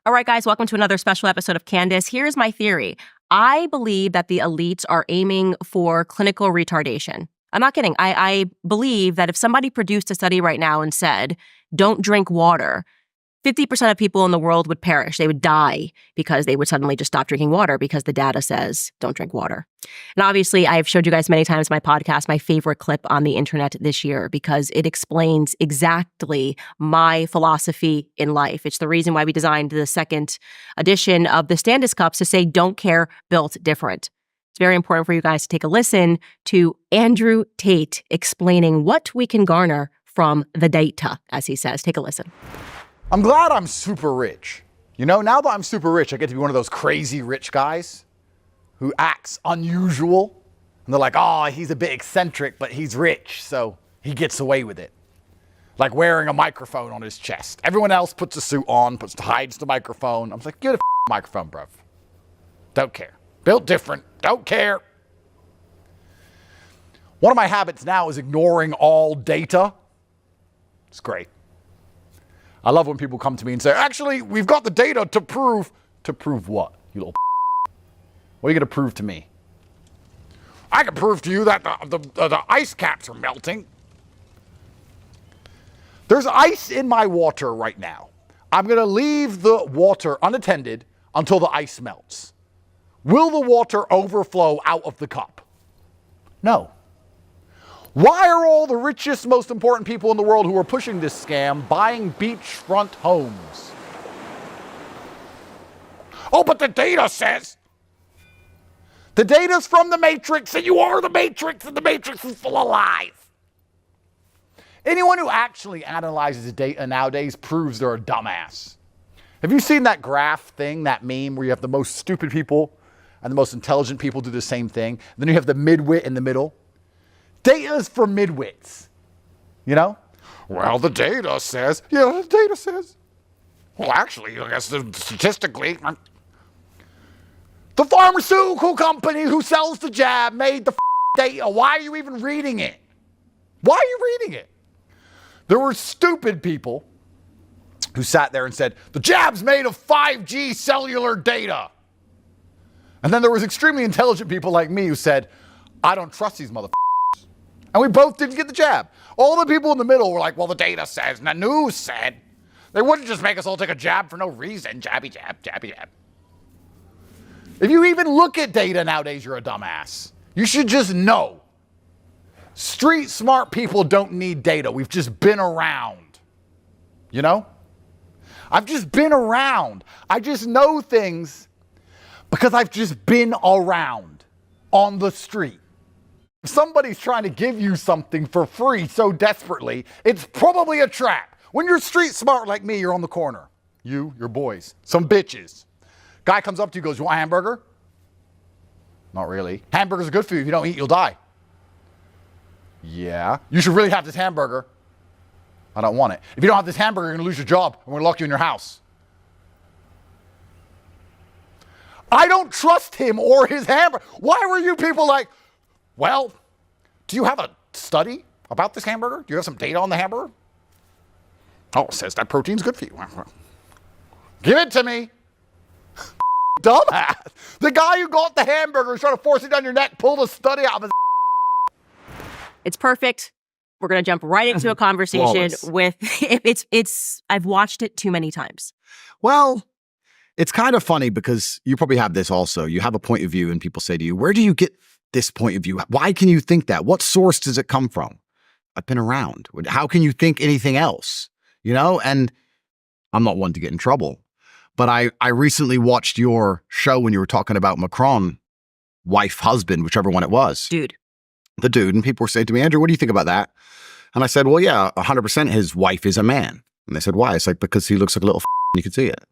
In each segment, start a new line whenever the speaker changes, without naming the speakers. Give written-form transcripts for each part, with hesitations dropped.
All right, guys, welcome to another special episode of Candace. Here's my theory. I believe that the elites are aiming for clinical retardation. I'm not kidding. I believe that if somebody produced a study right now and said, don't drink water, 50% of people in the world would perish. They would die because they would suddenly just stop drinking water because the data says don't drink water. And obviously, I've showed you guys many times in my podcast, my favorite clip on the internet this year because it explains exactly my philosophy in life. It's the reason why we designed the second edition of the Standis Cups to say, don't care, built different. It's very important for you guys to take a listen to Andrew Tate explaining what we can garner from the data, as he says. Take a listen.
I'm glad I'm super rich. You know, now that I'm super rich, I get to be one of those crazy rich guys who acts unusual. And they're like, oh, he's a bit eccentric, but he's rich, so he gets away with it. Like wearing a microphone on his chest. Everyone else puts a suit on, hides the microphone. I'm like, get a microphone, bruv. Don't care. Built different. Don't care. One of my habits now is ignoring all data. It's great. I love when people come to me and say, actually, we've got the data to prove. To prove what, you little What are you going to prove to me? I can prove to you that the ice caps are melting. There's ice in my water right now. I'm going to leave the water unattended until the ice melts. Will the water overflow out of the cup? No. Why are all the richest, most important people in the world who are pushing this scam buying beachfront homes? Oh, but the data says. The data's from the Matrix, and you are the Matrix, and the Matrix is full of lies. Anyone who actually analyzes data nowadays proves they're a dumbass. Have you seen that graph thing, that meme where you have the most stupid people and the most intelligent people do the same thing? Then you have the midwit in the middle. Data is for midwits, you know? Well, the data says. Yeah, the data says. Well, actually, I guess statistically, the pharmaceutical company who sells the jab made the data. Why are you even reading it? Why are you reading it? There were stupid people who sat there and said, the jab's made of 5G cellular data. And then there was extremely intelligent people like me who said, I don't trust these motherfuckers. And we both didn't get the jab. All the people in the middle were like, well, the data says, and the news said. They wouldn't just make us all take a jab for no reason. Jabby jab, jabby jab. If you even look at data nowadays, you're a dumbass. You should just know. Street smart people don't need data. We've just been around. You know? I've just been around. I just know things because I've just been around on the street. If somebody's trying to give you something for free so desperately, it's probably a trap. When you're street smart like me, you're on the corner. You, your boys, some bitches. Guy comes up to you, goes, you want a hamburger? Not really. Hamburgers are good for you. If you don't eat, you'll die. Yeah. You should really have this hamburger. I don't want it. If you don't have this hamburger, you're going to lose your job. I'm going to lock you in your house. I don't trust him or his hamburger. Why were you people like, well, do you have a study about this hamburger? Do you have some data on the hamburger? Oh, it says that protein's good for you. Give it to me. Dumbass. The guy who got the hamburger is trying to force it down your neck, pull the study out of his.
It's perfect. We're going to jump right into a conversation with I've watched it too many times.
Well, it's kind of funny because you probably have this also. You have a point of view and people say to you, where do you get this point of view? Why can you think that? What source does it come from? I've been around. How can you think anything else? You know, and I'm not one to get in trouble, but I recently watched your show when you were talking about Macron, wife, husband, whichever one it was. The dude. And people were saying to me, Andrew, what do you think about that? And I said, well, yeah, 100% his wife is a man. And they said, why? It's like, because he looks like a little and you can see it.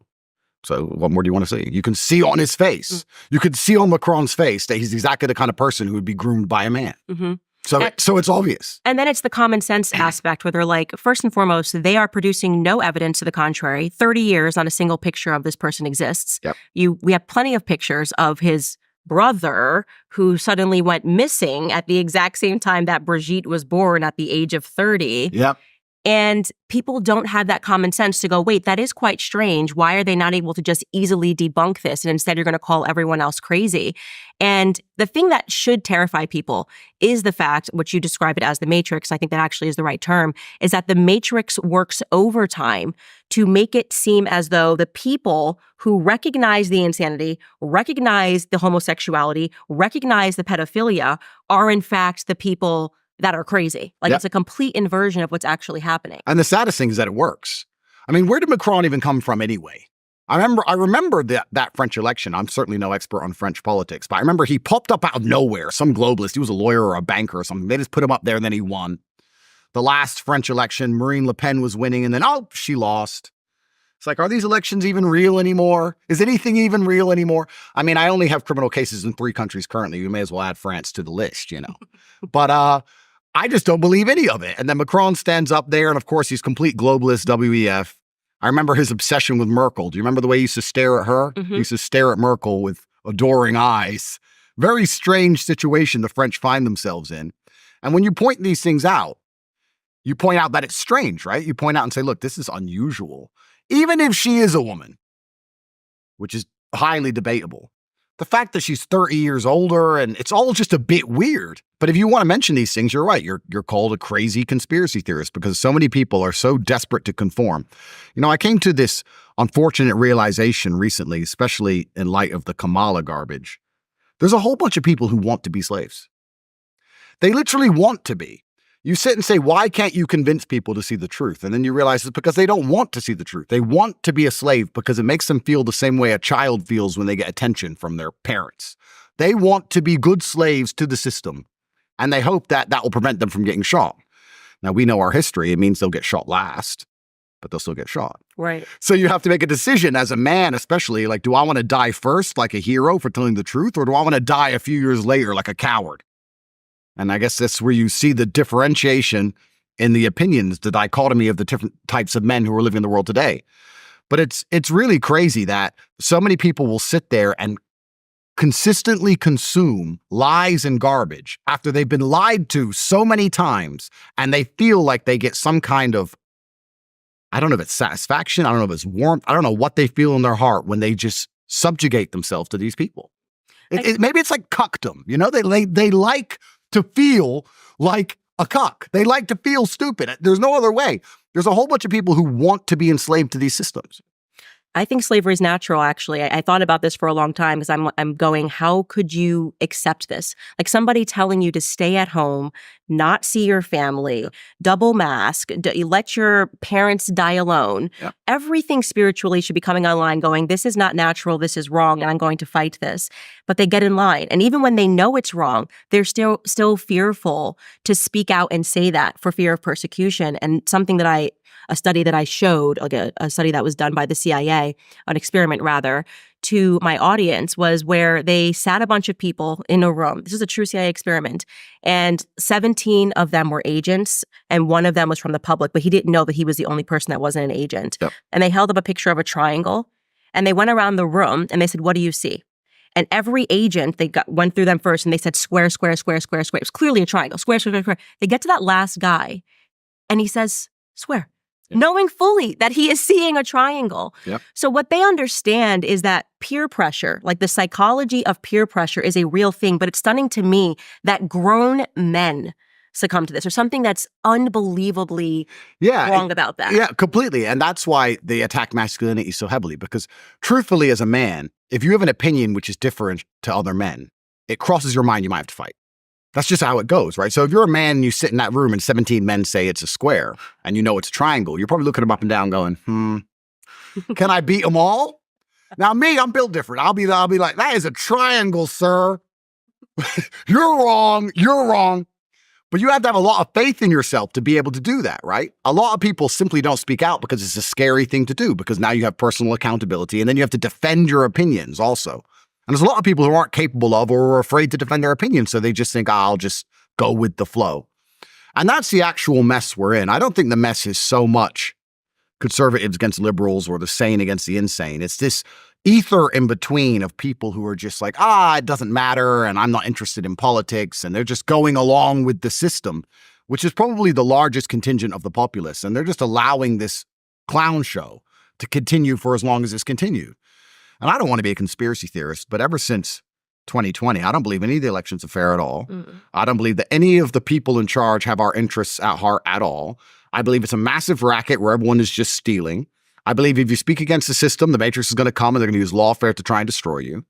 So what more do you want to see? You can see on his face. You could see on Macron's face that he's exactly the kind of person who would be groomed by a man. Mm-hmm. So it's obvious.
And then it's the common sense aspect where they're like, first and foremost, they are producing no evidence to the contrary. 30 years, not a single picture of this person exists.
Yep.
We have plenty of pictures of his brother who suddenly went missing at the exact same time that Brigitte was born at the age of 30.
Yep.
And people don't have that common sense to go, wait, that is quite strange. Why are they not able to just easily debunk this? And instead, you're going to call everyone else crazy. And the thing that should terrify people is the fact, which you describe it as the Matrix, I think that actually is the right term, is that the Matrix works overtime to make it seem as though the people who recognize the insanity, recognize the homosexuality, recognize the pedophilia are in fact the people that are crazy. Like it's a complete inversion of what's actually happening.
And the saddest thing is that it works. I mean, where did Macron even come from anyway? I remember that French election. I'm certainly no expert on French politics, but I remember he popped up out of nowhere, some globalist. He was a lawyer or a banker or something. They just put him up there and then he won. The last French election, Marine Le Pen was winning and then, she lost. It's like, are these elections even real anymore? Is anything even real anymore? I mean, I only have criminal cases in 3 countries currently. You may as well add France to the list, But I just don't believe any of it. And then Macron stands up there, and of course, he's complete globalist, WEF. I remember his obsession with Merkel. Do you remember the way he used to stare at her?
Mm-hmm.
He used to stare at Merkel with adoring eyes. Very strange situation the French find themselves in. And when you point these things out, you point out that it's strange, right? You point out and say, look, this is unusual. Even if she is a woman, which is highly debatable. The fact that she's 30 years older and it's all just a bit weird. But if you want to mention these things, you're right. You're called a crazy conspiracy theorist because so many people are so desperate to conform. I came to this unfortunate realization recently, especially in light of the Kamala garbage. There's a whole bunch of people who want to be slaves. They literally want to be. You sit and say, why can't you convince people to see the truth? And then you realize it's because they don't want to see the truth. They want to be a slave because it makes them feel the same way a child feels when they get attention from their parents. They want to be good slaves to the system, and they hope that will prevent them from getting shot. Now, we know our history. It means they'll get shot last, but they'll still get shot.
Right.
So you have to make a decision as a man, especially, like, do I want to die first like a hero for telling the truth, or do I want to die a few years later like a coward? And I guess that's where you see the differentiation in the opinions, the dichotomy of the different types of men who are living in the world today. But it's really crazy that so many people will sit there and consistently consume lies and garbage after they've been lied to so many times, and they feel like they get some kind of, I don't know if it's satisfaction, I don't know if it's warmth, I don't know what they feel in their heart when they just subjugate themselves to these people. Maybe it's like cuckdom, they like to feel like a cuck. They like to feel stupid. There's no other way. There's a whole bunch of people who want to be enslaved to these systems.
I think slavery is natural, actually. I thought about this for a long time because I'm going, how could you accept this? Like somebody telling you to stay at home, not see your family, double mask, let your parents die alone.
Yeah.
Everything spiritually should be coming online going, this is not natural, this is wrong, and I'm going to fight this. But they get in line. And even when they know it's wrong, they're still fearful to speak out and say that for fear of persecution. And something that a study that I showed, like a study that was done by the CIA, an experiment rather, to my audience was where they sat a bunch of people in a room. This is a true CIA experiment. And 17 of them were agents and one of them was from the public, but he didn't know that he was the only person that wasn't an agent.
Yep.
And they held up a picture of a triangle and they went around the room and they said, what do you see? And every agent, went through them first and they said square, square, square, square, square. It was clearly a triangle, square, square, square, square. They get to that last guy and he says, square. Knowing fully that he is seeing a triangle.
Yep.
So what they understand is that peer pressure, like the psychology of peer pressure is a real thing, but it's stunning to me that grown men succumb to this or something that's unbelievably wrong about that.
Yeah, completely. And that's why they attack masculinity so heavily, because truthfully, as a man, if you have an opinion which is different to other men, it crosses your mind, you might have to fight. That's just how it goes, right? So if you're a man and you sit in that room and 17 men say it's a square and you know it's a triangle, you're probably looking them up and down going, can I beat them all? Now me, I'm built different. I'll be like, that is a triangle, sir. You're wrong. But you have to have a lot of faith in yourself to be able to do that, right? A lot of people simply don't speak out because it's a scary thing to do because now you have personal accountability and then you have to defend your opinions also. And there's a lot of people who aren't capable of or are afraid to defend their opinions. So they just think, I'll just go with the flow. And that's the actual mess we're in. I don't think the mess is so much conservatives against liberals or the sane against the insane. It's this ether in between of people who are just like, it doesn't matter. And I'm not interested in politics. And they're just going along with the system. which is probably the largest contingent of the populace. And they're just allowing this clown show to continue for as long as it's continued. And I don't want to be a conspiracy theorist, but ever since 2020, I don't believe any of the elections are fair at all. I don't believe that any of the people in charge have our interests at heart at all. I believe it's a massive racket where everyone is just stealing. I believe if you speak against the system, the Matrix is going to come and they're going to use lawfare to try and destroy you.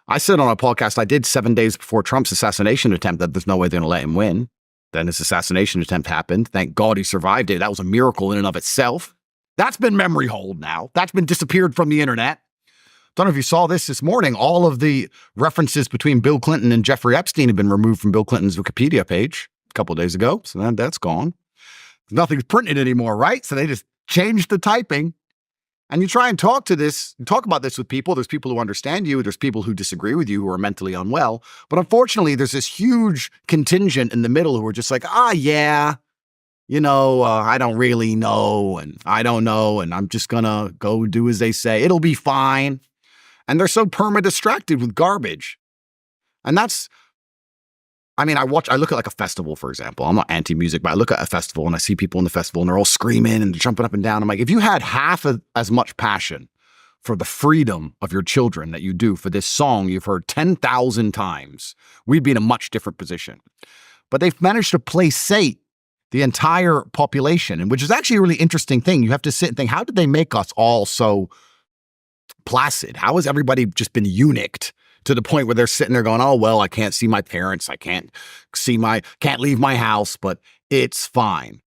I said on a podcast I did 7 days before Trump's assassination attempt that there's no way they're going to let him win. Then his assassination attempt happened. Thank God he survived it. That was a miracle in and of itself. That's been memory hold now. That's been disappeared from the internet. Don't know if you saw this morning. All of the references between Bill Clinton and Jeffrey Epstein have been removed from Bill Clinton's Wikipedia page a couple of days ago. So that's gone. Nothing's printed anymore, right? So they just changed the typing. And you try and talk about this with people. There's people who understand you. There's people who disagree with you who are mentally unwell. But unfortunately, there's this huge contingent in the middle who are just like, yeah, I don't really know. And I don't know. And I'm just going to go do as they say. It'll be fine. And they're so perma-distracted with garbage. And I look at like a festival, for example. I'm not anti-music, but I look at a festival and I see people in the festival and they're all screaming and jumping up and down. I'm like, if you had half as much passion for the freedom of your children that you do for this song you've heard 10,000 times, we'd be in a much different position. But they've managed to placate the entire population, and which is actually a really interesting thing. You have to sit and think, how did they make us all so placid? How has everybody just been eunuched to the point where they're sitting there going, oh, well, I can't see my parents. I can't leave my house, but it's fine.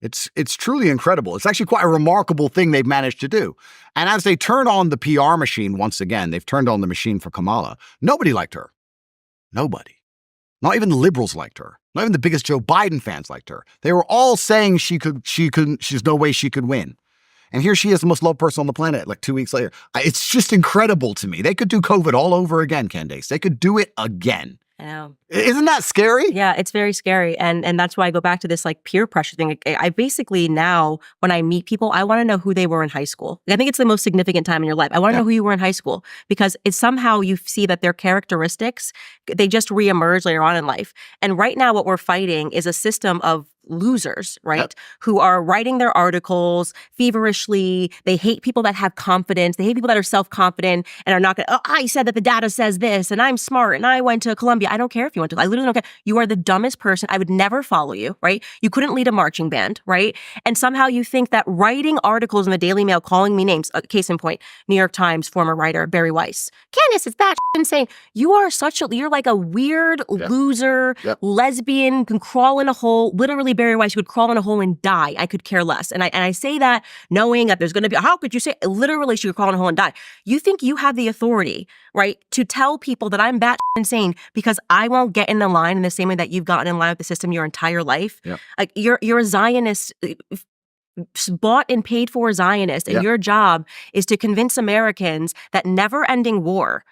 It's truly incredible. It's actually quite a remarkable thing they've managed to do. And as they turn on the PR machine once again, they've turned on the machine for Kamala. Nobody liked her. Nobody. Not even the liberals liked her. Not even the biggest Joe Biden fans liked her. They were all saying she's no way she could win. And here she is, the most loved person on the planet, like 2 weeks later. It's just incredible to me. They could do COVID all over again, Candace. They could do it again.
I know.
Isn't that scary?
Yeah, it's very scary. And that's why I go back to this like peer pressure thing. I basically now, when I meet people, I want to know who they were in high school. I think it's the most significant time in your life. I want to know who you were in high school because it's somehow you see that their characteristics, they just reemerge later on in life. And right now what we're fighting is a system of losers, right?
Yep.
Who are writing their articles feverishly. They hate people that have confidence. They hate people that are self-confident and are not going to, I said that the data says this and I'm smart and I went to Columbia. I don't care if you went to, I literally don't care. You are the dumbest person. I would never follow you, right? You couldn't lead a marching band, right? And somehow you think that writing articles in the Daily Mail, calling me names, case in point, New York Times former writer Barry Weiss. Candace, it's that insane. You are you're like a weird loser, lesbian, can crawl in a hole, literally Barry Weiss would crawl in a hole and die. I could care less. And I say that knowing that there's going to be, how could you say, literally she could crawl in a hole and die. You think you have the authority, right, to tell people that I'm bat insane because I won't get in the line in the same way that you've gotten in line with the system your entire life. Yep. Like you're a Zionist, bought and paid for Zionist, and your job is to convince Americans that never-ending war,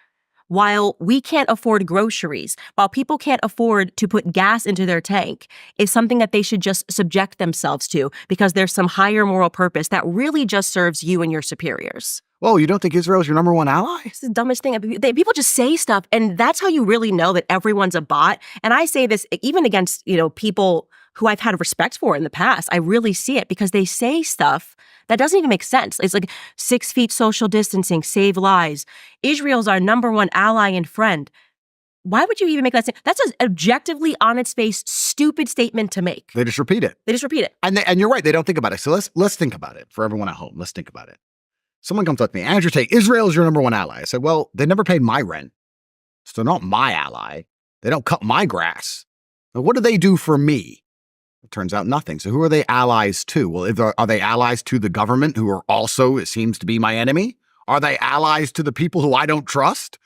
while we can't afford groceries, while people can't afford to put gas into their tank, is something that they should just subject themselves to because there's some higher moral purpose that really just serves you and your superiors.
Whoa, you don't think Israel's your number one ally?
It's the dumbest thing. People just say stuff, and that's how you really know that everyone's a bot. And I say this even against, people who I've had respect for in the past. I really see it because they say stuff that doesn't even make sense. It's like 6 feet social distancing, save lives. Israel's our number one ally and friend. Why would you even make that statement? That's an objectively, on its face, stupid statement to make.
They just repeat it. And you're right. They don't think about it. So let's think about it for everyone at home. Let's think about it. Someone comes up to me, Andrew Tate, Israel is your number one ally. I said, well, they never paid my rent. So they're not my ally. They don't cut my grass. Now, what do they do for me? It turns out nothing. So who are they allies to? Well, are they allies to the government who are also, it seems to be my enemy? Are they allies to the people who I don't trust?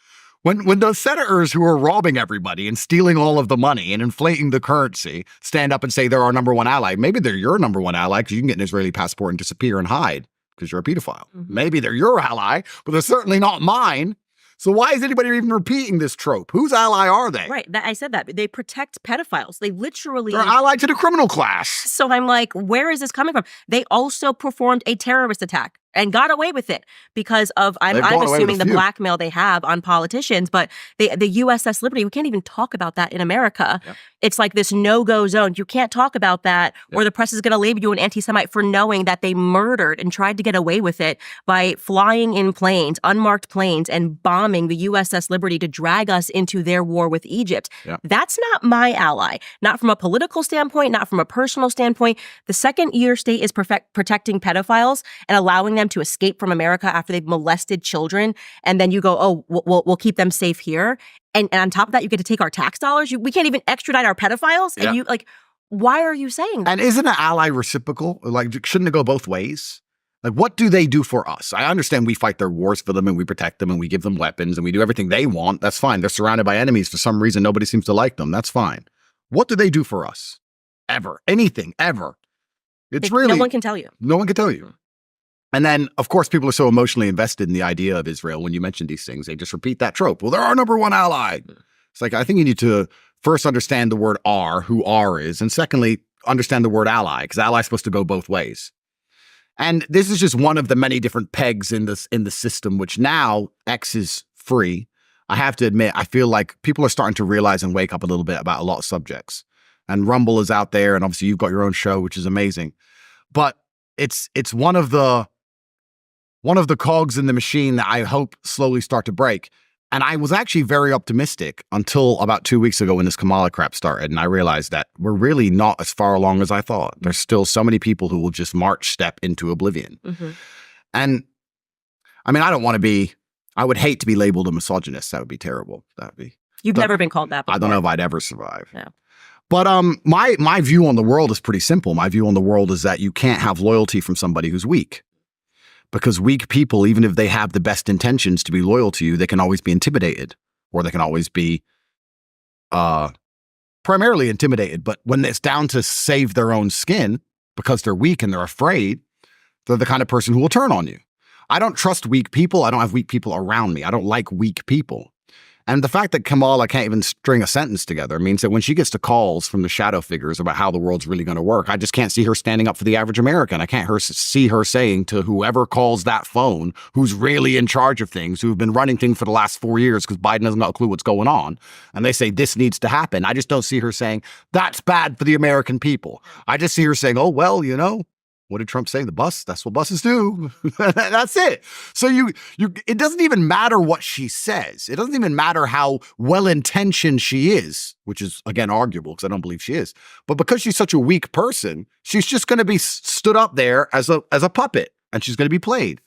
When those senators who are robbing everybody and stealing all of the money and inflating the currency stand up and say they're our number one ally, maybe they're your number one ally because you can get an Israeli passport and disappear and hide because you're a pedophile. Mm-hmm. Maybe they're your ally, but they're certainly not mine. So why is anybody even repeating this trope? Whose ally are they?
Right. I said that. They protect pedophiles. They literally...
They're allied to the criminal class.
So I'm like, where is this coming from? They also performed a terrorist attack. and got away with it because of, I'm
They've gotten away with
assuming
a
the
few.
blackmail they have on politicians. But the USS Liberty, we can't even talk about that in America.
Yep.
It's like this no-go zone. You can't talk about that, or the press is going to label you an anti-Semite for knowing that they murdered and tried to get away with it by flying in planes, unmarked planes, and bombing the USS Liberty to drag us into their war with Egypt.
Yep.
That's not my ally. Not from a political standpoint, not from a personal standpoint. The second your state is protecting pedophiles and allowing them to escape from America after they've molested children, and then you go, oh, we'll keep them safe here. And on top of that, you get to take our tax dollars. We can't even extradite our pedophiles. And you why are you saying that?
And isn't an ally reciprocal? Like, shouldn't it go both ways? Like, what do they do for us? I understand we fight their wars for them and we protect them and we give them weapons and we do everything they want. That's fine. They're surrounded by enemies. For some reason, nobody seems to like them. That's fine. What do they do for us? Ever. Anything, ever. It's really...
No one can tell you.
No one can tell you. And then, of course, people are so emotionally invested in the idea of Israel. When you mention these things, they just repeat that trope. Well, they're our number one ally. It's like, I think you need to first understand the word "our," who "our" is, and secondly, understand the word ally, because ally is supposed to go both ways. And this is just one of the many different pegs in the system, which now X is free. I have to admit, I feel like people are starting to realize and wake up a little bit about a lot of subjects. And Rumble is out there, and obviously you've got your own show, which is amazing. But it's one of the cogs in the machine that I hope slowly start to break. And I was actually very optimistic until about 2 weeks ago when this Kamala crap started. And I realized that we're really not as far along as I thought. There's still so many people who will just march step into oblivion.
Mm-hmm.
And I mean, I would hate to be labeled a misogynist. That would be terrible.
You've never been called that before.
I don't know if I'd ever survive.
No.
But my view on the world is pretty simple. My view on the world is that you can't have loyalty from somebody who's weak. Because weak people, even if they have the best intentions to be loyal to you, they can always be intimidated, or they can always be primarily intimidated. But when it's down to save their own skin because they're weak and they're afraid, they're the kind of person who will turn on you. I don't trust weak people. I don't have weak people around me. I don't like weak people. And the fact that Kamala can't even string a sentence together means that when she gets to calls from the shadow figures about how the world's really going to work, I just can't see her standing up for the average American. I can't see her saying to whoever calls that phone, who's really in charge of things, who've been running things for the last 4 years because Biden doesn't got a clue what's going on, and they say this needs to happen. I just don't see her saying, that's bad for the American people. I just see her saying, oh, well, what did Trump say? The bus, that's what buses do. That's it. So it doesn't even matter what she says. It doesn't even matter how well-intentioned she is, which is, again, arguable because I don't believe she is. But because she's such a weak person, she's just going to be stood up there as a puppet, and she's going to be played.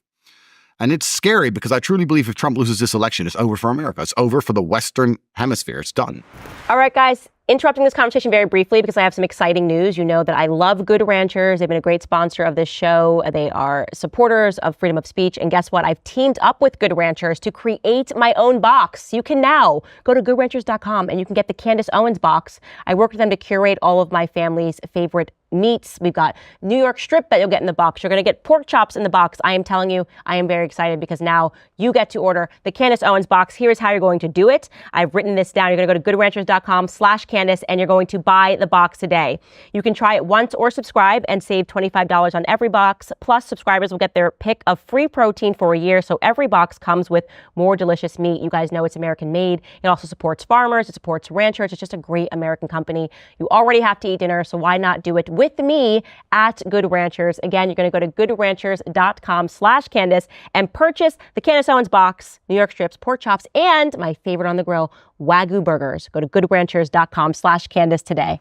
And it's scary because I truly believe if Trump loses this election, it's over for America. It's over for the Western Hemisphere. It's done.
All right, guys. Interrupting this conversation very briefly because I have some exciting news. You know that I love Good Ranchers. They've been a great sponsor of this show. They are supporters of freedom of speech. And guess what? I've teamed up with Good Ranchers to create my own box. You can now go to goodranchers.com and you can get the Candace Owens box. I worked with them to curate all of my family's favorite meats. We've got New York strip that you'll get in the box. You're going to get pork chops in the box. I am telling you, I am very excited because now you get to order the Candace Owens box. Here's how you're going to do it. I've written this down. You're going to go to goodranchers.com/Candace and you're going to buy the box today. You can try it once or subscribe and save $25 on every box. Plus, subscribers will get their pick of free protein for a year. So every box comes with more delicious meat. You guys know it's American made. It also supports farmers. It supports ranchers. It's just a great American company. You already have to eat dinner, so why not do it with me at Good Ranchers? Again, you're going to go to goodranchers.com/Candace and purchase the Candace Owens box, New York strips, pork chops, and my favorite on the grill, Wagyu burgers. Go to goodranchers.com/Candace today.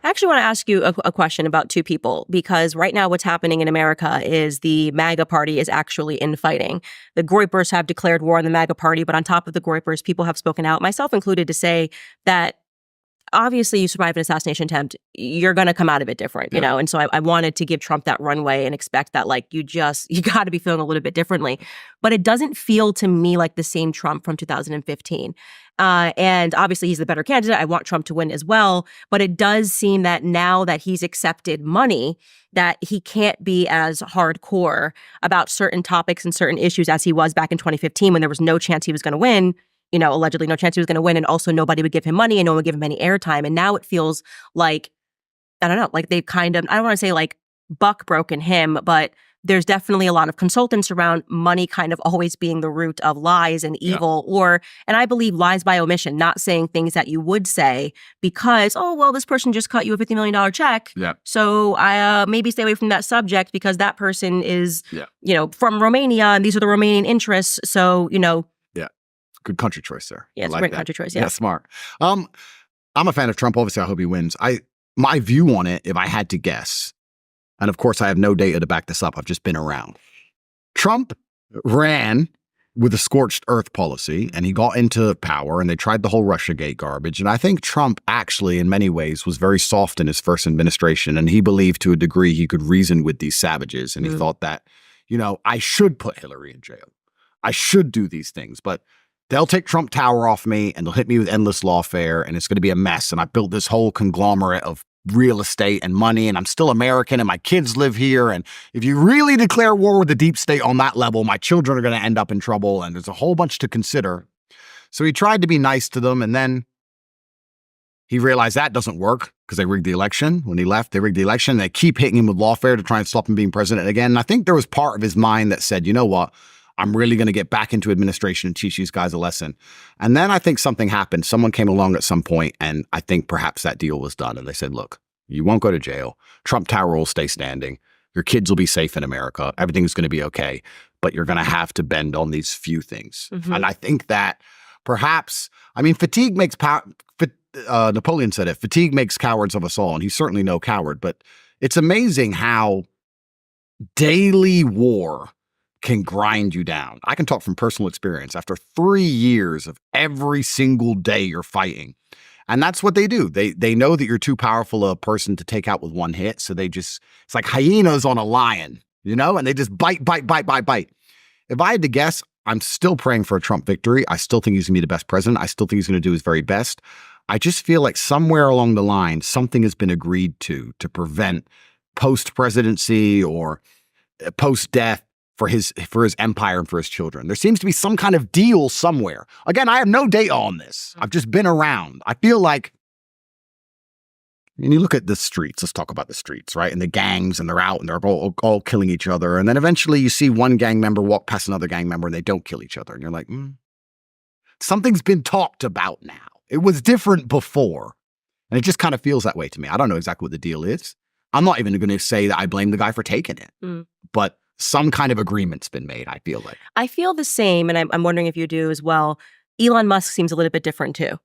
I actually want to ask you a question about two people, because right now what's happening in America is the MAGA party is actually infighting. The Groypers have declared war on the MAGA party, but on top of the Groypers, people have spoken out, myself included, to say that obviously you survive an assassination attempt, you're going to come out of it different, you know? And so I wanted to give Trump that runway and expect that, like, you got to be feeling a little bit differently. But it doesn't feel to me like the same Trump from 2015. And obviously he's the better candidate. I want Trump to win as well. But it does seem that now that he's accepted money, that he can't be as hardcore about certain topics and certain issues as he was back in 2015 when there was no chance he was going to win. You know, allegedly no chance he was going to win. And also nobody would give him money and no one would give him any airtime. And now it feels like, I don't know, like they've kind of, I don't want to say like buck broken him, but there's definitely a lot of consultants around money kind of always being the root of lies and evil, and I believe lies by omission, not saying things that you would say because, oh, well, this person just cut you a $50 million check.
Yeah.
So I maybe stay away from that subject because that person is, from Romania and these are the Romanian interests. So,
Good country choice there.
Yeah, it's
I
a
like
great
that.
country choice.
Yeah,
Yeah.
smart. I'm a fan of Trump. Obviously, I hope he wins. My view on it, if I had to guess, and of course I have no data to back this up, I've just been around. Trump ran with a scorched earth policy and he got into power and they tried the whole Russiagate garbage. And I think Trump actually, in many ways, was very soft in his first administration. And he believed to a degree he could reason with these savages. And he thought that, I should put Hillary in jail. I should do these things, but they'll take Trump Tower off me and they'll hit me with endless lawfare and it's going to be a mess. And I built this whole conglomerate of real estate and money and I'm still American and my kids live here. And if you really declare war with the deep state on that level, my children are going to end up in trouble. And there's a whole bunch to consider. So he tried to be nice to them. And then he realized that doesn't work because they rigged the election. When he left, they rigged the election. They keep hitting him with lawfare to try and stop him being president again. And I think there was part of his mind that said, you know what? I'm really going to get back into administration and teach these guys a lesson. And then I think something happened. Someone came along at some point, and I think perhaps that deal was done. And they said, look, you won't go to jail. Trump Tower will stay standing. Your kids will be safe in America. Everything's going to be okay. But you're going to have to bend on these few things. And I think that perhaps, fatigue makes Napoleon said it, fatigue makes cowards of us all. And he's certainly no coward. But it's amazing how daily war can grind you down. I can talk from personal experience. After 3 years of every single day you're fighting, and that's what they do. They know that you're too powerful a person to take out with one hit, so it's like hyenas on a lion, and they just bite. If I had to guess, I'm still praying for a Trump victory. I still think he's gonna be the best president. I still think he's gonna do his very best. I just feel like somewhere along the line, something has been agreed to prevent post-presidency or post-death for his empire and for his children. There seems to be some kind of deal somewhere. Again, I have no data on this. I've just been around. I feel like, and you look at the streets, let's talk about the streets, right? And the gangs, and they're out and they're all killing each other. And then eventually you see one gang member walk past another gang member and they don't kill each other. And you're like, something's been talked about now. It was different before. And it just kind of feels that way to me. I don't know exactly what the deal is. I'm not even going to say that I blame the guy for taking it, but some kind of agreement's been made, I feel like.
I feel the same, and I'm wondering if you do as well. Elon Musk seems a little bit different too.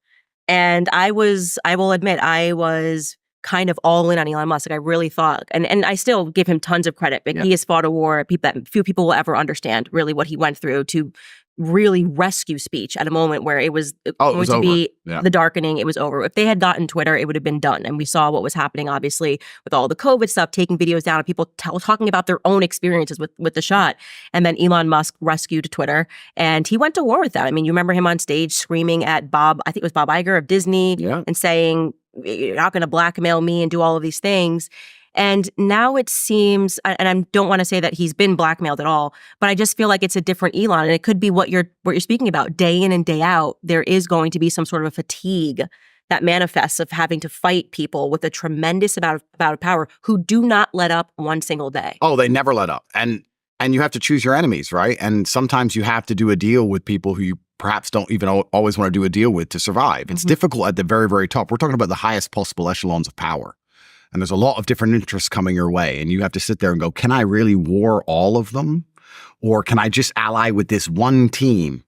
And I will admit, I was kind of all in on Elon Musk. Like I really thought, and I still give him tons of credit, but he has fought a war that few people will ever understand really what he went through to really rescue speech at a moment where it was going to be the darkening. It was over. If they had gotten Twitter, it would have been done. And we saw what was happening, obviously, with all the COVID stuff, taking videos down of people talking about their own experiences with the shot. And then Elon Musk rescued Twitter and he went to war with that. You remember him on stage screaming at Bob, I think it was Bob Iger of Disney, and saying, you're not going to blackmail me and do all of these things. And now it seems, and I don't want to say that he's been blackmailed at all, but I just feel like it's a different Elon. And it could be what you're speaking about. Day in and day out, there is going to be some sort of a fatigue that manifests of having to fight people with a tremendous amount of power who do not let up one single day.
Oh, they never let up. And you have to choose your enemies, right? And sometimes you have to do a deal with people who you perhaps don't even always want to do a deal with to survive. It's difficult at the very, very top. We're talking about the highest possible echelons of power. And there's a lot of different interests coming your way. And you have to sit there and go, can I really war all of them? Or can I just ally with this one team?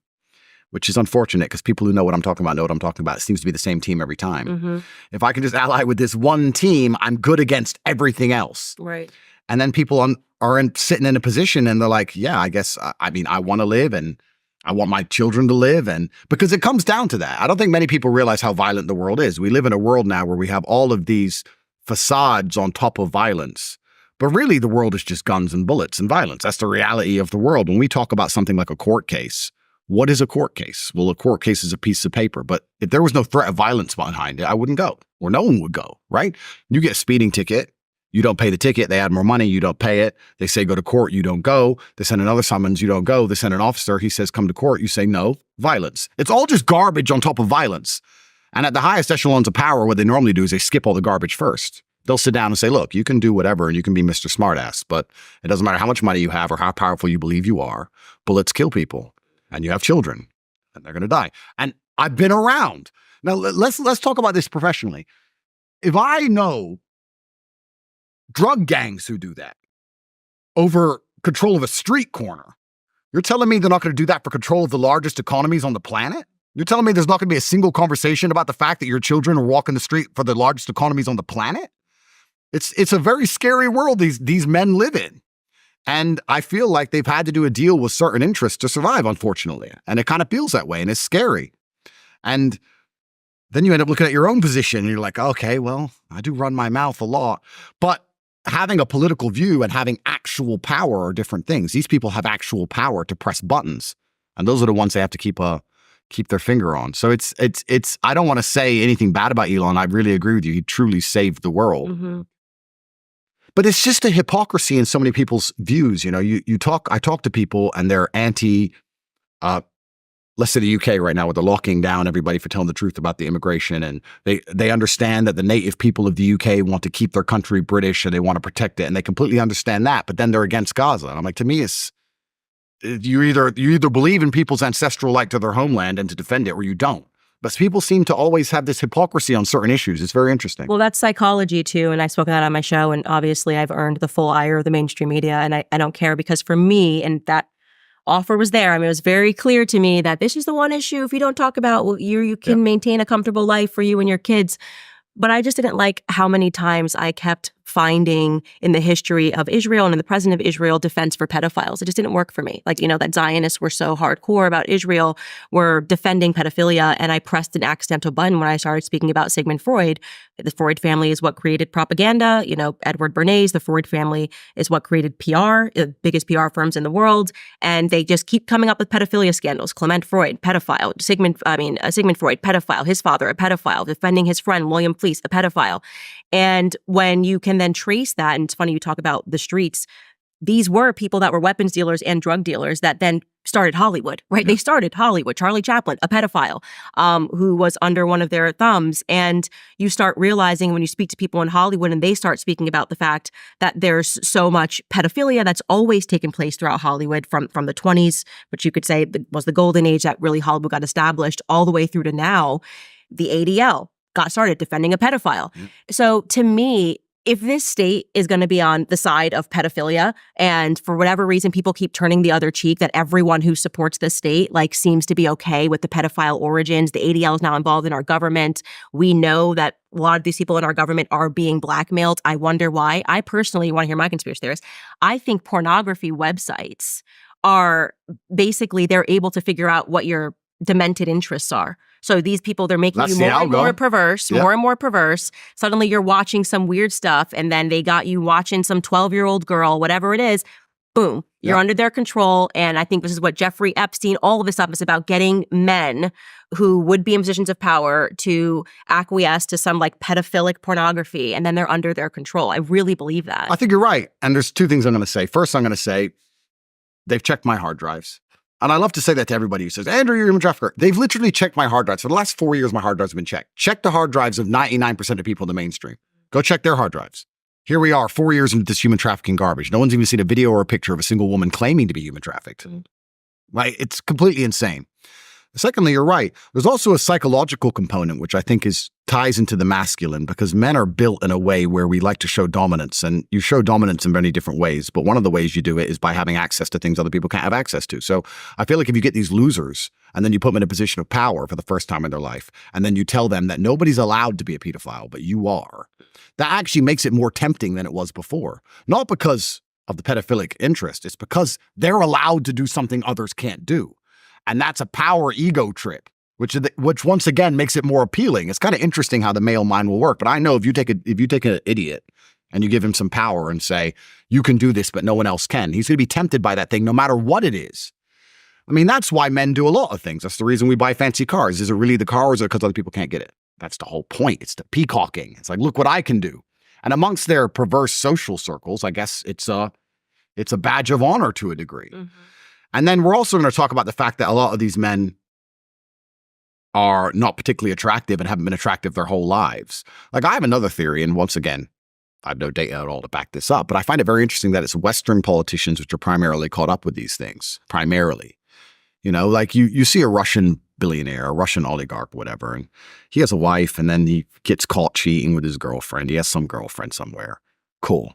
Which is unfortunate because people who know what I'm talking about know what I'm talking about. It seems to be the same team every time. If I can just ally with this one team, I'm good against everything else.
Right.
And then people are sitting in a position and they're like, yeah, I guess, I want to live and I want my children to live. And because it comes down to that. I don't think many people realize how violent the world is. We live in a world now where we have all of these facades on top of violence. But really, the world is just guns and bullets and violence. That's the reality of the world. When we talk about something like a court case, what is a court case? Well, a court case is a piece of paper. But if there was no threat of violence behind it, I wouldn't go, or no one would go, right? You get a speeding ticket. You don't pay the ticket. They add more money. You don't pay it. They say go to court. You don't go. They send another summons. You don't go. They send an officer. He says come to court. You say no. Violence. It's all just garbage on top of violence. And at the highest echelons of power, what they normally do is they skip all the garbage first. They'll sit down and say, look, you can do whatever and you can be Mr. Smartass, but it doesn't matter how much money you have or how powerful you believe you are. Bullets kill people and you have children and they're going to die. And I've been around. Now, let's talk about this professionally. If I know drug gangs who do that over control of a street corner, you're telling me they're not going to do that for control of the largest economies on the planet? You're telling me there's not going to be a single conversation about the fact that your children are walking the street for the largest economies on the planet? It's a very scary world these men live in. And I feel like they've had to do a deal with certain interests to survive, unfortunately. And it kind of feels that way and it's scary. And then you end up looking at your own position and you're like, okay, well, I do run my mouth a lot. But having a political view and having actual power are different things. These people have actual power to press buttons. And those are the ones they have to keep their finger on. So it's I don't want to say anything bad about Elon. I really agree with you. He truly saved the world.
Mm-hmm.
But it's just a hypocrisy in so many people's views. You know, I talk to people and they're anti, let's say the UK right now, where they're locking down everybody for telling the truth about the immigration. And they understand that the native people of the UK want to keep their country British and they want to protect it. And they completely understand that. But then they're against Gaza. And I'm like, to me, you either believe in people's ancestral right to their homeland and to defend it, or you don't. But people seem to always have this hypocrisy on certain issues. It's very interesting.
Well, that's psychology too. And I spoke about that on my show. And obviously I've earned the full ire of the mainstream media. And I don't care, because for me, and that offer was there. I mean, it was very clear to me that this is the one issue. If you don't talk about, well, you can maintain a comfortable life for you and your kids. But I just didn't like how many times I kept finding in the history of Israel and in the president of Israel defense for pedophiles. It just didn't work for me. Like, that Zionists were so hardcore about Israel, were defending pedophilia. And I pressed an accidental button when I started speaking about Sigmund Freud. The Freud family is what created propaganda. Edward Bernays, the Freud family is what created PR, the biggest PR firms in the world. And they just keep coming up with pedophilia scandals. Clement Freud, pedophile. Sigmund Freud, pedophile. His father, a pedophile. Defending his friend, William Fleece, a pedophile. And when you can then trace that, and it's funny you talk about the streets, these were people that were weapons dealers and drug dealers that then started Hollywood, right? They started Hollywood. Charlie Chaplin, a pedophile, who was under one of their thumbs. And you start realizing when you speak to people in Hollywood and they start speaking about the fact that there's so much pedophilia that's always taken place throughout Hollywood from the 20s, which you could say was the golden age that really Hollywood got established, all the way through to now. The ADL got started defending a pedophile. So to me, if this state is going to be on the side of pedophilia, and for whatever reason people keep turning the other cheek, that everyone who supports this state seems to be okay with the pedophile origins, the ADL is now involved in our government. We know that a lot of these people in our government are being blackmailed. I wonder why. I personally, you want to hear my conspiracy theorist, I think pornography websites are basically, they're able to figure out what your demented interests are. So these people, they're making you more and more perverse, more and more perverse. Suddenly you're watching some weird stuff, and then they got you watching some 12-year-old girl, whatever it is. Boom, you're under their control. And I think this is what Jeffrey Epstein, all of this stuff is about, getting men who would be in positions of power to acquiesce to some pedophilic pornography, and then they're under their control. I really believe that.
I think you're right. And there's two things I'm going to say. First, I'm going to say they've checked my hard drives. And I love to say that to everybody who says, Andrew, you're a human trafficker. They've literally checked my hard drives. For the last 4 years, my hard drives have been checked. Check the hard drives of 99% of people in the mainstream. Go check their hard drives. Here we are, 4 years into this human trafficking garbage. No one's even seen a video or a picture of a single woman claiming to be human trafficked. Right? It's completely insane. Secondly, you're right. There's also a psychological component, which I think ties into the masculine, because men are built in a way where we like to show dominance, and you show dominance in many different ways. But one of the ways you do it is by having access to things other people can't have access to. So I feel like if you get these losers and then you put them in a position of power for the first time in their life, and then you tell them that nobody's allowed to be a pedophile, but you are, that actually makes it more tempting than it was before. Not because of the pedophilic interest. It's because they're allowed to do something others can't do. And that's a power ego trip, which once again makes it more appealing. It's kind of interesting how the male mind will work. But I know if you take an idiot and you give him some power and say, you can do this, but no one else can, he's going to be tempted by that thing no matter what it is. I mean, that's why men do a lot of things. That's the reason we buy fancy cars. Is it really the car, or is it because other people can't get it? That's the whole point. It's the peacocking. It's like, look what I can do. And amongst their perverse social circles, I guess it's a badge of honor to a degree. Mm-hmm. And then we're also going to talk about the fact that a lot of these men are not particularly attractive and haven't been attractive their whole lives. I have another theory, and once again, I have no data at all to back this up, but I find it very interesting that it's Western politicians which are primarily caught up with these things, primarily. Like you see a Russian billionaire, a Russian oligarch, whatever, and he has a wife and then he gets caught cheating with his girlfriend. He has some girlfriend somewhere. Cool.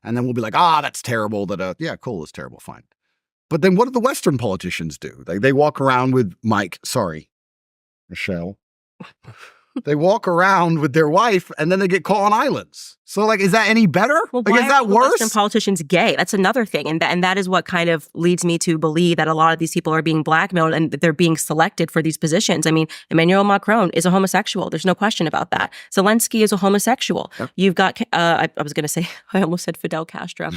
And then we'll be like, that's terrible. Yeah, cool, it's terrible, fine. But then what do the Western politicians do? They walk around with Michelle. They walk around with their wife and then they get caught on islands. So is that any better?
Well,
is that worse?
Western politicians gay? That's another thing. And that is what kind of leads me to believe that a lot of these people are being blackmailed and they're being selected for these positions. I mean, Emmanuel Macron is a homosexual. There's no question about that. Zelensky is a homosexual. Yep. You've got, I was going to say, I almost said Fidel Castro.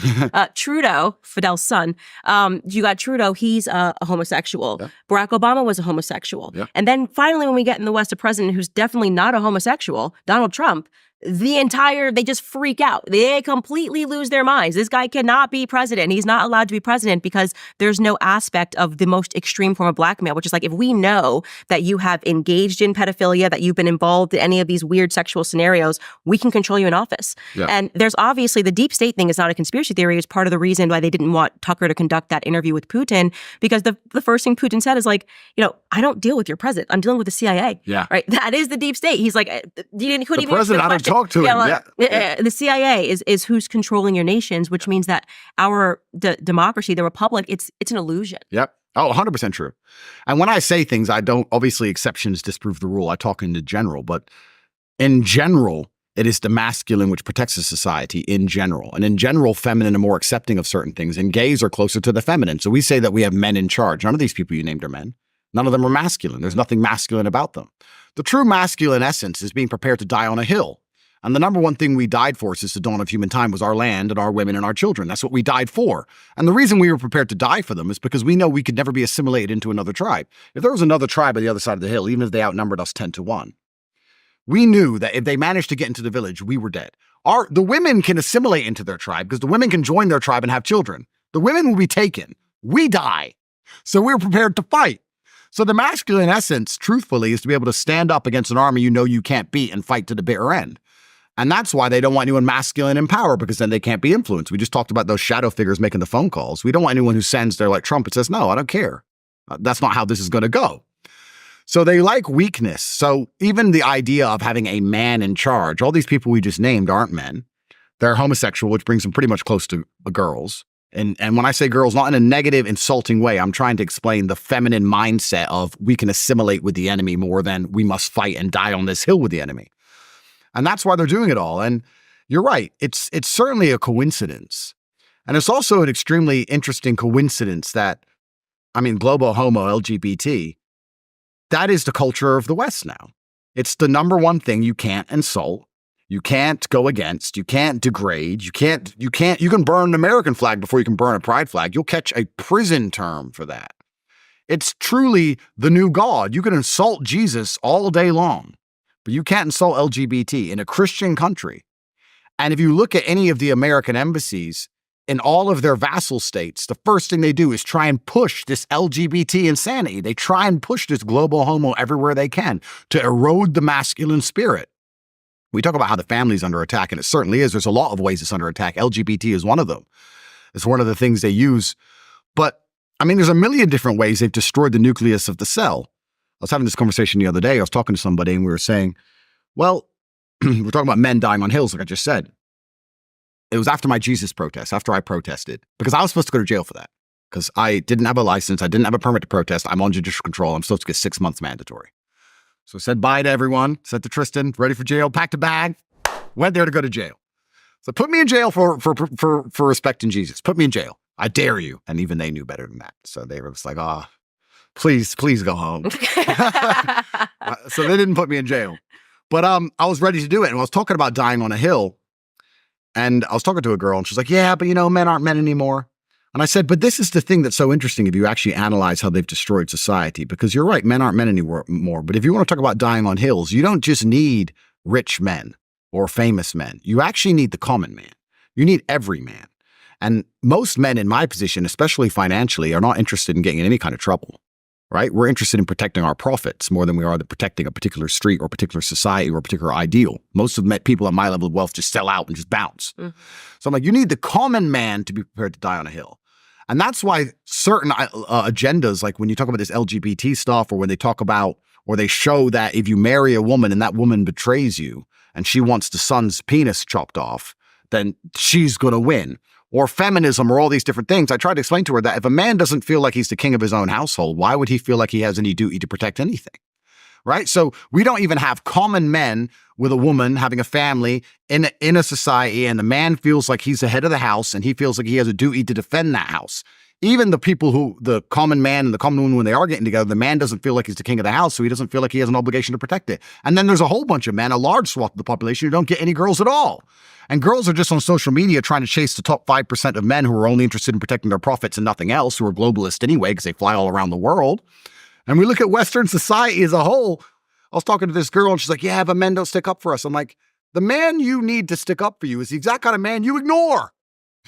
Trudeau, Fidel's son. You got Trudeau, he's a homosexual. Yep. Barack Obama was a homosexual. Yep. And then finally, when we get in the West, a president who's definitely not a homosexual, Donald Trump, they just freak out. They completely lose their minds. This guy cannot be president. He's not allowed to be president because there's no aspect of the most extreme form of blackmail, which is if we know that you have engaged in pedophilia, that you've been involved in any of these weird sexual scenarios, we can control you in office. Yeah. And there's obviously the deep state thing is not a conspiracy theory. It's part of the reason why they didn't want Tucker to conduct that interview with Putin, because the first thing Putin said is I don't deal with your president. I'm dealing with the CIA. Yeah. Right. That is the deep state. He's like, you couldn't even
president. I don't talk to him.
The CIA is who's controlling your nations, which means that our democracy, the republic, it's an illusion.
Yep. Oh, 100% true. And when I say things, I don't, obviously exceptions disprove the rule. I talk in general, but in general, it is the masculine which protects the society in general. And in general, feminine are more accepting of certain things, and gays are closer to the feminine. So we say that we have men in charge. None of these people you named are men. None of them are masculine. There's nothing masculine about them. The true masculine essence is being prepared to die on a hill. And the number one thing we died for since the dawn of human time was our land and our women and our children. That's what we died for. And the reason we were prepared to die for them is because we know we could never be assimilated into another tribe. If there was another tribe on the other side of the hill, even if they outnumbered us 10-1, we knew that if they managed to get into the village, we were dead. The women can assimilate into their tribe because the women can join their tribe and have children. The women will be taken. We die. So we're prepared to fight. So the masculine essence, truthfully, is to be able to stand up against an army you know you can't beat and fight to the bitter end. And that's why they don't want anyone masculine in power, because then they can't be influenced. We just talked about those shadow figures making the phone calls. We don't want anyone who sends there like Trump and says, no, I don't care. That's not how this is going to go. So they like weakness. So even the idea of having a man in charge, all these people we just named aren't men. They're homosexual, which brings them pretty much close to girls. And when I say girls, not in a negative, insulting way, I'm trying to explain the feminine mindset of we can assimilate with the enemy more than we must fight and die on this hill with the enemy. And that's why they're doing it all. And you're right. It's certainly a coincidence. And it's also an extremely interesting coincidence that, global homo, LGBT, that is the culture of the West now. It's the number one thing you can't insult. You can't go against. You can't degrade. You can burn an American flag before you can burn a pride flag. You'll catch a prison term for that. It's truly the new God. You can insult Jesus all day long, but you can't insult LGBT in a Christian country. And if you look at any of the American embassies in all of their vassal states, the first thing they do is try and push this LGBT insanity. They try and push this global homo everywhere they can to erode the masculine spirit. We talk about how the family's under attack, and it certainly is. There's a lot of ways it's under attack. LGBT is one of them. It's one of the things they use. But, there's a million different ways they've destroyed the nucleus of the cell. I was having this conversation the other day. I was talking to somebody, and we were saying, well, we're talking about men dying on hills, like I just said. It was after my Jesus protest, after I protested, because I was supposed to go to jail for that, because I didn't have a license. I didn't have a permit to protest. I'm on judicial control. I'm supposed to get 6 months mandatory. So I said bye to everyone, said to Tristan, ready for jail, packed a bag, went there to go to jail. So put me in jail for respecting Jesus. Put me in jail. I dare you. And even they knew better than that. So they were just like, please go home. So they didn't put me in jail. But I was ready to do it. And I was talking about dying on a hill. And I was talking to a girl and she's like, yeah, but men aren't men anymore. And I said, but this is the thing that's so interesting if you actually analyze how they've destroyed society, because you're right, men aren't men anymore. But if you want to talk about dying on hills, you don't just need rich men or famous men. You actually need the common man. You need every man. And most men in my position, especially financially, are not interested in getting in any kind of trouble. right? We're interested in protecting our profits more than we are protecting a particular street or particular society or a particular ideal. Most of the people at my level of wealth just sell out and just bounce. Mm-hmm. So I'm like, you need the common man to be prepared to die on a hill. And that's why certain agendas, like when you talk about this LGBT stuff, or when they talk about, or they show that if you marry a woman and that woman betrays you and she wants the son's penis chopped off, then she's going to win. Or feminism, or all these different things. I tried to explain to her that if a man doesn't feel like he's the king of his own household, why would he feel like he has any duty to protect anything? Right? So we don't even have common men with a woman having a family in a society, and the man feels like he's the head of the house and he feels like he has a duty to defend that house. Even the people who, the common man and the common woman, when they are getting together, the man doesn't feel like he's the king of the house, so he doesn't feel like he has an obligation to protect it. And then there's a whole bunch of men, a large swath of the population, who don't get any girls at all. And girls are just on social media trying to chase the top 5% of men who are only interested in protecting their profits and nothing else, who are globalist anyway because they fly all around the world. And we look at Western society as a whole. I was talking to this girl and she's like, yeah, but men don't stick up for us. I'm like, the man you need to stick up for you is the exact kind of man you ignore.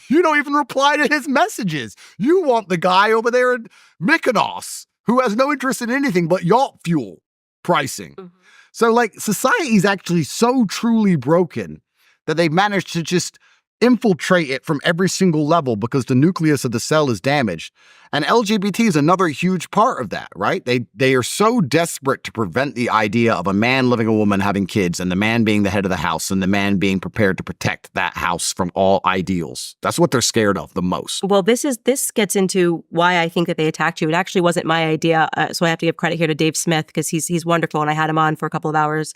You don't even reply to his messages. You want the guy over there in Mykonos who has no interest in anything but yacht fuel pricing. Mm-hmm. So like society is actually so truly broken that they've managed to just infiltrate it from every single level because the nucleus of the cell is damaged. And LGBT is another huge part of that, right? They are so desperate to prevent the idea of a man loving a woman having kids and the man being the head of the house and the man being prepared to protect that house from all ideals. That's what they're scared of the most.
Well, this gets into why I think that they attacked you. It actually wasn't my idea. So I have to give credit here to Dave Smith because he's wonderful. And I had him on for a couple of hours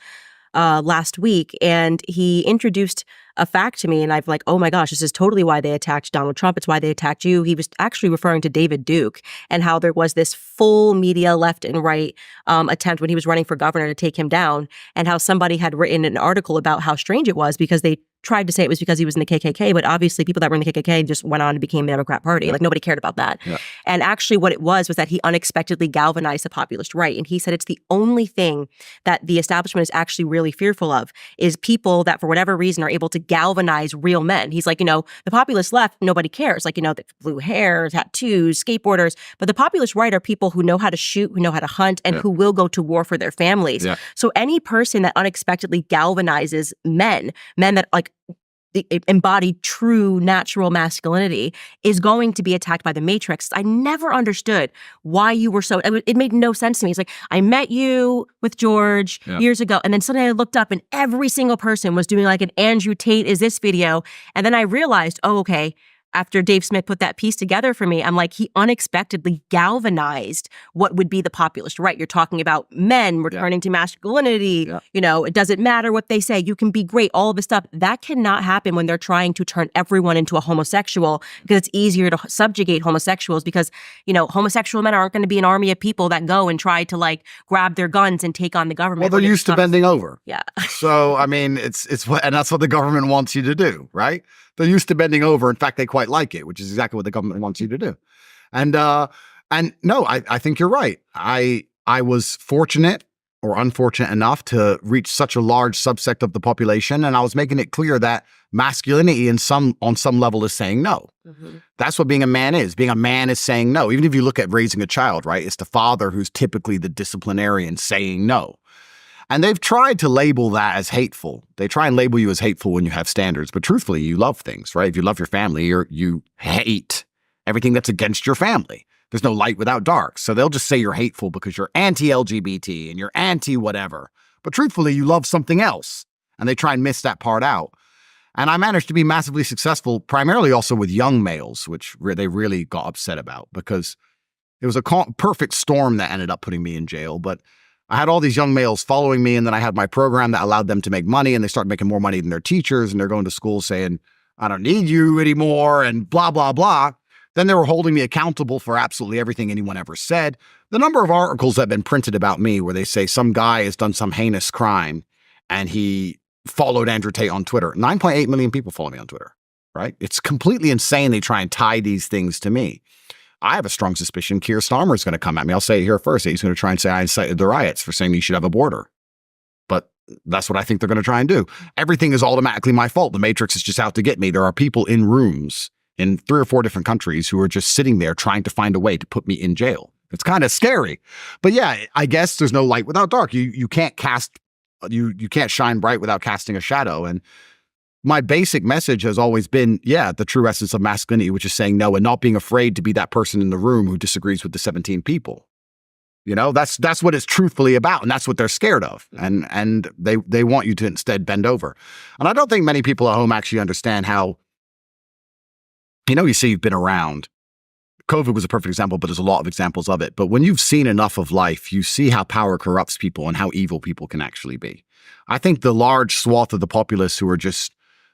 last week, and he introduced a fact to me, and I've like, oh my gosh, this is totally why they attacked Donald Trump. It's why they attacked you. He was actually referring to David Duke and how there was this full media left and right attempt when he was running for governor to take him down, and how somebody had written an article about how strange it was because they tried to say it was because he was in the KKK, but obviously people that were in the KKK just went on and became the Democrat Party. Yeah. Like nobody cared about that. Yeah. And actually what it was that he unexpectedly galvanized the populist right. And he said it's the only thing that the establishment is actually really fearful of is people that for whatever reason are able to galvanize real men. He's like, the populist left, nobody cares. Like, the blue hair, tattoos, skateboarders. But the populist right are people who know how to shoot, who know how to hunt, and who will go to war for their families. Yeah. So any person that unexpectedly galvanizes men that like embody true natural masculinity is going to be attacked by the Matrix. I never understood why you were so, it made no sense to me. It's like, I met you with George years ago, and then suddenly I looked up and every single person was doing like an Andrew Tate is this video. And then I realized, oh, okay, after Dave Smith put that piece together for me, I'm like, he unexpectedly galvanized what would be the populist right. You're talking about men returning to masculinity. Yeah. It doesn't matter what they say. You can be great, all of this stuff. That cannot happen when they're trying to turn everyone into a homosexual because it's easier to subjugate homosexuals because, homosexual men aren't going to be an army of people that go and try to like grab their guns and take on the government.
Well, they're used to bending over.
Yeah.
So, I mean, it's what, and that's what the government wants you to do, right? They're used to bending over. In fact, they quite like it, which is exactly what the government wants you to do. And no, I think you're right. I was fortunate or unfortunate enough to reach such a large subsect of the population, and I was making it clear that masculinity on some level is saying no. Mm-hmm. That's what being a man is. Being a man is saying no. Even if you look at raising a child, right? It's the father who's typically the disciplinarian saying no. And they've tried to label that as hateful. They try and label you as hateful when you have standards. But truthfully, you love things, right? If you love your family, you hate everything that's against your family. There's no light without dark. So they'll just say you're hateful because you're anti-LGBT and you're anti-whatever. But truthfully, you love something else. And they try and miss that part out. And I managed to be massively successful, primarily also with young males, which they really got upset about because it was a perfect storm that ended up putting me in jail. But I had all these young males following me, and then I had my program that allowed them to make money, and they started making more money than their teachers, and they're going to school saying, I don't need you anymore, and blah, blah, blah. Then they were holding me accountable for absolutely everything anyone ever said. The number of articles that have been printed about me where they say some guy has done some heinous crime, and he followed Andrew Tate on Twitter. 9.8 million people follow me on Twitter, right? It's completely insane they try and tie these things to me. I have a strong suspicion Keir Starmer is going to come at me. I'll say it here first. He's going to try and say I incited the riots for saying you should have a border. But that's what I think they're going to try and do. Everything is automatically my fault. The Matrix is just out to get me. There are people in rooms in 3 or 4 different countries who are just sitting there trying to find a way to put me in jail. It's kind of scary. But yeah, I guess there's no light without dark. You can't you can't shine bright without casting a shadow. And my basic message has always been, the true essence of masculinity, which is saying no and not being afraid to be that person in the room who disagrees with the 17 people. That's what it's truthfully about, and that's what they're scared of. And they want you to instead bend over. And I don't think many people at home actually understand how, you say you've been around. COVID was a perfect example, but there's a lot of examples of it. But when you've seen enough of life, you see how power corrupts people and how evil people can actually be. I think the large swath of the populace who are just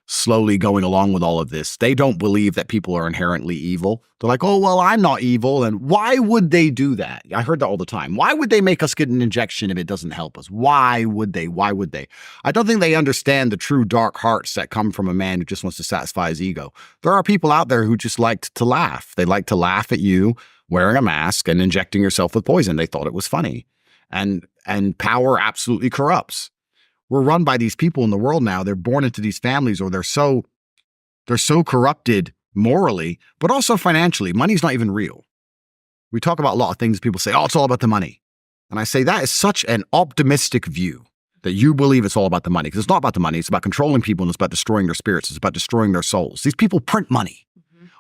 slowly going along with all of this, they don't believe that people are inherently evil. They're like, oh, well, I'm not evil. And why would they do that? I heard that all the time. Why would they make us get an injection if it doesn't help us? Why would they? Why would they? I don't think they understand the true dark hearts that come from a man who just wants to satisfy his ego. There are people out there who just like to laugh. They like to laugh at you wearing a mask and injecting yourself with poison. They thought it was funny. And power absolutely corrupts. We're run by these people in the world now. They're born into these families, or they're so corrupted morally, but also financially. Money's not even real. We talk about a lot of things. People say, oh, it's all about the money. And I say that is such an optimistic view that you believe it's all about the money, because it's not about the money. It's about controlling people, and it's about destroying their spirits. It's about destroying their souls. These people print money.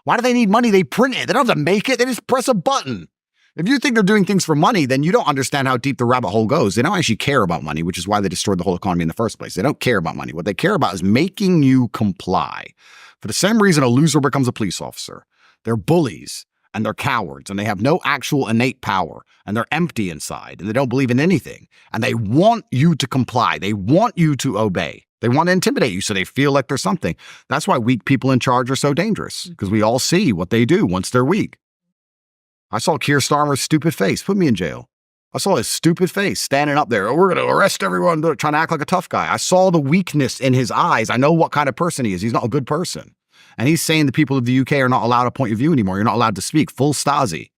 Why do they need money? They print it. They don't have to make it. They just press a button. If you think they're doing things for money, then you don't understand how deep the rabbit hole goes. They don't actually care about money, which is why they destroyed the whole economy in the first place. They don't care about money. What they care about is making you comply. For the same reason a loser becomes a police officer. They're bullies and they're cowards and they have no actual innate power and they're empty inside and they don't believe in anything. And they want you to comply. They want you to obey. They want to intimidate you so they feel like they're something. That's why weak people in charge are so dangerous, because we all see what they do once they're weak. I saw Keir Starmer's stupid face. Put me in jail. I saw his stupid face standing up there. Oh, we're going to arrest everyone, trying to act like a tough guy. I saw the weakness in his eyes. I know what kind of person he is. He's not a good person. And he's saying the people of the UK are not allowed a point of view anymore. You're not allowed to speak. Full Stasi.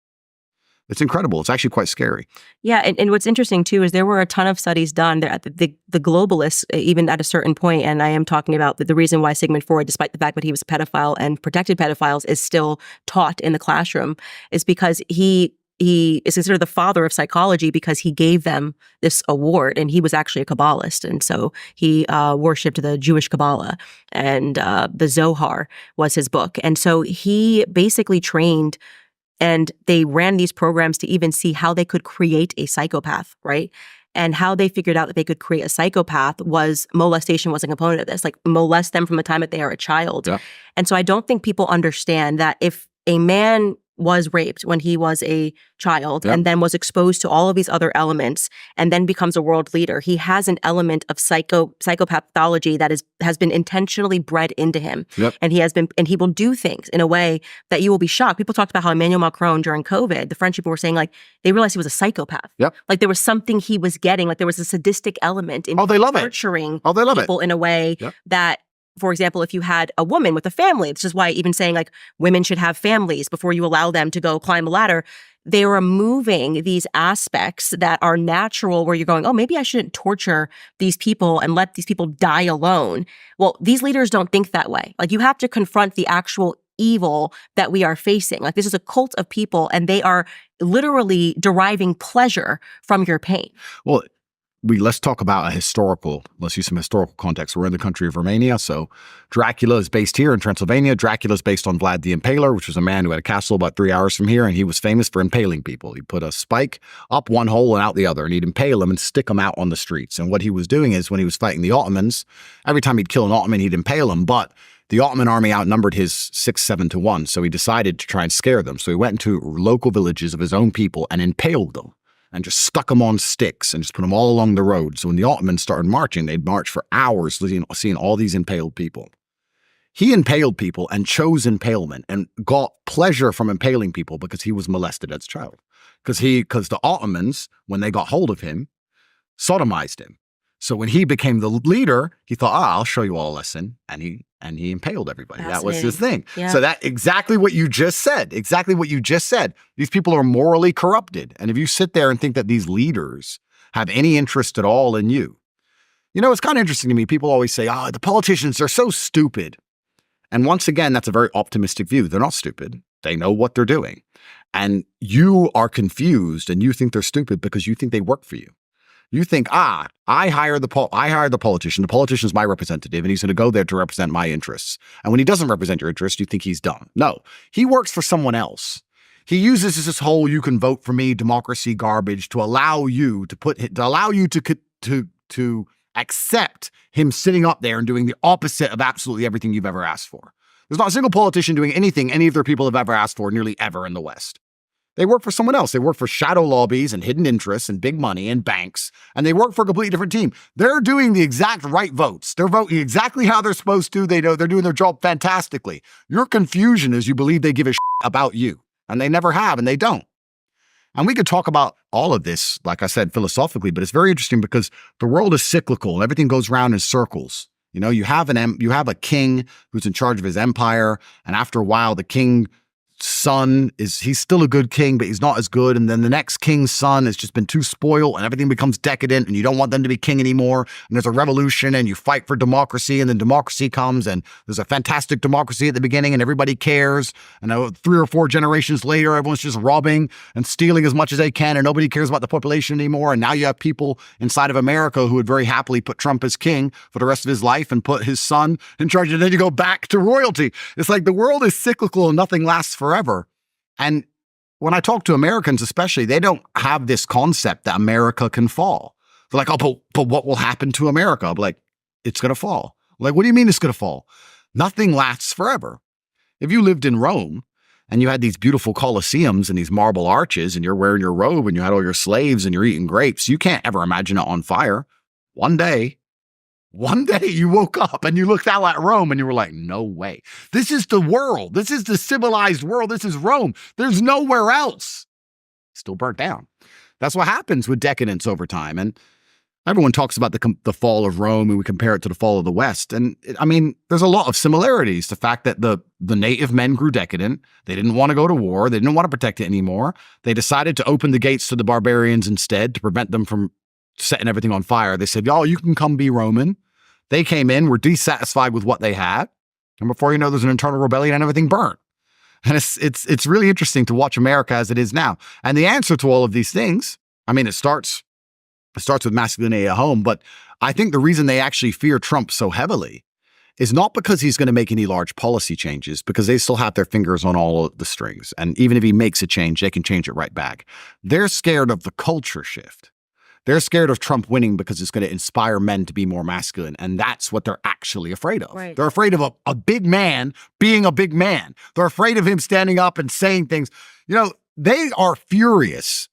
It's incredible. It's actually quite scary.
Yeah, and what's interesting too is there were a ton of studies done. The globalists, even at a certain point, and I am talking about the reason why Sigmund Freud, despite the fact that he was a pedophile and protected pedophiles, is still taught in the classroom, is because he is considered the father of psychology because he gave them this award, and he was actually a Kabbalist, and so he worshipped the Jewish Kabbalah, and the Zohar was his book, and so he basically trained. And they ran these programs to even see how they could create a psychopath, right? And how they figured out that they could create a psychopath was molestation was a component of this, like molest them from the time that they are a child. Yeah. And so I don't think people understand that if a man was raped when he was a child and then was exposed to all of these other elements and then becomes a world leader, he has an element of psychopathology that has been intentionally bred into him. And he will do things in a way that you will be shocked. People talked about how Emmanuel Macron during COVID, the French people were saying like they realized he was a psychopath. Like there was something he was getting, like there was a sadistic element in nurturing people in a way that, for example, if you had a woman with a family, this is why even saying like women should have families before you allow them to go climb a ladder, they are removing these aspects that are natural where you're going, oh, maybe I shouldn't torture these people and let these people die alone. Well, these leaders don't think that way. Like you have to confront the actual evil that we are facing. Like this is a cult of people and they are literally deriving pleasure from your pain.
Well, let's talk about let's use some historical context. We're in the country of Romania. So Dracula is based here in Transylvania. Dracula is based on Vlad the Impaler, which was a man who had a castle about 3 hours from here. And he was famous for impaling people. He put a spike up one hole and out the other, and he'd impale them and stick them out on the streets. And what he was doing is when he was fighting the Ottomans, every time he'd kill an Ottoman, he'd impale them. But the Ottoman army outnumbered his 6-7 to 1. So he decided to try and scare them. So he went into local villages of his own people and impaled them. And just stuck them on sticks and just put them all along the road. So when the Ottomans started marching, they'd march for hours seeing all these impaled people. He impaled people and chose impalement and got pleasure from impaling people because he was molested as a child. Because the Ottomans, when they got hold of him, sodomized him. So when he became the leader, he thought, I'll show you all a lesson. And he impaled everybody. That was his thing. Yeah. So that exactly what you just said. These people are morally corrupted. And if you sit there and think that these leaders have any interest at all in you, it's kind of interesting to me. People always say, the politicians are so stupid. And once again, that's a very optimistic view. They're not stupid. They know what they're doing. And you are confused and you think they're stupid because you think they work for you. You think, I hired the politician. The politician is my representative, and he's going to go there to represent my interests. And when he doesn't represent your interests, you think he's dumb. No, he works for someone else. He uses this whole "you can vote for me" democracy garbage to allow you to accept him sitting up there and doing the opposite of absolutely everything you've ever asked for. There's not a single politician doing anything any of their people have ever asked for, nearly ever in the West. They work for someone else. They work for shadow lobbies and hidden interests and big money and banks, and they work for a completely different team. They're doing the exact right votes. They're voting exactly how they're supposed to. They know they're doing their job fantastically. Your confusion is you believe they give a shit about you, and they never have, and they don't. And we could talk about all of this, like I said, philosophically, but it's very interesting because the world is cyclical and everything goes around in circles. You know, you have a king who's in charge of his empire, and after a while, the king's son he's still a good king, but he's not as good. And then the next king's son has just been too spoiled and everything becomes decadent and you don't want them to be king anymore. And there's a revolution and you fight for democracy, and then democracy comes and there's a fantastic democracy at the beginning and everybody cares. And 3 or 4 generations later, everyone's just robbing and stealing as much as they can and nobody cares about the population anymore. And now you have people inside of America who would very happily put Trump as king for the rest of his life and put his son in charge. And then you go back to royalty. It's like the world is cyclical and nothing lasts forever. And when I talk to Americans, especially, they don't have this concept that America can fall. They're like, oh, but what will happen to America? I'm like, it's going to fall. I'm like, what do you mean it's going to fall? Nothing lasts forever. If you lived in Rome and you had these beautiful Colosseums and these marble arches and you're wearing your robe and you had all your slaves and you're eating grapes, you can't ever imagine it on fire. One day you woke up and you looked out at Rome and you were like, no way. This is the world. This is the civilized world. This is Rome. There's nowhere else. Still burnt down. That's what happens with decadence over time. And everyone talks about the fall of Rome and we compare it to the fall of the West. And there's a lot of similarities. The fact that the native men grew decadent. They didn't want to go to war. They didn't want to protect it anymore. They decided to open the gates to the barbarians instead to prevent them from setting everything on fire. They said, y'all, you can come be Roman. They came in, were dissatisfied with what they had. And before you know, there's an internal rebellion and everything burnt. And it's really interesting to watch America as it is now. And the answer to all of these things, it starts with masculinity at home. But I think the reason they actually fear Trump so heavily is not because he's going to make any large policy changes, because they still have their fingers on all of the strings. And even if he makes a change, they can change it right back. They're scared of the culture shift. They're scared of Trump winning because it's going to inspire men to be more masculine. And that's what they're actually afraid of. Right. They're afraid of a big man being a big man. They're afraid of him standing up and saying things. They are furious.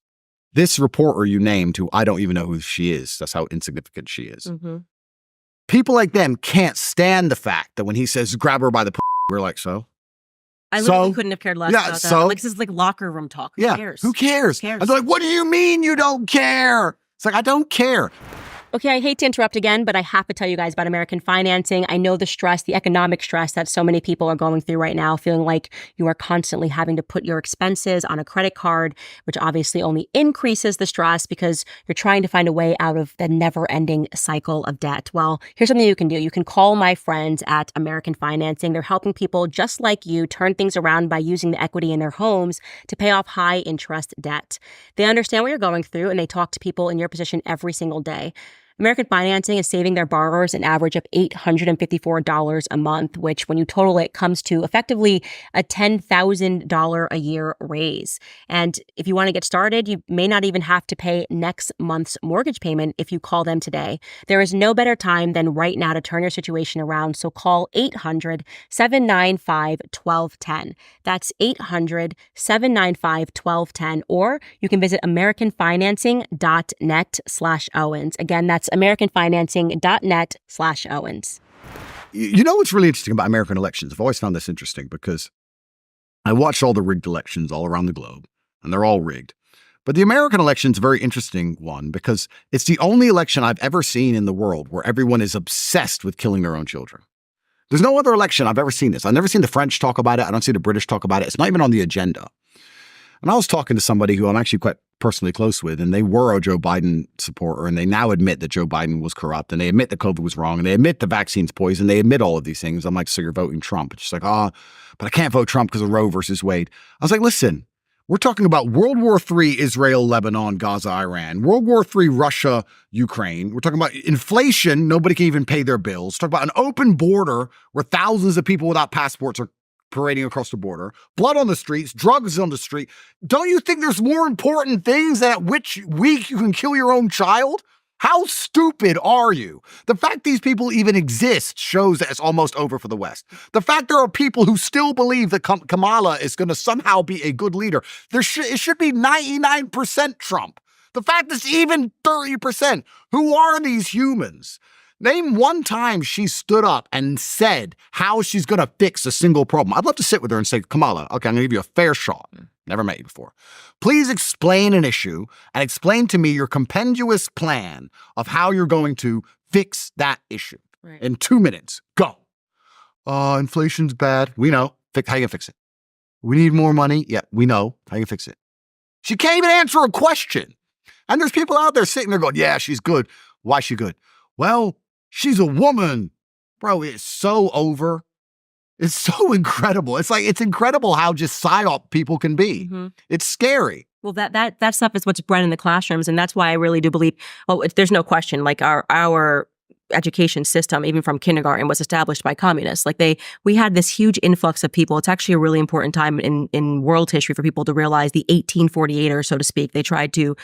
This reporter you named, who I don't even know who she is. That's how insignificant she is. Mm-hmm. People like them can't stand the fact that when he says, grab her by the we're like, so?
I literally couldn't have cared less about that. This is like locker room talk. Who cares?
Who cares? And they're like, what do you mean you don't care? It's like, I don't care.
Okay, I hate to interrupt again, but I have to tell you guys about American Financing. I know the stress, the economic stress that so many people are going through right now, feeling like you are constantly having to put your expenses on a credit card, which obviously only increases the stress because you're trying to find a way out of the never-ending cycle of debt. Well, here's something you can do. You can call my friends at American Financing. They're helping people just like you turn things around by using the equity in their homes to pay off high-interest debt. They understand what you're going through, and they talk to people in your position every single day. American Financing is saving their borrowers an average of $854 a month, which when you total it comes to effectively a $10,000 a year raise. And if you want to get started, you may not even have to pay next month's mortgage payment if you call them today. There is no better time than right now to turn your situation around. So call 800-795-1210. That's 800-795-1210. Or you can visit AmericanFinancing.net/Owens. Again, that's AmericanFinancing.net/Owens.
You know what's really interesting about American elections? I've always found this interesting because I watched all the rigged elections all around the globe, and they're all rigged. But the American election is a very interesting one because it's the only election I've ever seen in the world where everyone is obsessed with killing their own children. There's no other election I've ever seen this. I've never seen the French talk about it. I don't see the British talk about it. It's not even on the agenda. And I was talking to somebody who I'm actually quite personally close with, and they were a Joe Biden supporter, and they now admit that Joe Biden was corrupt, and they admit that COVID was wrong, and they admit the vaccine's poison. They admit all of these things. I'm like, so you're voting Trump? It's just like, but I can't vote Trump because of Roe versus Wade. I was like, listen, We're talking about World War III, Israel, Lebanon, Gaza, Iran. World War III, Russia, Ukraine. We're talking about inflation. Nobody can even pay their bills. Talk about an open border where thousands of people without passports are parading across the border. Blood on the streets, drugs on the street. Don't you think there's more important things than at which week you can kill your own child? How stupid are you? The fact these people even exist shows that it's almost over for the West. The fact there are people who still believe that Kamala is going to somehow be a good leader. It should be 99% Trump. The fact it's even 30%. Who are these humans? Name one time she stood up and said how she's going to fix a single problem. I'd love to sit with her and say, Kamala, okay, I'm going to give you a fair shot. Never met you before. Please explain an issue and explain to me your compendious plan of how you're going to fix that issue.
Right.
In 2 minutes. Go. Inflation's bad. We know. How you gonna fix it? We need more money. Yeah, we know. How you fix it? She can't even answer a question. And there's people out there sitting there going, yeah, she's good. Why is she good? Well, she's a woman. Bro, it's so over. It's so incredible. It's incredible how just psyop people can be.
Mm-hmm.
It's scary.
Well, that stuff is what's bred in the classrooms, and that's why I really do believe. Well, there's no question. Like our education system, even from kindergarten, was established by communists. Like we had this huge influx of people. It's actually a really important time in world history for people to realize the 1848ers, so to speak. They tried to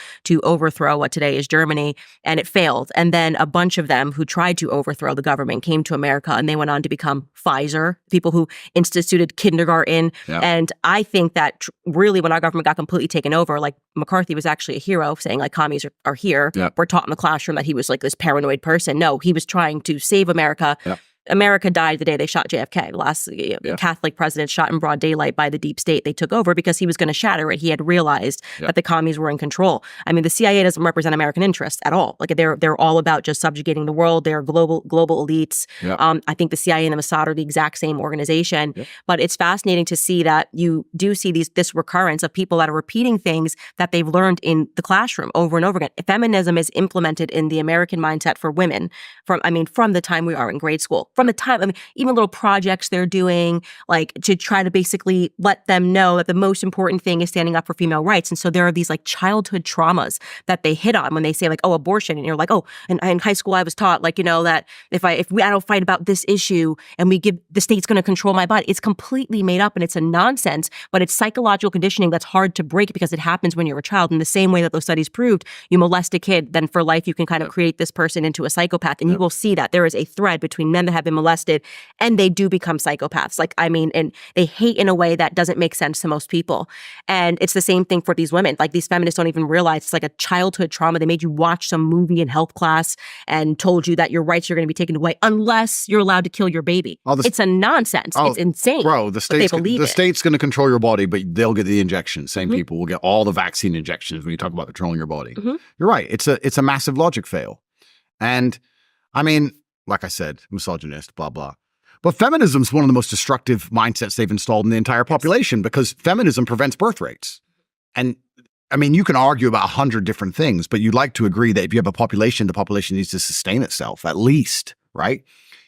overthrow what today is Germany, and it failed. And then a bunch of them who tried to overthrow the government came to America, and they went on to become Pfizer, people who instituted kindergarten.
Yep.
And I think that really when our government got completely taken over, like McCarthy was actually a hero, saying like commies are here.
Yep.
We're taught in the classroom that he was like this paranoid person. No, he was trying to save America.
Yep.
America died the day they shot JFK. The last Catholic president shot in broad daylight by the deep state. They took over because he was going to shatter it. He had realized that the commies were in control. I mean, the CIA doesn't represent American interests at all. Like they're all about just subjugating the world. They're global elites. I think the CIA and the Mossad are the exact same organization. But it's fascinating to see that you do see this recurrence of people that are repeating things that they've learned in the classroom over and over again. Feminism is implemented in the American mindset for women from the time we are in grade school. From the time, even little projects they're doing, like to try to basically let them know that the most important thing is standing up for female rights. And so there are these like childhood traumas that they hit on when they say like, oh, abortion. And you're like, oh, in high school I was taught like, that if I don't fight about this issue and the state's going to control my body. It's completely made up and it's a nonsense, but it's psychological conditioning that's hard to break because it happens when you're a child. In the same way that those studies proved, you molest a kid, then for life you can kind of create this person into a psychopath. And you will see that there is a thread between men that have been molested and they do become psychopaths. And they hate in a way that doesn't make sense to most people. And it's the same thing for these women. Like these feminists don't even realize it's like a childhood trauma. They made you watch some movie in health class and told you that your rights are going to be taken away unless you're allowed to kill your baby. It's a nonsense. It's insane.
Bro, the state's going to control your body, but they'll get the injections. Same people will get all the vaccine injections when you talk about controlling your body. You're right. It's a massive logic fail. And I mean, like I said, misogynist, blah, blah. But feminism is one of the most destructive mindsets they've installed in the entire population because feminism prevents birth rates. And I mean, you can argue about 100 different things, but you'd like to agree that if you have a population, the population needs to sustain itself, at least, right?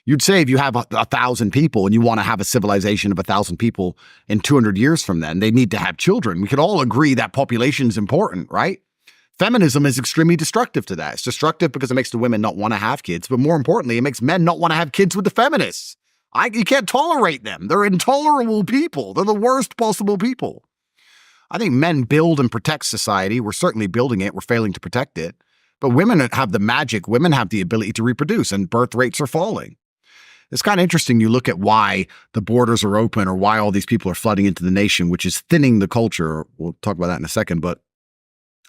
You'd say if you have 1,000 people and you want to have a civilization of 1,000 people in 200 years from then, they need to have children. We could all agree that population is important, right? Feminism is extremely destructive to that. It's destructive because it makes the women not want to have kids, but more importantly, it makes men not want to have kids with the feminists. You can't tolerate them. They're intolerable people. They're the worst possible people. I think men build and protect society. We're certainly building it. We're failing to protect it. But women have the magic. Women have the ability to reproduce, and birth rates are falling. It's kind of interesting. You look at why the borders are open or why all these people are flooding into the nation, which is thinning the culture. We'll talk about that in a second. But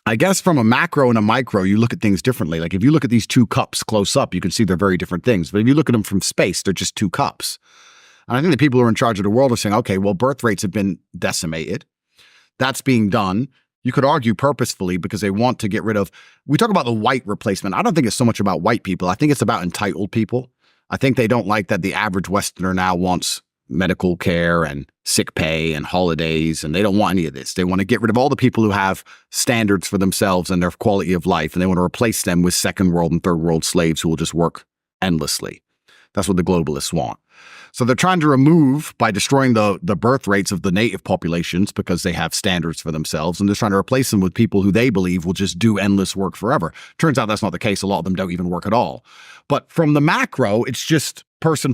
I guess from a macro and a micro, you look at things differently. Like if you look at these two cups close up, you can see they're very different things. But if you look at them from space, they're just two cups. And I think the people who are in charge of the world are saying, okay, well, birth rates have been decimated. That's being done. You could argue purposefully because they want to get rid of, we talk about the white replacement. I don't think it's so much about white people. I think it's about entitled people. I think they don't like that the average Westerner now wants medical care and sick pay and holidays, and they don't want any of this. They want to get rid of all the people who have standards for themselves and their quality of life, and they want to replace them with second world and third world slaves who will just work endlessly. That's what the globalists want. So they're trying to remove, by destroying the birth rates of the native populations because they have standards for themselves, and they're trying to replace them with people who they believe will just do endless work forever. Turns out that's not the case. A lot of them don't even work at all. But from the macro, it's just person.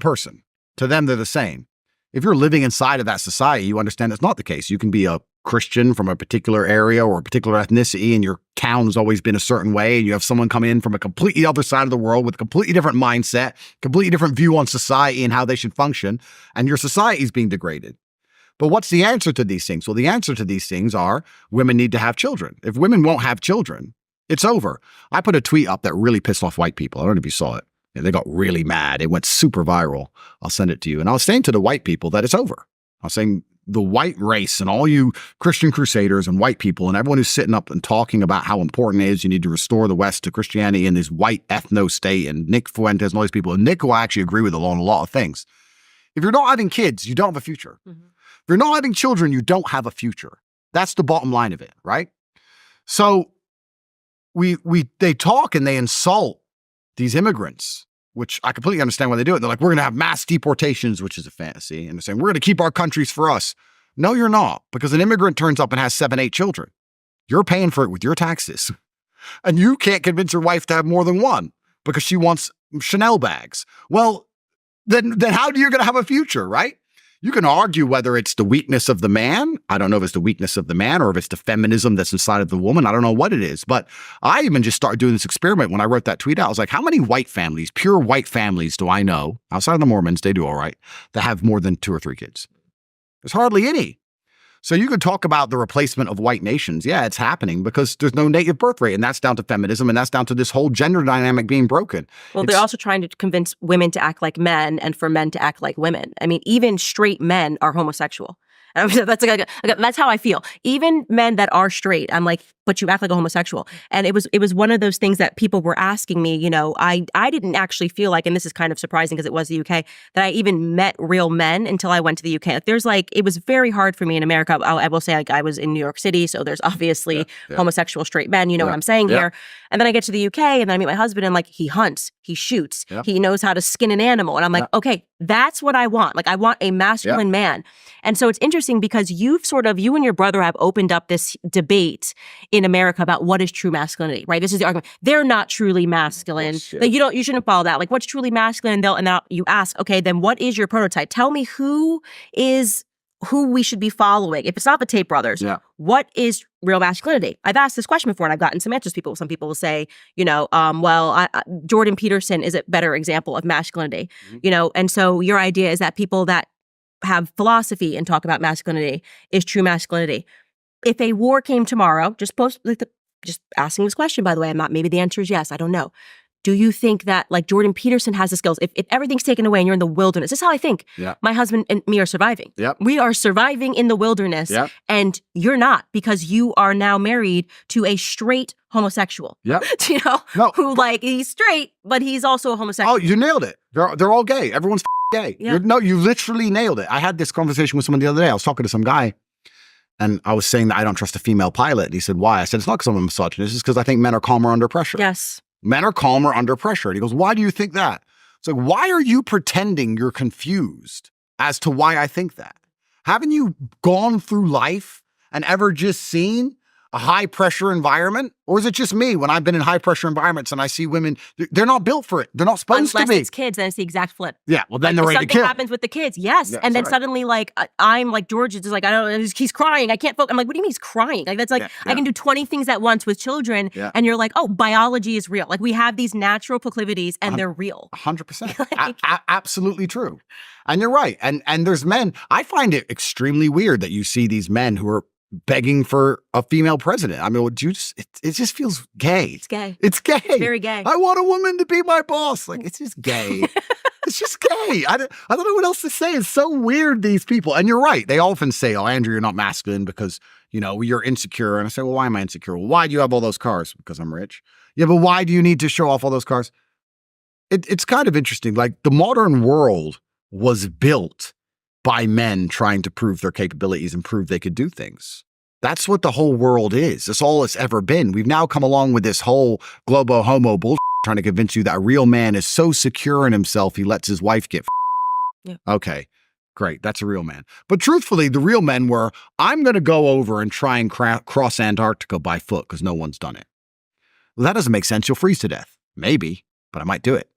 To them, they're the same. If you're living inside of that society, you understand it's not the case. You can be a Christian from a particular area or a particular ethnicity, and your town has always been a certain way, and you have someone come in from a completely other side of the world with a completely different mindset, completely different view on society and how they should function, and your society is being degraded. But what's the answer to these things? Well, the answer to these things are women need to have children. If women won't have children, it's over. I put a tweet up that really pissed off white people. I don't know if you saw it. They got really mad. It went super viral. I'll send it to you. And I was saying to the white people that it's over. I was saying the white race and all you Christian crusaders and white people and everyone who's sitting up and talking about how important it is you need to restore the West to Christianity in this white ethno state, and Nick Fuentes and all these people. And Nick will actually agree with on a lot of things. If you're not having kids, you don't have a future.
Mm-hmm.
If you're not having children, you don't have a future. That's the bottom line of it, right? So they talk and they insult these immigrants, which I completely understand why they do it. They're like, we're going to have mass deportations, which is a fantasy. And they're saying, we're going to keep our countries for us. No, you're not, because an immigrant turns up and has 7, 8 children. You're paying for it with your taxes. And you can't convince your wife to have more than one because she wants Chanel bags. Well, then how are you going to have a future, right? You can argue whether it's the weakness of the man. I don't know if it's the weakness of the man or if it's the feminism that's inside of the woman. I don't know what it is. But I even just started doing this experiment when I wrote that tweet out. I was like, how many white families, pure white families do I know, outside of the Mormons, they do all right, that have more than 2 or 3 kids? There's hardly any. So you could talk about the replacement of white nations. Yeah, it's happening because there's no native birth rate. And that's down to feminism. And that's down to this whole gender dynamic being broken.
Well, they're also trying to convince women to act like men and for men to act like women. I mean, even straight men are homosexual. And that's how I feel. Even men that are straight, I'm like, but you act like a homosexual. And it was one of those things that people were asking me, I didn't actually feel like, and this is kind of surprising because it was the UK, that I even met real men until I went to the UK. It was very hard for me in America. I will say, I was in New York City, so there's obviously homosexual straight men, what I'm saying here. And then I get to the UK and then I meet my husband and he hunts, he shoots, he knows how to skin an animal. And I'm like, okay, that's what I want. Like, I want a masculine man. And so it's interesting because you and your brother have opened up this debate in America about what is true masculinity, right? This is the argument. They're not truly masculine. Like, you shouldn't follow that. Like, what's truly masculine? And now you ask, okay, then what is your prototype? Tell me who we should be following. If it's not the Tate brothers, what is real masculinity? I've asked this question before and I've gotten some answers. Some people will say, Jordan Peterson is a better example of masculinity, and so your idea is that people that have philosophy and talk about masculinity is true masculinity. If a war came tomorrow, just asking this question, by the way, maybe the answer is yes, I don't know. Do you think that Jordan Peterson has the skills? If everything's taken away and you're in the wilderness, this is how I think my husband and me are surviving. We are surviving in the wilderness and you're not, because you are now married to a straight homosexual. Who he's straight, but he's also a homosexual.
Oh, you nailed it. They're all gay. Everyone's gay. You literally nailed it. I had this conversation with someone the other day. I was talking to some guy and I was saying that I don't trust a female pilot. And he said, why? I said, it's not because I'm a misogynist. It's because I think men are calmer under pressure.
Yes.
Men are calmer under pressure. And he goes, why do you think that? So why are you pretending you're confused as to why I think that? Haven't you gone through life and ever just seen a high pressure environment? Or is it just me when I've been in high pressure environments and I see women, they're not built for it. They're not supposed to be.
Unless it's kids, then it's the exact flip.
Yeah, well then they're ready to kill.
Something happens with the kids, yes. And then suddenly I'm like, George is like, I don't know, he's crying. I can't focus. I'm like, what do you mean he's crying? Like, that's like, I can do 20 things at once with children. And you're like, oh, biology is real. Like, we have these natural proclivities and they're real.
100%. Absolutely true. And you're right. And there's men, I find it extremely weird that you see these men who are begging for a female president. I mean, it just feels gay.
It's gay.
It's gay.
It's very gay.
I want a woman to be my boss. Like, it's just gay. It's just gay. I don't know what else to say. It's so weird, these people. And you're right. They often say, oh, Andrew, you're not masculine because, you're insecure. And I say, well, why am I insecure? Well, why do you have all those cars? Because I'm rich. Yeah, but why do you need to show off all those cars? It's kind of interesting. Like, the modern world was built by men trying to prove their capabilities and prove they could do things. That's what the whole world is. That's all it's ever been. We've now come along with this whole globo homo bullshit trying to convince you that a real man is so secure in himself he lets his wife get
Yeah.
Okay, great. That's a real man. But truthfully, the real men were, I'm going to go over and try and cross Antarctica by foot because no one's done it. Well, that doesn't make sense. You'll freeze to death. Maybe, but I might do it.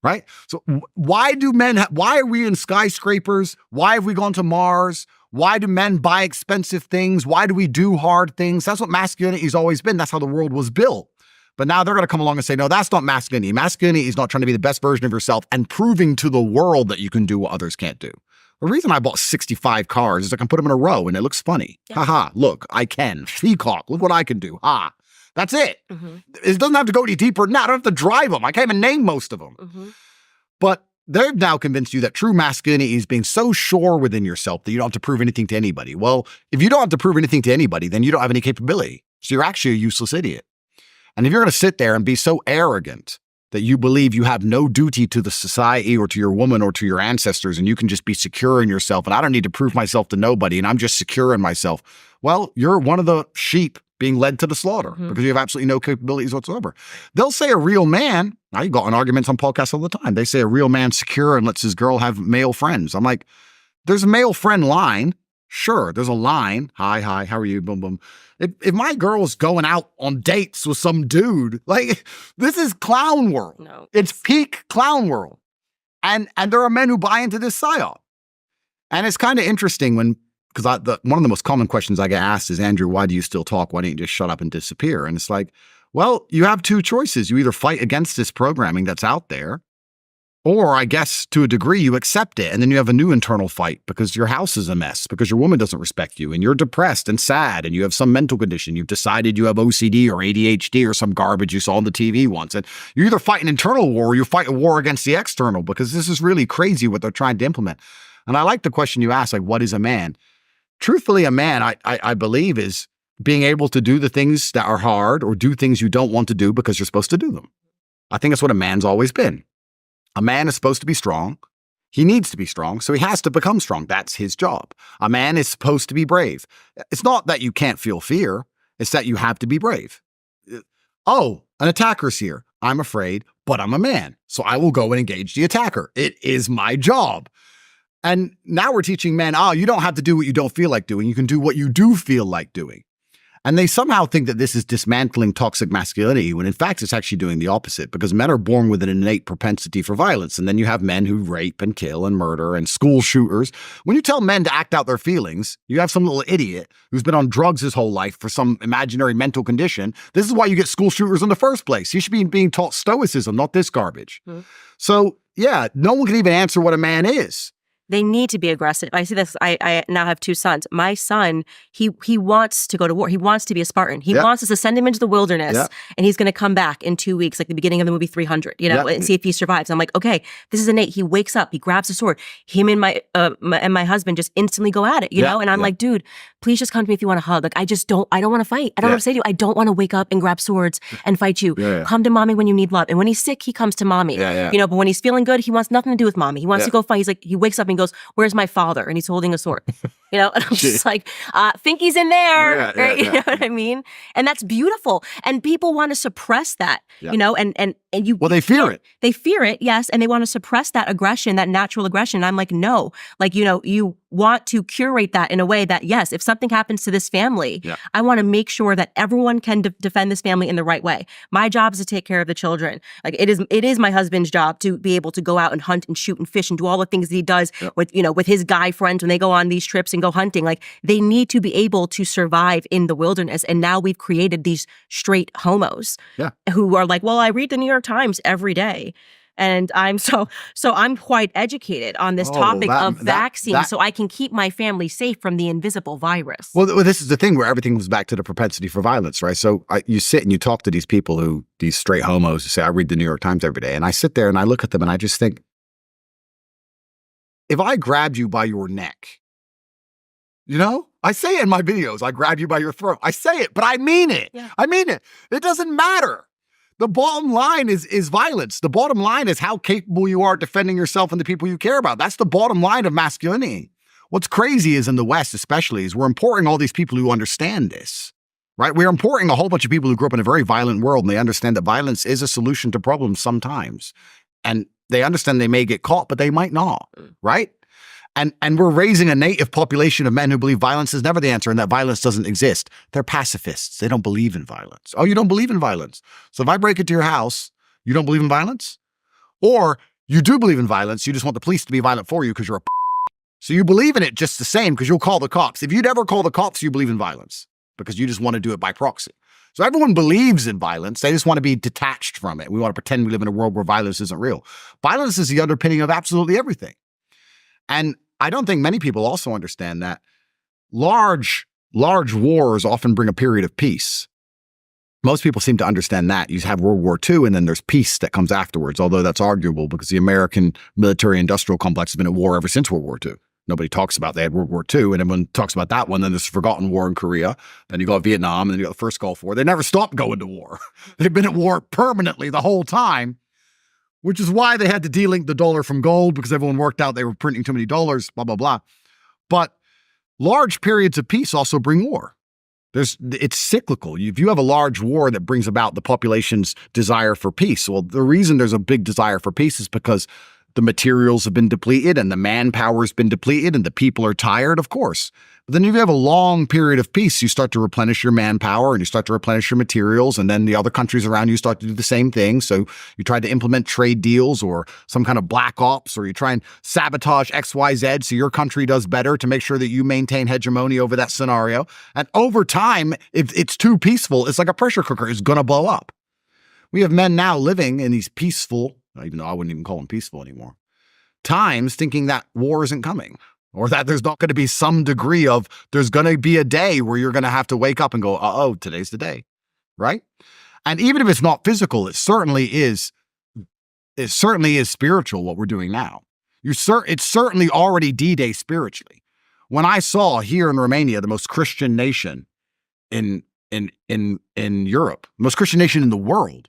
Right? So why do men, why are we in skyscrapers? Why have we gone to Mars? Why do men buy expensive things? Why do we do hard things? That's what masculinity has always been. That's how the world was built. But now they're going to come along and say, no, that's not masculinity. Masculinity is not trying to be the best version of yourself and proving to the world that you can do what others can't do. The reason I bought 65 cars is I can put them in a row and it looks funny. Yeah. Ha-ha, look, I can. Peacock, look what I can do. Ha. That's it. Mm-hmm. It doesn't have to go any deeper than that. I don't have to drive them. I can't even name most of them. Mm-hmm. But they've now convinced you that true masculinity is being so sure within yourself that you don't have to prove anything to anybody. Well, if you don't have to prove anything to anybody, then you don't have any capability. So you're actually a useless idiot. And if you're going to sit there and be so arrogant that you believe you have no duty to the society or to your woman or to your ancestors, and you can just be secure in yourself, and I don't need to prove myself to nobody, and I'm just secure in myself, well, you're one of the sheep being led to the slaughter because you have absolutely no capabilities whatsoever. They'll say a real man, now you've got arguments on podcasts all the time. They say a real man's secure and lets his girl have male friends. I'm like, there's a male friend line. Sure, there's a line. Hi, how are you? Boom, boom. If my girl's going out on dates with some dude, like, this is clown world.
No.
It's peak clown world. And there are men who buy into this psyop. And it's kind of interesting when, because one of the most common questions I get asked is, Andrew, why do you still talk? Why don't you just shut up and disappear? And it's like, well, you have two choices. You either fight against this programming that's out there, or I guess to a degree you accept it. And then you have a new internal fight because your house is a mess, because your woman doesn't respect you and you're depressed and sad and you have some mental condition. You've decided you have OCD or ADHD or some garbage you saw on the TV once. And you either fight an internal war or you fight a war against the external, because this is really crazy what they're trying to implement. And I like the question you asked, like, what is a man? Truthfully, a man, I believe, is being able to do the things that are hard or do things you don't want to do because you're supposed to do them. I think that's what a man's always been. A man is supposed to be strong. He needs to be strong, so he has to become strong. That's his job. A man is supposed to be brave. It's not that you can't feel fear. It's that you have to be brave. Oh, an attacker's here. I'm afraid, but I'm a man, so I will go and engage the attacker. It is my job. And now we're teaching men, you don't have to do what you don't feel like doing. You can do what you do feel like doing. And they somehow think that this is dismantling toxic masculinity, when in fact it's actually doing the opposite, because men are born with an innate propensity for violence. And then you have men who rape and kill and murder and school shooters. When you tell men to act out their feelings, you have some little idiot who's been on drugs his whole life for some imaginary mental condition. This is why you get school shooters in the first place. He should be being taught stoicism, not this garbage. So yeah, no one can even answer what a man is.
They need to be aggressive. I see this. I now have two sons. My son, he wants to go to war. He wants to be a Spartan. He wants us to send him into the wilderness, and he's going to come back in 2 weeks, like the beginning of the movie 300, and see if he survives. I'm like, okay, this is innate. He wakes up, he grabs a sword. Him and my husband just instantly go at it, know? And I'm like, dude, please just come to me if you want to hug. Like, I don't want to fight. I don't know what to say to you. I don't want to wake up and grab swords and fight you. Come to mommy when you need love. And when he's sick, he comes to mommy. But when he's feeling good, he wants nothing to do with mommy. He wants to go fight. He's like, he wakes up and goes, where's my father? And he's holding a sword, and I'm just like, think he's in there, right? You know what I mean? And that's beautiful. And people want to suppress that, and you.
Well, they fear it.
They fear it, yes. And they want to suppress that aggression, that natural aggression. And I'm like, no, like, you want to curate that in a way that, yes, if something happens to this family, I want to make sure that everyone can defend this family in the right way. My job is to take care of the children. Like, it is my husband's job to be able to go out and hunt and shoot and fish and do all the things that he does with his guy friends when they go on these trips and go hunting. Like, they need to be able to survive in the wilderness. And now we've created these straight homos who are like, well, I read the New York Times every day. And I'm I'm quite educated on this topic of vaccines, so I can keep my family safe from the invisible virus.
Well, this is the thing where everything comes back to the propensity for violence, right? So you sit and you talk to these people these straight homos who say, I read the New York Times every day. And I sit there and I look at them and I just think, if I grabbed you by your neck, I say it in my videos, I grab you by your throat. I say it, but I mean it. Yeah. I mean it. It doesn't matter. The bottom line is violence. The bottom line is how capable you are defending yourself and the people you care about. That's the bottom line of masculinity. What's crazy is in the West especially is we're importing all these people who understand this, right? We're importing a whole bunch of people who grew up in a very violent world, and they understand that violence is a solution to problems sometimes. And They understand they may get caught, but they might not, right? And we're raising a native population of men who believe violence is never the answer and that violence doesn't exist. They're pacifists. They don't believe in violence. Oh, you don't believe in violence. So if I break into your house, you don't believe in violence? Or you do believe in violence, you just want the police to be violent for you because you're a So you believe in it just the same because you'll call the cops. If you'd ever call the cops, you believe in violence because you just want to do it by proxy. So everyone believes in violence. They just want to be detached from it. We want to pretend we live in a world where violence isn't real. Violence is the underpinning of absolutely everything. And I don't think many people also understand that large wars often bring a period of peace. Most people seem to understand that. You have World War II and then there's peace that comes afterwards, although that's arguable because the American military industrial complex has been at war ever since World War II. Nobody talks about they had World War II, and everyone talks about that one. Then there's the forgotten war in Korea. Then you got Vietnam, and then you got the first Gulf War. They never stopped going to war. They've been at war permanently the whole time, which is why they had to delink the dollar from gold because everyone worked out they were printing too many dollars, blah, blah, blah. But large periods of peace also bring war. It's cyclical. If you have a large war that brings about the population's desire for peace, well, the reason there's a big desire for peace is because the materials have been depleted and the manpower has been depleted and the people are tired, of course. But then if you have a long period of peace, you start to replenish your manpower and you start to replenish your materials, and then the other countries around you start to do the same thing. So you try to implement trade deals or some kind of black ops, or you try and sabotage XYZ so your country does better to make sure that you maintain hegemony over that scenario. And over time, if it's too peaceful, it's like a pressure cooker. It's going to blow up. We have men now living in these peaceful, even though I wouldn't even call them peaceful anymore, times thinking that war isn't coming, or that there's not going to be some degree of, there's going to be a day where you're going to have to wake up and go, uh-oh, today's the day, right? And even if it's not physical, it certainly is spiritual what we're doing now. It's certainly already D-Day spiritually. When I saw here in Romania, the most Christian nation in Europe, most Christian nation in the world,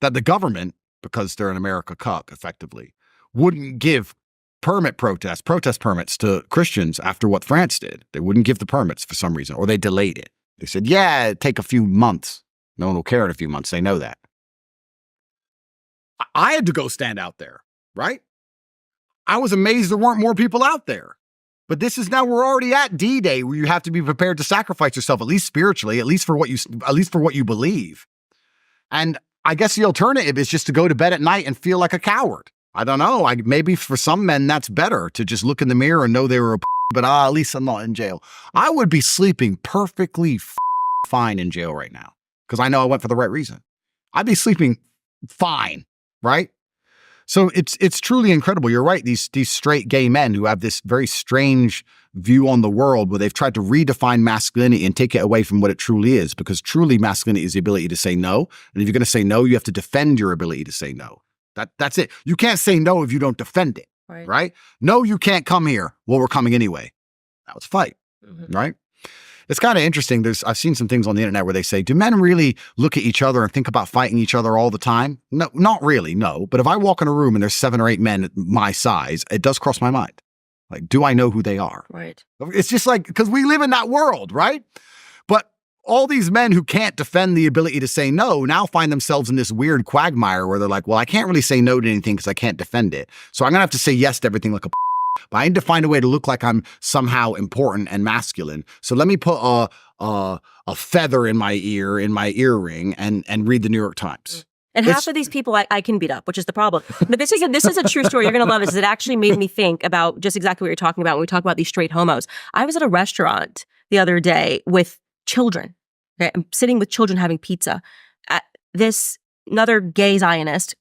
that the government, because they're an America cuck, effectively, wouldn't give protest permits to Christians after what France did. They wouldn't give the permits for some reason, or they delayed it. They said, yeah, it'd take a few months. No one will care in a few months. They know that. I had to go stand out there, right? I was amazed there weren't more people out there. But this is now, we're already at D-Day, where you have to be prepared to sacrifice yourself, at least spiritually, at least for what you believe. And I guess the alternative is just to go to bed at night and feel like a coward. I don't know. Maybe for some men, that's better to just look in the mirror and know they were but at least I'm not in jail. I would be sleeping perfectly fine in jail right now because I know I went for the right reason. I'd be sleeping fine, right? So it's truly incredible. You're right. These straight gay men who have this very strange view on the world where they've tried to redefine masculinity and take it away from what it truly is, because truly masculinity is the ability to say no. And if you're going to say no, you have to defend your ability to say no. That's it. You can't say no if you don't defend it, right? No, you can't come here. Well, we're coming anyway. Now let's fight, right? It's kind of interesting. I've seen some things on the internet where they say, do men really look at each other and think about fighting each other all the time? No, not really, no. But if I walk in a room and there's 7 or 8 men my size, it does cross my mind. Like, do I know who they are?
Right.
It's just like, because we live in that world, right? But all these men who can't defend the ability to say no now find themselves in this weird quagmire where they're like, well, I can't really say no to anything because I can't defend it. So I'm going to have to say yes to everything like a but I need to find a way to look like I'm somehow important and masculine. So let me put a feather in my earring, and read the New York Times.
And half of these people I can beat up, which is the problem. But this is a true story. You're going to love this. It actually made me think about just exactly what you're talking about when we talk about these straight homos. I was at a restaurant the other day with children. Okay? I'm sitting with children having pizza. Another gay Zionist,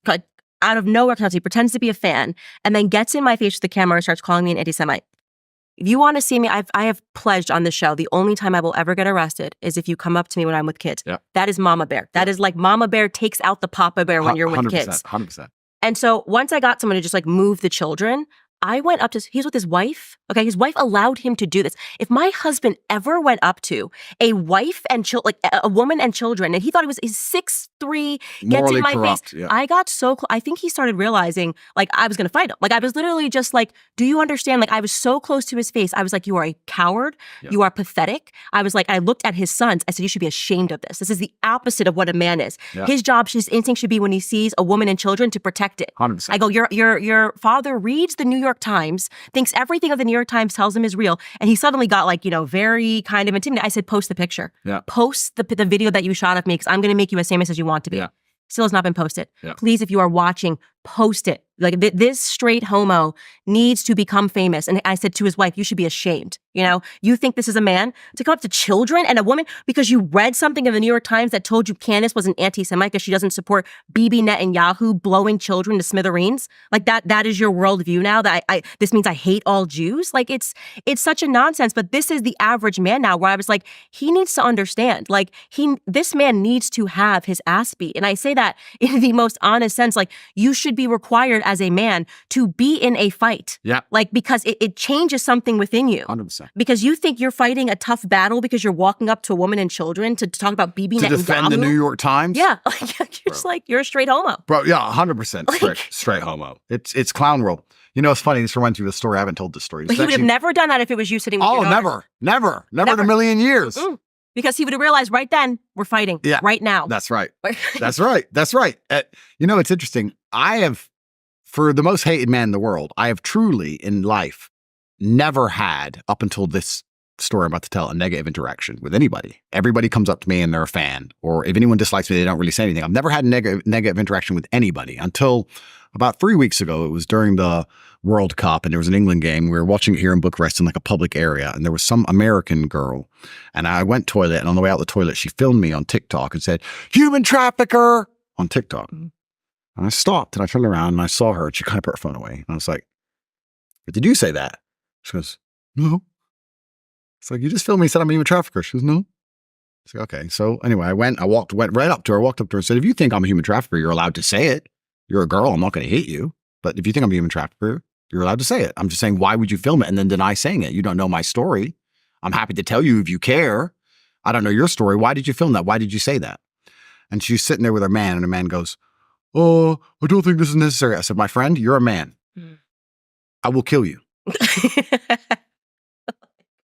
out of nowhere, he pretends to be a fan and then gets in my face with the camera and starts calling me an anti-Semite. If you want to see me, I have pledged on this show, the only time I will ever get arrested is if you come up to me when I'm with kids. Yeah. That is Mama Bear. That is like Mama Bear takes out the Papa Bear when you're with kids.
100%.
And so once I got someone to just like move the children, I went up to, he's with his wife. Okay. His wife allowed him to do this. If my husband ever went up to a wife and like a woman and children, and he thought it was his 6'3", gets
Morally
in my
corrupt,
face.
yeah.
I got so close. I think he started realizing like I was going to fight him. Like I was literally just like, do you understand? Like I was so close to his face. I was like, you are a coward.
Yeah.
You are pathetic. I was like, I looked at his sons. I said, you should be ashamed of this. This is the opposite of what a man is.
Yeah.
His job, his instinct should be when he sees a woman and children to protect it.
100%.
I go, your father reads the New York Times, thinks everything of the New York Times tells him is real, and he suddenly got like, very kind of intimidated. I said, post the picture.
Yeah.
Post the video that you shot of me because I'm going to make you as famous as you want to be.
Yeah.
Still has not been posted.
Yeah.
Please, if you are watching, post it. Like this straight homo needs to become famous. And I said to his wife, you should be ashamed. You think this is a man to come up to children and a woman because you read something in the New York Times that told you Candace was an anti-Semite because she doesn't support Bibi Netanyahu blowing children to smithereens. Like that is your worldview now that this means I hate all Jews. Like it's such a nonsense, but this is the average man now where I was like, he needs to understand, like this man needs to have his ass beat. And I say that in the most honest sense, like you should be required as a man to be in a fight.
Yeah.
Like because it changes something within you.
100%.
Because you think you're fighting a tough battle because you're walking up to a woman and children to talk about Bibi Netanyahu.
To defend the New York Times?
Yeah. You're a straight homo.
Bro, yeah, 100% straight homo. It's clown world. It's funny. This reminds me of a story. I haven't told this story.
But he would have never done that if it was you sitting with your daughter.
Never in a million years.
Because he would have realized right then, we're fighting.
Yeah.
Right now.
That's right. That's right. It's interesting. I have, for the most hated man in the world, I have truly in life never had, up until this story I'm about to tell, a negative interaction with anybody. Everybody comes up to me and they're a fan. Or if anyone dislikes me, they don't really say anything. I've never had a negative interaction with anybody until about 3 weeks ago. It was during the World Cup and there was an England game. We were watching it here in Bucharest in like a public area. And there was some American girl. And I went toilet. And on the way out the toilet, she filmed me on TikTok and said, "Human trafficker," on TikTok. And I stopped and I turned around and I saw her and she kind of put her phone away. And I was like, "Did you say that?" She goes, "No." It's like, "You just filmed me and said I'm a human trafficker." She goes, "No." It's like, okay. So anyway, I went right up to her, walked up to her and said, "If you think I'm a human trafficker, you're allowed to say it. You're a girl. I'm not going to hit you. But if you think I'm a human trafficker, you're allowed to say it. I'm just saying, why would you film it and then deny saying it? You don't know my story. I'm happy to tell you if you care. I don't know your story. Why did you film that? Why did you say that?" And she's sitting there with her man and the man goes, "Oh, I don't think this is necessary." I said, "My friend, you're a man. I will kill you."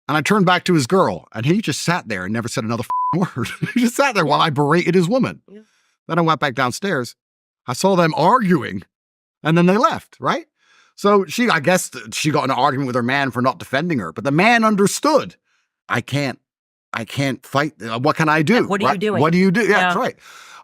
And I turned back to his girl and he just sat there and never said another word. He just sat there while I berated his woman. Yeah. Then I went back downstairs. I saw them arguing and then they left, right? So I guess she got in an argument with her man for not defending her, but the man understood. I can't fight. What can I do?
Yeah, what are you doing?
What do you do? Yeah, that's right.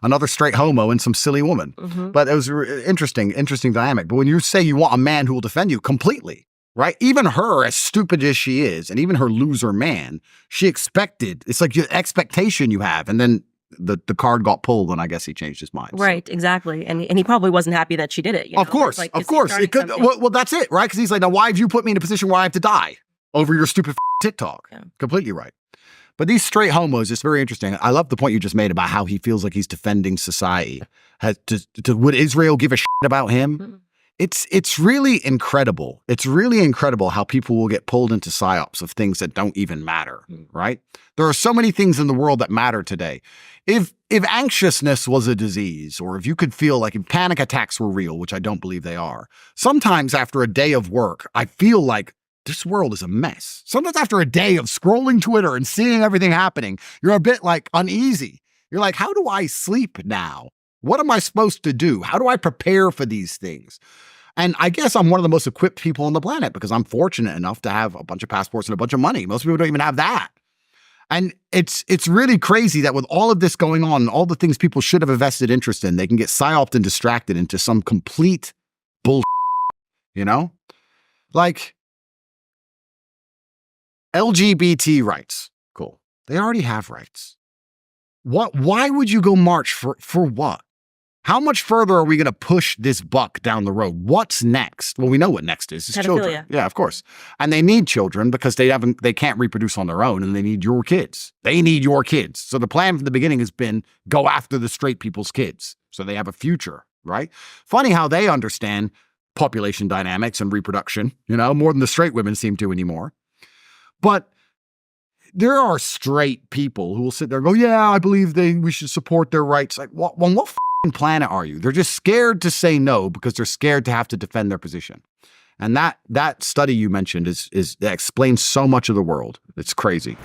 Another straight homo and some silly woman.
Mm-hmm.
But it was interesting dynamic. But when you say you want a man who will defend you completely, right? Even her, as stupid as she is, and even her loser man, she expected, it's like your expectation you have. And then the card got pulled and I guess he changed his mind.
Right, exactly. And he probably wasn't happy that she did it.
Of course. It could, well, that's it, right? Because he's like, now why have you put me in a position where I have to die over your stupid TikTok? Yeah. Completely right. But these straight homos, it's very interesting. I love the point you just made about how he feels like he's defending society. Would Israel give a shit about him? Mm-hmm. It's really incredible. It's really incredible how people will get pulled into psyops of things that don't even matter, right? There are so many things in the world that matter today. If anxiousness was a disease, or if you could feel like if panic attacks were real, which I don't believe they are, sometimes after a day of work, I feel like this world is a mess. Sometimes after a day of scrolling Twitter and seeing everything happening, you're a bit like uneasy. You're like, how do I sleep now? What am I supposed to do? How do I prepare for these things? And I guess I'm one of the most equipped people on the planet because I'm fortunate enough to have a bunch of passports and a bunch of money. Most people don't even have that. And it's really crazy that with all of this going on, all the things people should have a vested interest in, they can get psyoped and distracted into some complete bullshit, Like LGBT rights. Cool. They already have rights. Why would you go march for what? How much further are we going to push this buck down the road? What's next? Well, we know what next is. It's children. Yeah, of course. And they need children because they can't reproduce on their own and they need your kids. They need your kids. So the plan from the beginning has been go after the straight people's kids so they have a future, right? Funny how they understand population dynamics and reproduction, more than the straight women seem to anymore. But there are straight people who will sit there and go, yeah, I believe we should support their rights. Like, on what planet are you? They're just scared to say no because they're scared to have to defend their position. And that study you mentioned that explains so much of the world. It's crazy.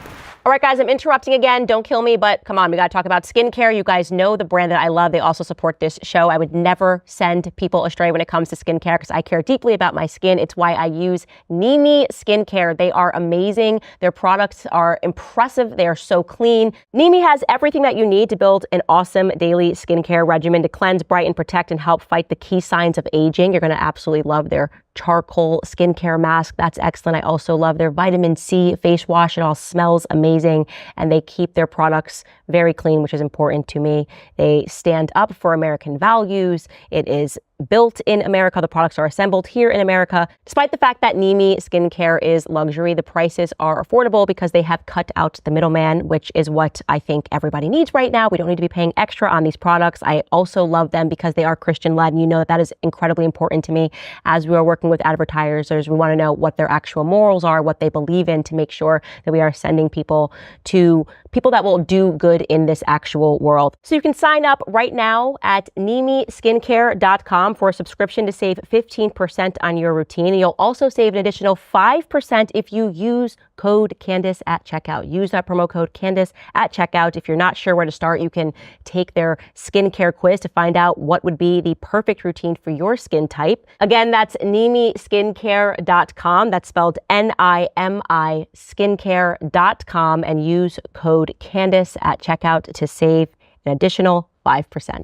All right, guys, I'm interrupting again. Don't kill me, but come on, we got to talk about skincare. You guys know the brand that I love. They also support this show. I would never send people astray when it comes to skincare because I care deeply about my skin. It's why I use Nimi Skincare. They are amazing. Their products are impressive. They are so clean. Nimi has everything that you need to build an awesome daily skincare regimen to cleanse, brighten, protect, and help fight the key signs of aging. You're going to absolutely love their charcoal skincare mask. That's excellent. I also love their vitamin C face wash. It all smells amazing, and they keep their products very clean, which is important to me. They stand up for American values. It is built in America. The products are assembled here in America. Despite the fact that Nimi Skincare is luxury, the prices are affordable because they have cut out the middleman, which is what I think everybody needs right now. We don't need to be paying extra on these products. I also love them because they are Christian-led, and you know that is incredibly important to me. As we are working with advertisers, we want to know what their actual morals are, what they believe in, to make sure that we are sending people to people that will do good in this actual world. So you can sign up right now at NimiSkincare.com for a subscription to save 15% on your routine. And you'll also save an additional 5% if you use code Candace at checkout. Use that promo code Candace at checkout. If you're not sure where to start, you can take their skincare quiz to find out what would be the perfect routine for your skin type. Again, that's NimiSkincare.com. That's spelled Nimi skincare.com, and use code Candace at checkout to save an additional 5%.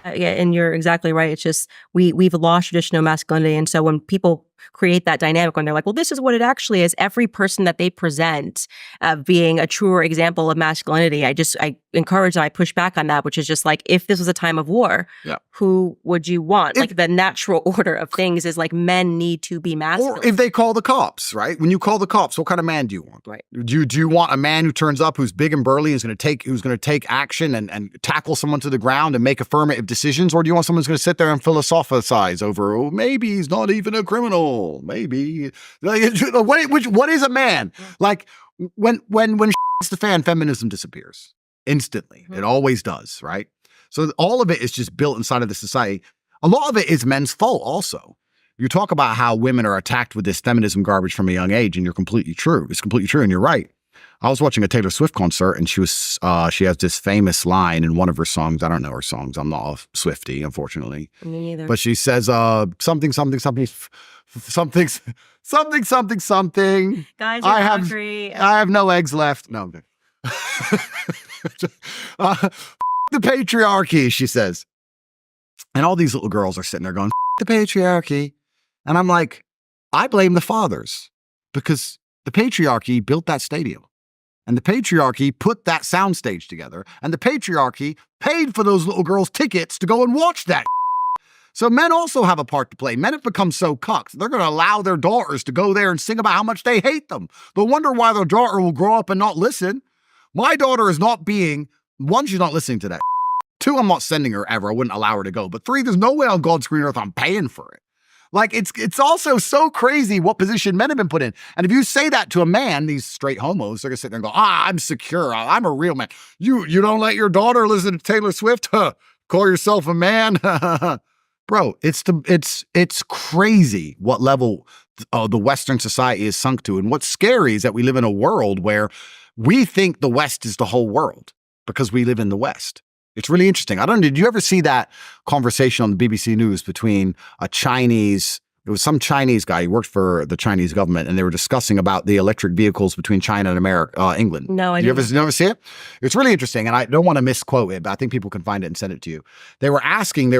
Yeah, and you're exactly right. It's just we've lost traditional masculinity, and so when people create that dynamic, when they're like, well, this is what it actually is, every person that they present being a truer example of masculinity, I encourage and I push back on that, which is just like, if this was a time of war, who would you want? Like, the natural order of things is like, men need to be masculine.
Or if they call the cops, right? When you call the cops, what kind of man do you want?
Right.
Do you want a man who turns up, who's big and burly, who's going to take action and tackle someone to the ground and make affirmative decisions? Or do you want someone who's going to sit there and philosophize over, oh, maybe he's not even a criminal? Maybe. What is a man? Like, when hits the fan, feminism disappears instantly. Mm-hmm. It always does, right? So all of it is just built inside of the society. A lot of it is men's fault also. You talk about how women are attacked with this feminism garbage from a young age, and you're completely true. It's completely true, and you're right. I was watching a Taylor Swift concert, and she has this famous line in one of her songs. I don't know her songs. I'm not a Swiftie, unfortunately.
Me neither.
But she says something.
Guys,
I have no eggs left. No. The patriarchy, she says. And all these little girls are sitting there going, the patriarchy. And I'm like, I blame the fathers, because the patriarchy built that stadium. And the patriarchy put that soundstage together. And the patriarchy paid for those little girls' tickets to go and watch that. So men also have a part to play. Men have become so cucked, they're going to allow their daughters to go there and sing about how much they hate them. They'll wonder why their daughter will grow up and not listen. My daughter is not being, one, she's not listening to that. Two, I'm not sending her ever. I wouldn't allow her to go. But three, there's no way on God's green earth I'm paying for it. Like, it's also so crazy what position men have been put in. And if you say that to a man, these straight homos, they're going to sit there and go, I'm secure. I'm a real man. You don't let your daughter listen to Taylor Swift? Huh. Call yourself a man? Bro, it's crazy what level the Western society is sunk to. And what's scary is that we live in a world where we think the West is the whole world because we live in the West. It's really interesting. Did you ever see that conversation on the BBC News between it was some Chinese guy, he worked for the Chinese government, and they were discussing about the electric vehicles between China and England.
No, I didn't.
You ever see it? It's really interesting, and I don't want to misquote it, but I think people can find it and send it to you. They were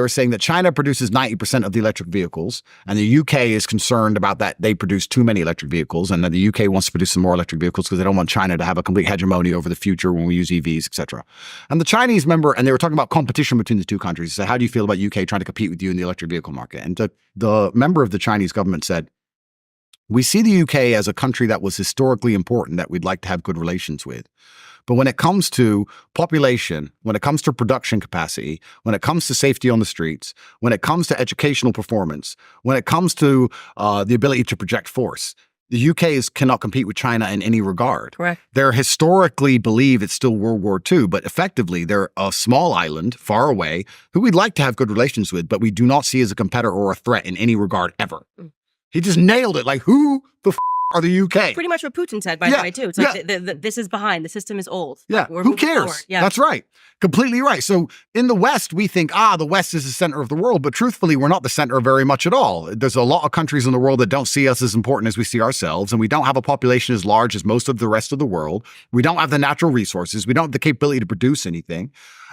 saying that China produces 90% of the electric vehicles, and the UK is concerned about that they produce too many electric vehicles, and that the UK wants to produce some more electric vehicles because they don't want China to have a complete hegemony over the future when we use EVs, etc. And the Chinese member, and they were talking about competition between the two countries. They said, how do you feel about UK trying to compete with you in the electric vehicle market? And the member of the Chinese government said, we see the UK as a country that was historically important that we'd like to have good relations with. But when it comes to population, when it comes to production capacity, when it comes to safety on the streets, when it comes to educational performance, when it comes to the ability to project force, the UK cannot compete with China in any regard.
Correct.
They're historically believe it's still World War II, but effectively they're a small island far away who we'd like to have good relations with, but we do not see as a competitor or a threat in any regard ever. He just nailed it. Like, who the are the UK?
Pretty much what Putin said, by the way, too. It's like, this is behind. The system is old.
Yeah,
Like, we're
who
moving
cares?
forward. Yeah.
That's right. Completely right. So in the West, we think, the West is the center of the world. But truthfully, we're not the center very much at all. There's a lot of countries in the world that don't see us as important as we see ourselves. And we don't have a population as large as most of the rest of the world. We don't have the natural resources. We don't have the capability to produce anything.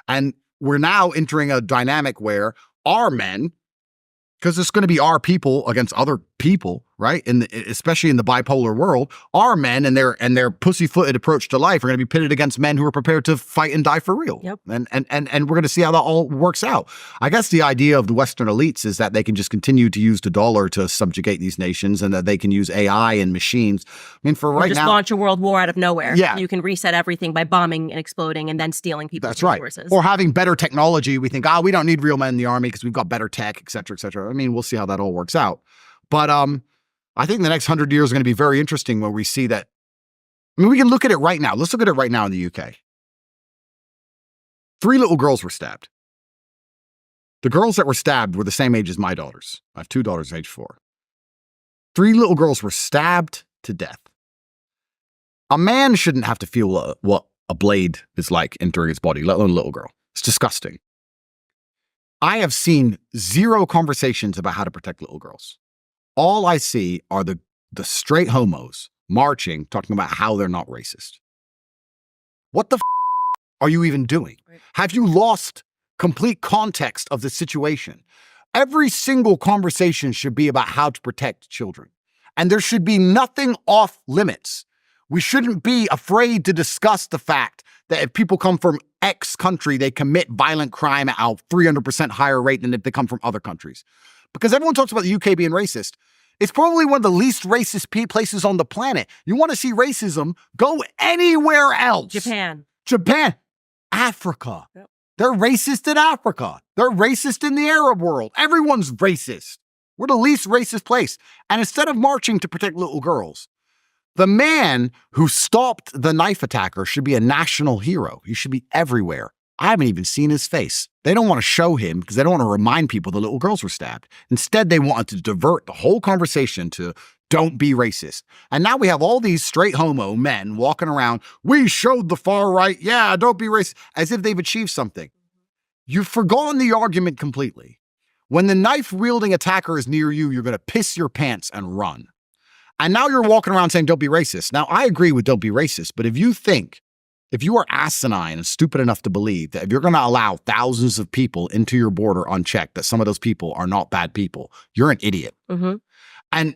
And we're now entering a dynamic where our men, because it's going to be our people against other people, right? Especially in the bipolar world, our men and their pussyfooted approach to life are going to be pitted against men who are prepared to fight and die for real.
Yep.
And we're going to see how that all works out. I guess the idea of the Western elites is that they can just continue to use the dollar to subjugate these nations, and that they can use AI and machines. I mean, for right
just
now,
launch a world war out of nowhere.
Yeah.
You can reset everything by bombing and exploding and then stealing people's
that's right.
resources.
Or having better technology. We think, we don't need real men in the army because we've got better tech, et cetera, et cetera. I mean, we'll see how that all works out. But I think the next 100 years are going to be very interesting when we see that. I mean, we can look at it right now. Let's look at it right now in the UK. 3 little girls were stabbed. The girls that were stabbed were the same age as my daughters. I have 2 daughters age 4. 3 little girls were stabbed to death. A man shouldn't have to feel what a blade is like entering his body, let alone a little girl. It's disgusting. I have seen 0 conversations about how to protect little girls. All I see are the straight homos marching, talking about how they're not racist. What the are you even doing?
Right.
Have you lost complete context of the situation? Every single conversation should be about how to protect children. And there should be nothing off limits. We shouldn't be afraid to discuss the fact that if people come from X country, they commit violent crime at a 300% higher rate than if they come from other countries. Because everyone talks about the UK being racist. It's probably one of the least racist places on the planet. You want to see racism? Go anywhere else.
Japan.
Africa.
Yep.
They're racist in Africa. They're racist in the Arab world. Everyone's racist. We're the least racist place. And instead of marching to protect little girls, the man who stopped the knife attacker should be a national hero. He should be everywhere. I haven't even seen his face. They don't want to show him because they don't want to remind people the little girls were stabbed. Instead, they wanted to divert the whole conversation to don't be racist. And now we have all these straight homo men walking around. We showed the far right. Yeah, don't be racist. As if they've achieved something. You've forgone the argument completely. When the knife-wielding attacker is near you, you're going to piss your pants and run. And now you're walking around saying, don't be racist. Now, I agree with don't be racist, but if you are asinine and stupid enough to believe that if you're going to allow thousands of people into your border unchecked, that some of those people are not bad people, you're an idiot.
Mm-hmm.
And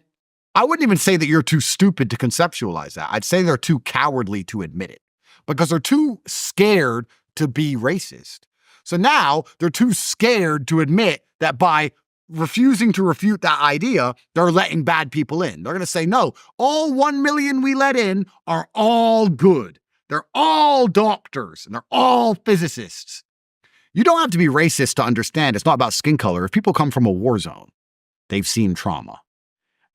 I wouldn't even say that you're too stupid to conceptualize that. I'd say they're too cowardly to admit it because they're too scared to be racist. So now they're too scared to admit that by refusing to refute that idea, they're letting bad people in. They're going to say, no, all 1 million we let in are all good. They're all doctors and they're all physicists. You don't have to be racist to understand it's not about skin color. If people come from a war zone, they've seen trauma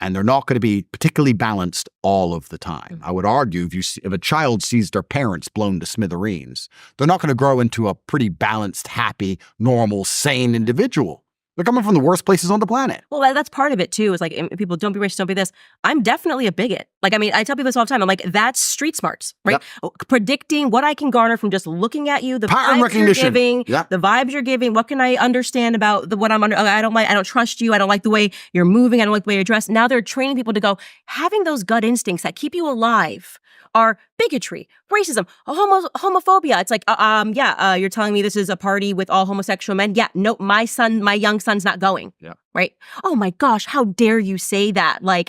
and they're not going to be particularly balanced all of the time. I would argue if a child sees their parents blown to smithereens, they're not going to grow into a pretty balanced, happy, normal, sane individual. They're coming from the worst places on the planet.
Well, that's part of it too. Is like people don't be racist, don't be this. I'm definitely a bigot. Like, I mean, I tell people this all the time. I'm like, that's street smarts, right?
Yep.
Predicting what I can garner from just looking at you, the
Pattern
vibes
recognition.
you're giving,
Yep.
the vibes you're giving. What can I understand about what I'm under? I don't trust you. I don't like the way you're moving. I don't like the way you're dressed. Now they're training people to go, having those gut instincts that keep you alive are bigotry, racism, homophobia. It's like, you're telling me this is a party with all homosexual men? Yeah, no, my young son's not going.
Yeah.
right? Oh my gosh, how dare you say that? Like,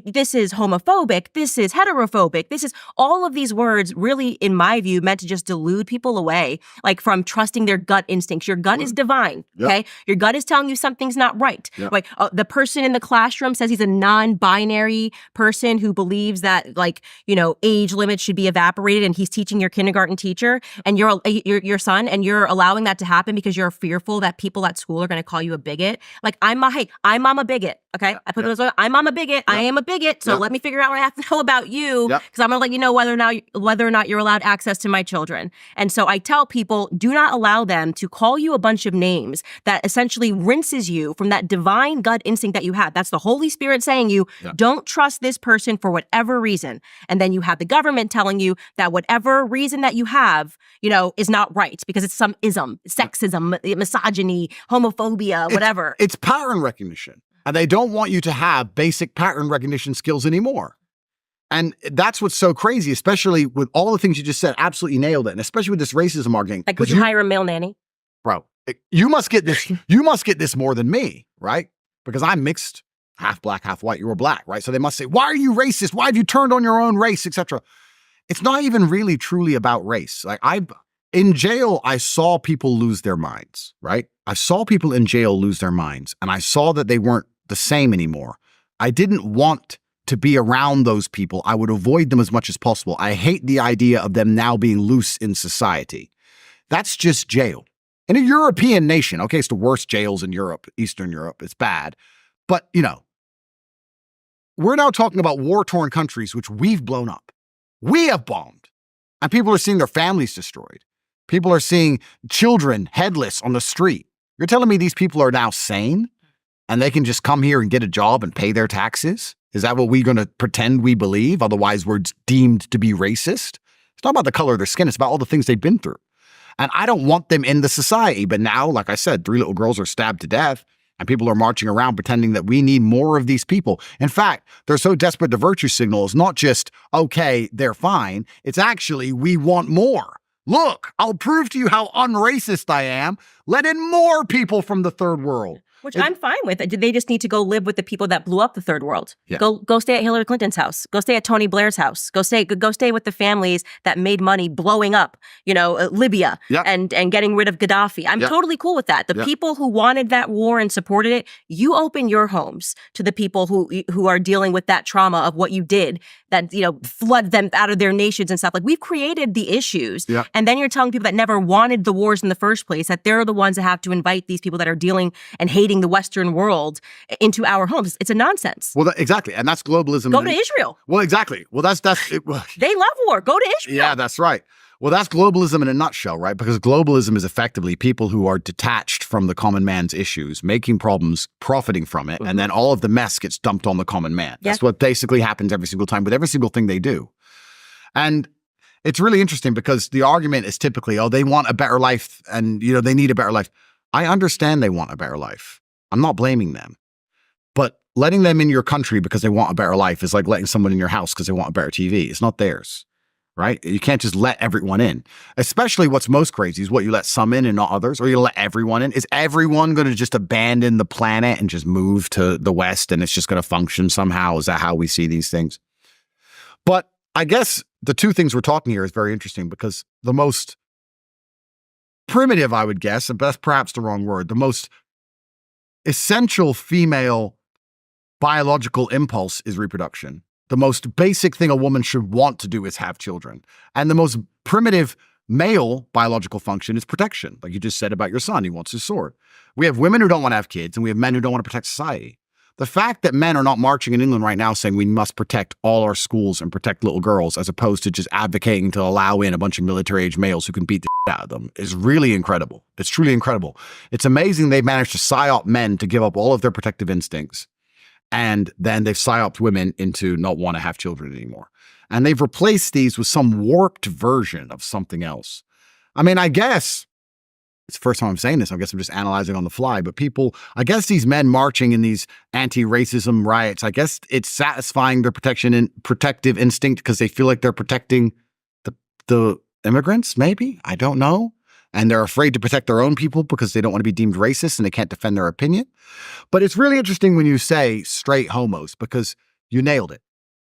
this is homophobic, this is heterophobic, this is all of these words really, in my view, meant to just delude people away, like from trusting their gut instincts. Your gut is divine, okay? Your gut is telling you something's not right. Like the person in the classroom says he's a non-binary person who believes that, like, you know, age limits should be evaporated, and he's teaching your kindergarten teacher and your son, and you're allowing that to happen because you're fearful that people at school are going to call you a bigot. Like, I'm a bigot, okay? I put those. I'm a bigot. I am a bigot. So let me figure out what I have to know about you, because I'm gonna let you know whether or not you're allowed access to my children. And so I tell people, do not allow them to call you a bunch of names that essentially rinses you from that divine gut instinct that you have. That's the Holy Spirit saying you don't trust this person for whatever reason. And then you have the government telling you that whatever reason that you have, you know, is not right because it's some ism, sexism, misogyny, homophobia, whatever.
It's pattern recognition. And they don't want you to have basic pattern recognition skills anymore. And that's what's so crazy, especially with all the things you just said. Absolutely nailed it. And especially with this racism argument.
Like, would you hire a male nanny?
Bro, you must get this. You must get this more than me, right? Because I'm mixed, half black, half white. You're black, right? So they must say, why are you racist? Why have you turned on your own race, etc.? It's not even really truly about race. Like, in jail, I saw people lose their minds, right? I saw people in jail lose their minds, and I saw that they weren't the same anymore. I didn't want to be around those people. I would avoid them as much as possible. I hate the idea of them now being loose in society. That's just jail. In a European nation, okay, it's the worst jails in Europe, Eastern Europe. It's bad. But, you know, we're now talking about war-torn countries, which we've blown up. We have bombed. And people are seeing their families destroyed. People are seeing children headless on the street. You're telling me these people are now sane and they can just come here and get a job and pay their taxes? Is that what we're going to pretend we believe? Otherwise, we're deemed to be racist? It's not about the color of their skin. It's about all the things they've been through. And I don't want them in the society. But now, like I said, 3 little girls are stabbed to death and people are marching around pretending that we need more of these people. In fact, they're so desperate to virtue signal. It's not just, okay, they're fine. It's actually, we want more. Look, I'll prove to you how unracist I am. Let in more people from the third world.
Which I'm fine with. They just need to go live with the people that blew up the third world. Yeah. Go stay at Hillary Clinton's house. Go stay at Tony Blair's house. Go stay with the families that made money blowing up, you know, Libya and getting rid of Gaddafi. I'm totally cool with that. The people who wanted that war and supported it, you open your homes to the people who are dealing with that trauma of what you did that, you know, flood them out of their nations and stuff. Like, we've created the issues. Yeah. And then you're telling people that never wanted the wars in the first place that they're the ones that have to invite these people that are dealing and hating the Western world into our homes. It's a nonsense.
Well, exactly. And that's globalism.
Go to Israel.
Well, exactly. Well, that's it.
They love war. Go to Israel.
Yeah, that's right. Well, that's globalism in a nutshell, right? Because globalism is effectively people who are detached from the common man's issues, making problems, profiting from it, and then all of the mess gets dumped on the common man. Yeah. That's what basically happens every single time with every single thing they do. And it's really interesting because the argument is typically, oh, they want a better life and, you know, they need a better life. I understand they want a better life. I'm not blaming them. But letting them in your country because they want a better life is like letting someone in your house because they want a better TV. It's not theirs. Right? You can't just let everyone in. Especially what's most crazy is what you let some in and not others, or you let everyone in. Is everyone going to just abandon the planet and just move to the West and it's just going to function somehow? Is that how we see these things? But I guess the two things we're talking here is very interesting because the most primitive, I would guess, and that's perhaps the wrong word, the most essential female biological impulse is reproduction. The most basic thing a woman should want to do is have children. And the most primitive male biological function is protection. Like you just said about your son, he wants his sword. We have women who don't want to have kids, and we have men who don't want to protect society. The fact that men are not marching in England right now saying we must protect all our schools and protect little girls as opposed to just advocating to allow in a bunch of military-age males who can beat the shit out of them is really incredible. It's truly incredible. It's amazing they've managed to psyop men to give up all of their protective instincts. And then they've psyoped women into not want to have children anymore. And they've replaced these with some warped version of something else. I mean, I guess it's the first time I'm saying this. I guess I'm just analyzing on the fly. But people, I guess these men marching in these anti-racism riots, I guess it's satisfying their protective instinct because they feel like they're protecting the immigrants, maybe? I don't know. and they're afraid to protect their own people because they don't want to be deemed racist and they can't defend their opinion. But it's really interesting when you say straight homos because you nailed it.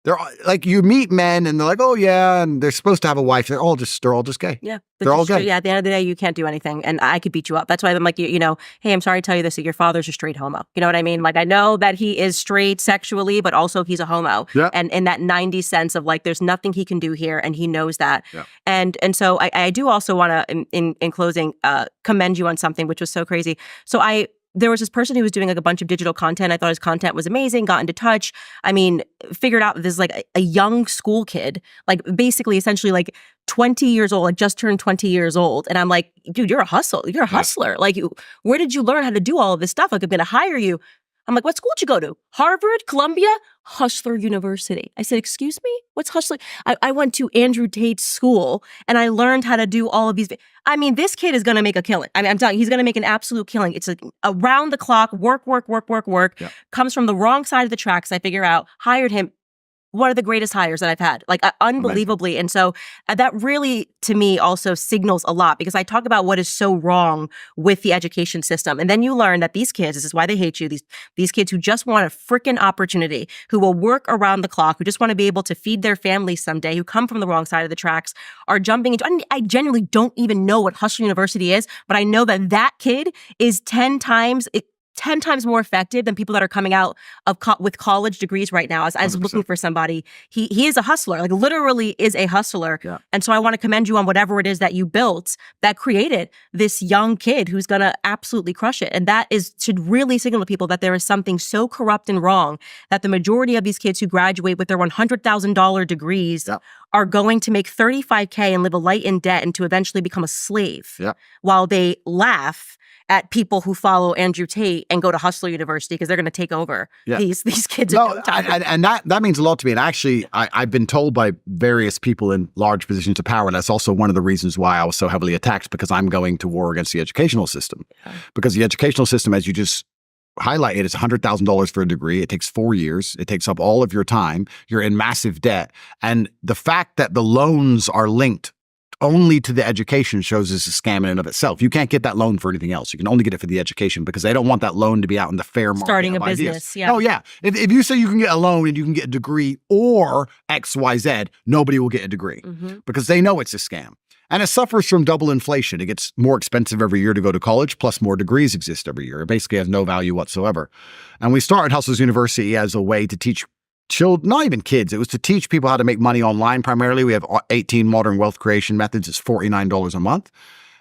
They're like, you meet men and they're like, oh yeah, and they're supposed to have a wife. They're all just gay.
Yeah.
They're all gay.
Yeah. At the end of the day, you can't do anything. And I could beat you up. That's why I'm like, you know, hey, I'm sorry to tell you this, that your father's a straight homo. You know what I mean? Like, I know that he is straight sexually, but also he's a homo.
Yeah.
And in that 90s sense of like, there's nothing he can do here. And he knows that.
Yeah.
And so I do also want to, in closing, commend you on something, which was so crazy. So there was this person who was doing like a bunch of digital content. I thought his content was amazing, got into touch. I mean, figured out this is like a young school kid, like basically essentially like 20 years old, like just turned 20 years old. And I'm like, dude, you're a hustler. You're a hustler. Like, where did you learn how to do all of this stuff? Like, I'm going to hire you. I'm like, what school did you go to? Harvard, Columbia, Hustler University. I said, excuse me? What's Hustler? I went to Andrew Tate's school and I learned how to do all of these. I mean, this kid is going to make a killing. I mean, I'm telling you, he's going to make an absolute killing. It's like around the clock, work.
Yeah.
Comes from the wrong side of the tracks. I figure out, hired him. One of the greatest hires that I've had, like unbelievably. Amazing. And so that really, to me, also signals a lot because I talk about what is so wrong with the education system. And then you learn that these kids, this is why they hate you, these kids who just want a freaking opportunity, who will work around the clock, who just want to be able to feed their families someday, who come from the wrong side of the tracks, are jumping into, I genuinely don't even know what Hustler University is, but I know that kid is 10 times more effective than people that are coming out of with college degrees right now as looking for somebody. He is a hustler, like literally is a hustler.
Yeah.
And so I want to commend you on whatever it is that you built that created this young kid who's going to absolutely crush it. And that should really signal to people that there is something so corrupt and wrong that the majority of these kids who graduate with their $100,000 degrees are going to make $35K and live a life in debt and to eventually become a slave while they laugh at people who follow Andrew Tate and go to Hustler University because they're going to take over these kids.
No, and that means a lot to me. And actually, I've been told by various people in large positions of power, and that's also one of the reasons why I was so heavily attacked, because I'm going to war against the educational system. Because the educational system, as you just highlighted, is $100,000 for a degree. It takes 4 years. It takes up all of your time. You're in massive debt. And the fact that the loans are linked only to the education shows it's a scam in and of itself. You can't get that loan for anything else. You can only get it for the education because they don't want that loan to be out in the fair market.
Starting a
of ideas.
business, yeah.
Oh, yeah. If you say you can get a loan and you can get a degree or XYZ, nobody will get a degree because they know it's a scam. And it suffers from double inflation. It gets more expensive every year to go to college, plus more degrees exist every year. It basically has no value whatsoever. And we started Hustlers University as a way to teach children, not even kids. It was to teach people how to make money online primarily. We have 18 modern wealth creation methods. It's $49 a month.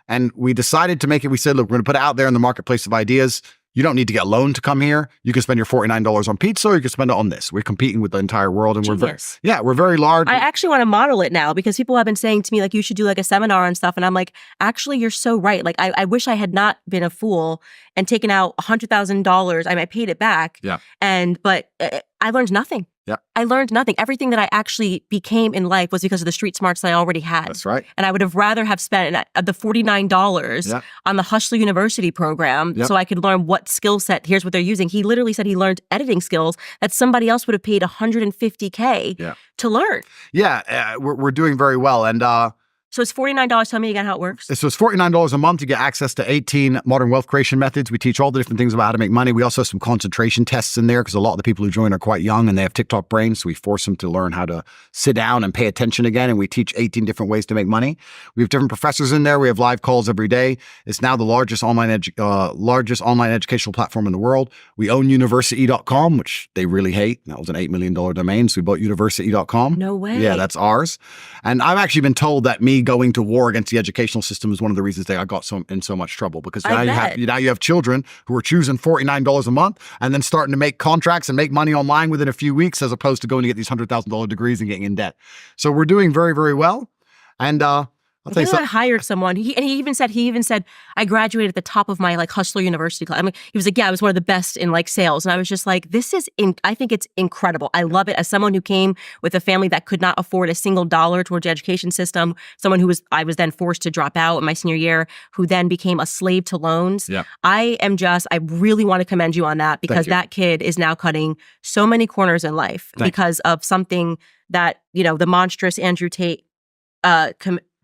And we decided to make it, we said, look, we're going to put it out there in the marketplace of ideas. You don't need to get a loan to come here. You can spend your $49 on pizza or you can spend it on this. We're competing with the entire world and we're very large.
I actually want to model it now because people have been saying to me, like, you should do like a seminar and stuff. And I'm like, actually, you're so right. Like, I wish I had not been a fool and taken out $100,000. I paid it back.
Yeah.
But I learned nothing.
Yeah.
I learned nothing. Everything that I actually became in life was because of the street smarts that I already had.
That's right.
And I would have rather have spent the $49 on the Hustler University program so I could learn what skill set, here's what they're using. He literally said he learned editing skills that somebody else would have paid $150K to learn.
Yeah, we're doing very well. And
so it's $49. Tell me again how it works.
So it's $49 a month. You get access to 18 modern wealth creation methods. We teach all the different things about how to make money. We also have some concentration tests in there because a lot of the people who join are quite young and they have TikTok brains. So we force them to learn how to sit down and pay attention again. And we teach 18 different ways to make money. We have different professors in there. We have live calls every day. It's now the largest online educational platform in the world. We own university.com, which they really hate. That was an $8 million domain. So we bought university.com.
No way.
Yeah, that's ours. And I've actually been told that me going to war against the educational system is one of the reasons that I got in so much trouble because now you have children who are choosing $49 a month and then starting to make contracts and make money online within a few weeks as opposed to going to get these $100,000 degrees and getting in debt. So we're doing very, very well. And I'll tell you something.
I hired someone. He even said, I graduated at the top of my Hustler University class. He was like, yeah, I was one of the best in sales. And I was just like, I think it's incredible. I love it. As someone who came with a family that could not afford a single dollar towards the education system, someone I was then forced to drop out in my senior year, who then became a slave to loans.
Yeah.
I really want to commend you on that because that kid is now cutting so many corners in life because of something that, the monstrous Andrew Tate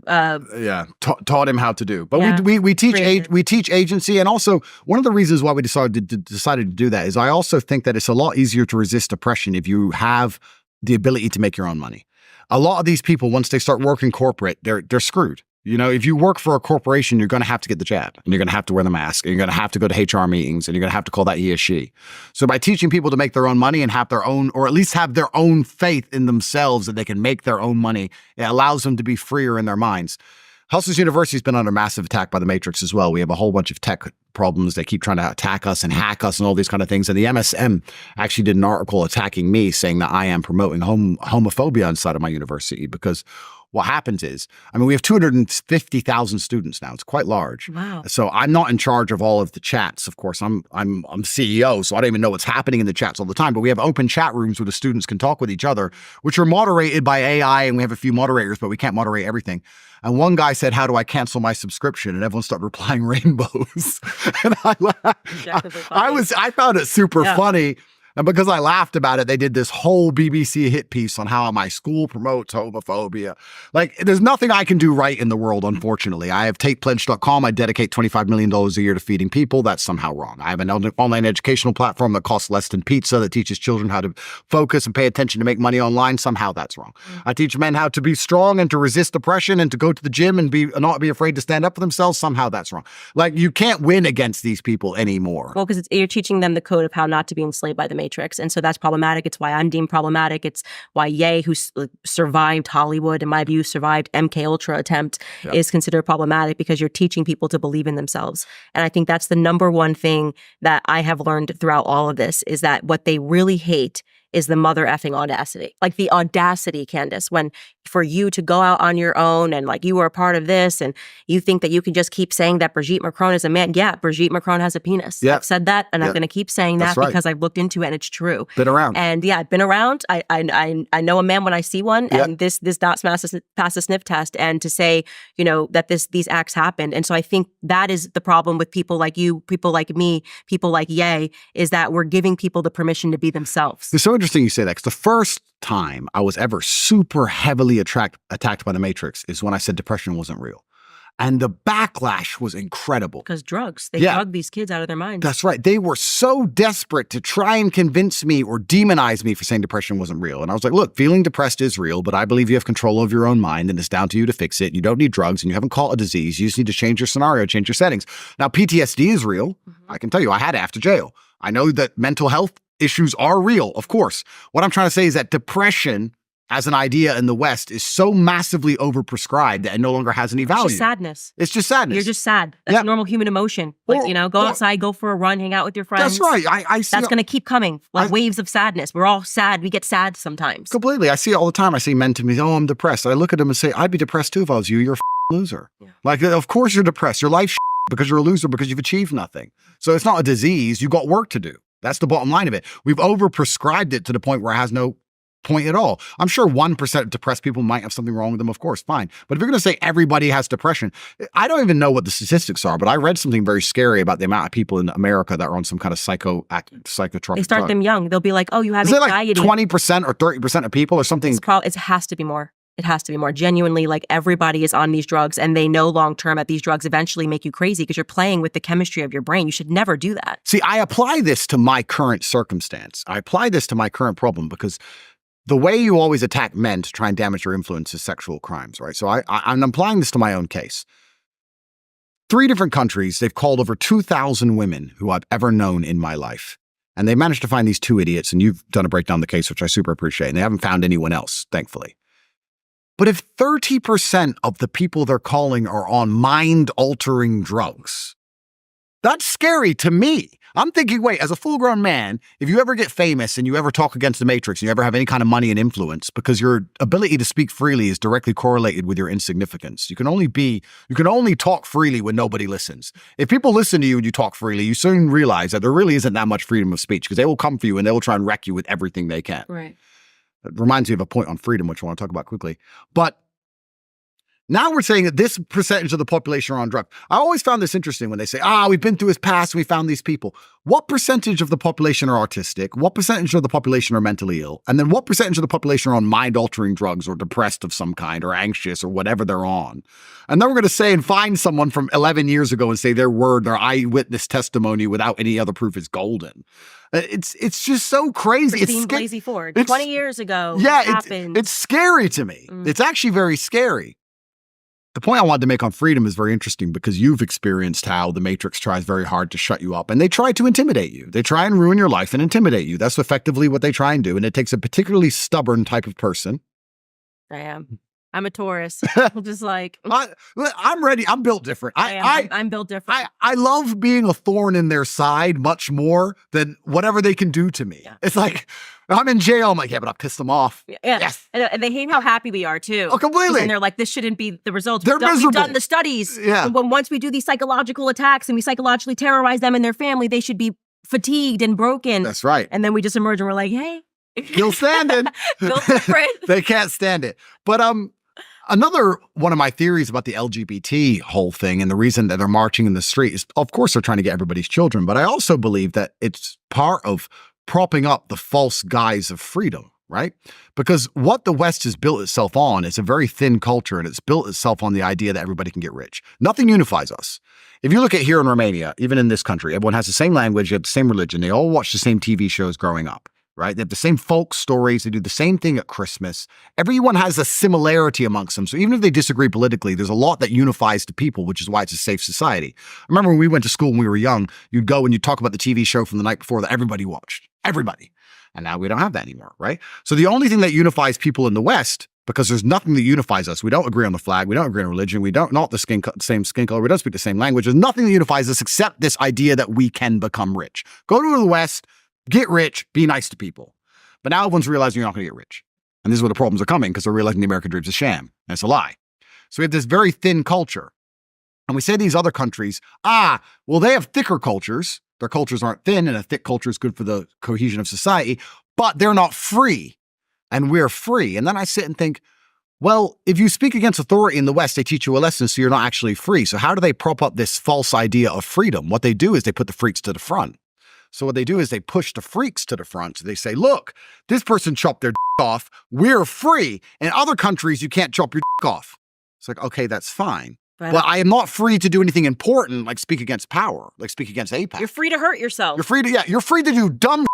taught him how to do. But
Yeah.
we teach
Creative.
we teach agency, and also one of the reasons why we decided to do that is I also think that it's a lot easier to resist depression if you have the ability to make your own money. A lot of these people, once they start working corporate, they're screwed. You know, if you work for a corporation, you're going to have to get the jab, and you're going to have to wear the mask, and you're going to have to go to HR meetings, and you're going to have to call that he or she. So by teaching people to make their own money and have their own, or at least have their own faith in themselves that they can make their own money, it allows them to be freer in their minds. Hustlers University has been under massive attack by the Matrix as well. We have a whole bunch of tech problems. They keep trying to attack us and hack us and all these kind of things. And the MSM actually did an article attacking me, saying that I am promoting homophobia inside of my university, because what happens is, I mean, we have 250,000 students now. It's quite large.
Wow.
So I'm not in charge of all of the chats. Of course, I'm CEO, so I don't even know what's happening in the chats all the time. But we have open chat rooms where the students can talk with each other, which are moderated by AI, and we have a few moderators, but we can't moderate everything. And one guy said, "How do I cancel my subscription?" And everyone started replying rainbows. And I found it super funny. And because I laughed about it, they did this whole BBC hit piece on how my school promotes homophobia. Like, there's nothing I can do right in the world, unfortunately. I have TatePledge.com. I dedicate $25 million a year to feeding people. That's somehow wrong. I have an online educational platform that costs less than pizza, that teaches children how to focus and pay attention to make money online. Somehow that's wrong. I teach men how to be strong and to resist depression and to go to the gym and not be afraid to stand up for themselves. Somehow that's wrong. Like, you can't win against these people anymore.
Well, because you're teaching them the code of how not to be enslaved by the Matrix. And so that's problematic. It's why I'm deemed problematic. It's why Ye, who survived Hollywood, in my view, survived MK Ultra attempt, is considered problematic, because you're teaching people to believe in themselves. And I think that's the number one thing that I have learned throughout all of this, is that what they really hate is the mother effing audacity. Like, the audacity, Candace, when for you to go out on your own and like you were a part of this and you think that you can just keep saying that Brigitte Macron is a man. Yeah, Brigitte Macron has a penis.
Yeah.
I've said that, and I'm going to keep saying that because I've looked into it and it's true.
Been around.
And yeah, I've been around. I know a man when I see one, and this does not pass a sniff test. And to say, you know, that these acts happened. And so I think that is the problem with people like you, people like me, people like Ye, is that we're giving people the permission to be themselves.
It's so interesting you say that, because the first time I was ever super heavily attacked by the Matrix is when I said depression wasn't real. And the backlash was incredible.
Because drugs. They drug these kids out of their minds.
That's right. They were so desperate to try and convince me or demonize me for saying depression wasn't real. And I was like, look, feeling depressed is real, but I believe you have control of your own mind, and it's down to you to fix it. You don't need drugs, and you haven't caught a disease. You just need to change your scenario, change your settings. Now, PTSD is real. I can tell you, I had it after jail. I know that mental health issues are real, of course. What I'm trying to say is that depression as an idea in the West is so massively overprescribed that it no longer has any value.
It's just sadness.
It's just sadness.
You're just sad. That's a normal human emotion. Like, go outside, go for a run, hang out with your friends.
That's right. I see.
That's going to keep coming, like waves of sadness. We're all sad. We get sad sometimes.
Completely. I see it all the time. I see men to me, "Oh, I'm depressed." I look at them and say, "I'd be depressed too if I was you. You're a loser." Yeah. Like, of course you're depressed. Your life's because you're a loser, because you've achieved nothing. So it's not a disease. You got work to do. That's the bottom line of it. We've overprescribed it to the point where it has no point at all. I'm sure 1% of depressed people might have something wrong with them, of course, fine. But if you're going to say everybody has depression, I don't even know what the statistics are, but I read something very scary about the amount of people in America that are on some kind of psychotropic
They start
drug.
them young. They'll be like, "Oh, you have
Is it like
anxiety."
20% or 30% of people or something?
It has to be more. It has to be more. Genuinely, like, everybody is on these drugs, and they know long-term that these drugs eventually make you crazy because you're playing with the chemistry of your brain. You should never do that.
See, I apply this to my current circumstance. I apply this to my current problem because the way you always attack men to try and damage your influence is sexual crimes, right? So I'm applying this to my own case. 3 different countries, they've called over 2,000 women who I've ever known in my life. And they managed to find these 2 idiots, and you've done a breakdown of the case, which I super appreciate. And they haven't found anyone else, thankfully. But if 30% of the people they're calling are on mind-altering drugs, that's scary to me. I'm thinking, wait, as a full-grown man, if you ever get famous and you ever talk against the Matrix and you ever have any kind of money and influence, because your ability to speak freely is directly correlated with your insignificance. You can only talk freely when nobody listens. If people listen to you and you talk freely, you soon realize that there really isn't that much freedom of speech, because they will come for you and they will try and wreck you with everything they can.
Right.
It reminds me of a point on freedom, which I want to talk about quickly. But Now we're saying that this percentage of the population are on drugs. I always found this interesting when they say, we've been through his past and we found these people. What percentage of the population are autistic? What percentage of the population are mentally ill? And then what percentage of the population are on mind-altering drugs or depressed of some kind or anxious or whatever they're on? And then we're going to say and find someone from 11 years ago and say their word, their eyewitness testimony without any other proof is golden. It's just so crazy.
Christine Blasey Ford, 20 years ago.
Yeah,
happened.
it's scary to me. It's actually very scary. The point I wanted to make on freedom is very interesting because you've experienced how the Matrix tries very hard to shut you up and they try to intimidate you. They try and ruin your life and intimidate you. That's effectively what they try and do. And it takes a particularly stubborn type of person.
I am. I'm a Taurus. I'm just like
I'm ready. I'm built different.
I'm built different.
I love being a thorn in their side much more than whatever they can do to me. Yeah. It's like I'm in jail. I'm like, yeah, but I pissed them off.
Yeah.
Yes.
And they hate how happy we are too.
Oh, completely.
And they're like, this shouldn't be the results.
They're miserable.
We've done the studies.
Yeah.
And once we do these psychological attacks and we psychologically terrorize them and their family, they should be fatigued and broken.
That's right.
And then we just emerge and we're like, hey.
Still standing.
Built different.
They can't stand it. But another one of my theories about the LGBT whole thing and the reason that they're marching in the street is, of course, they're trying to get everybody's children. But I also believe that it's part of propping up the false guise of freedom, right? Because what the West has built itself on is a very thin culture, and it's built itself on the idea that everybody can get rich. Nothing unifies us. If you look at here in Romania, even in this country, everyone has the same language, they have the same religion, they all watch the same TV shows growing up. Right? They have the same folk stories. They do the same thing at Christmas. Everyone has a similarity amongst them. So even if they disagree politically, there's a lot that unifies the people, which is why it's a safe society. I remember when we went to school when we were young, you'd go and you'd talk about the TV show from the night before that everybody watched. Everybody. And now we don't have that anymore, right? So the only thing that unifies people in the West, because there's nothing that unifies us. We don't agree on the flag. We don't agree on religion. We don't not the same skin color. We don't speak the same language. There's nothing that unifies us except this idea that we can become rich. Go to the West, get rich, be nice to people. But now everyone's realizing you're not going to get rich. And this is where the problems are coming because they're realizing the American dream is a sham. And it's a lie. So we have this very thin culture. And we say these other countries, well, they have thicker cultures. Their cultures aren't thin, and a thick culture is good for the cohesion of society, but they're not free. And we're free. And then I sit and think, well, if you speak against authority in the West, they teach you a lesson, so you're not actually free. So how do they prop up this false idea of freedom? What they do is they put the freaks to the front. So what they do is they push the freaks to the front. So they say, look, this person chopped their off. We're free. In other countries, you can't chop your off. It's like, okay, that's fine. But I am not free to do anything important, like speak against power, like speak against AIPAC.
You're free to hurt yourself.
You're free to do dumb.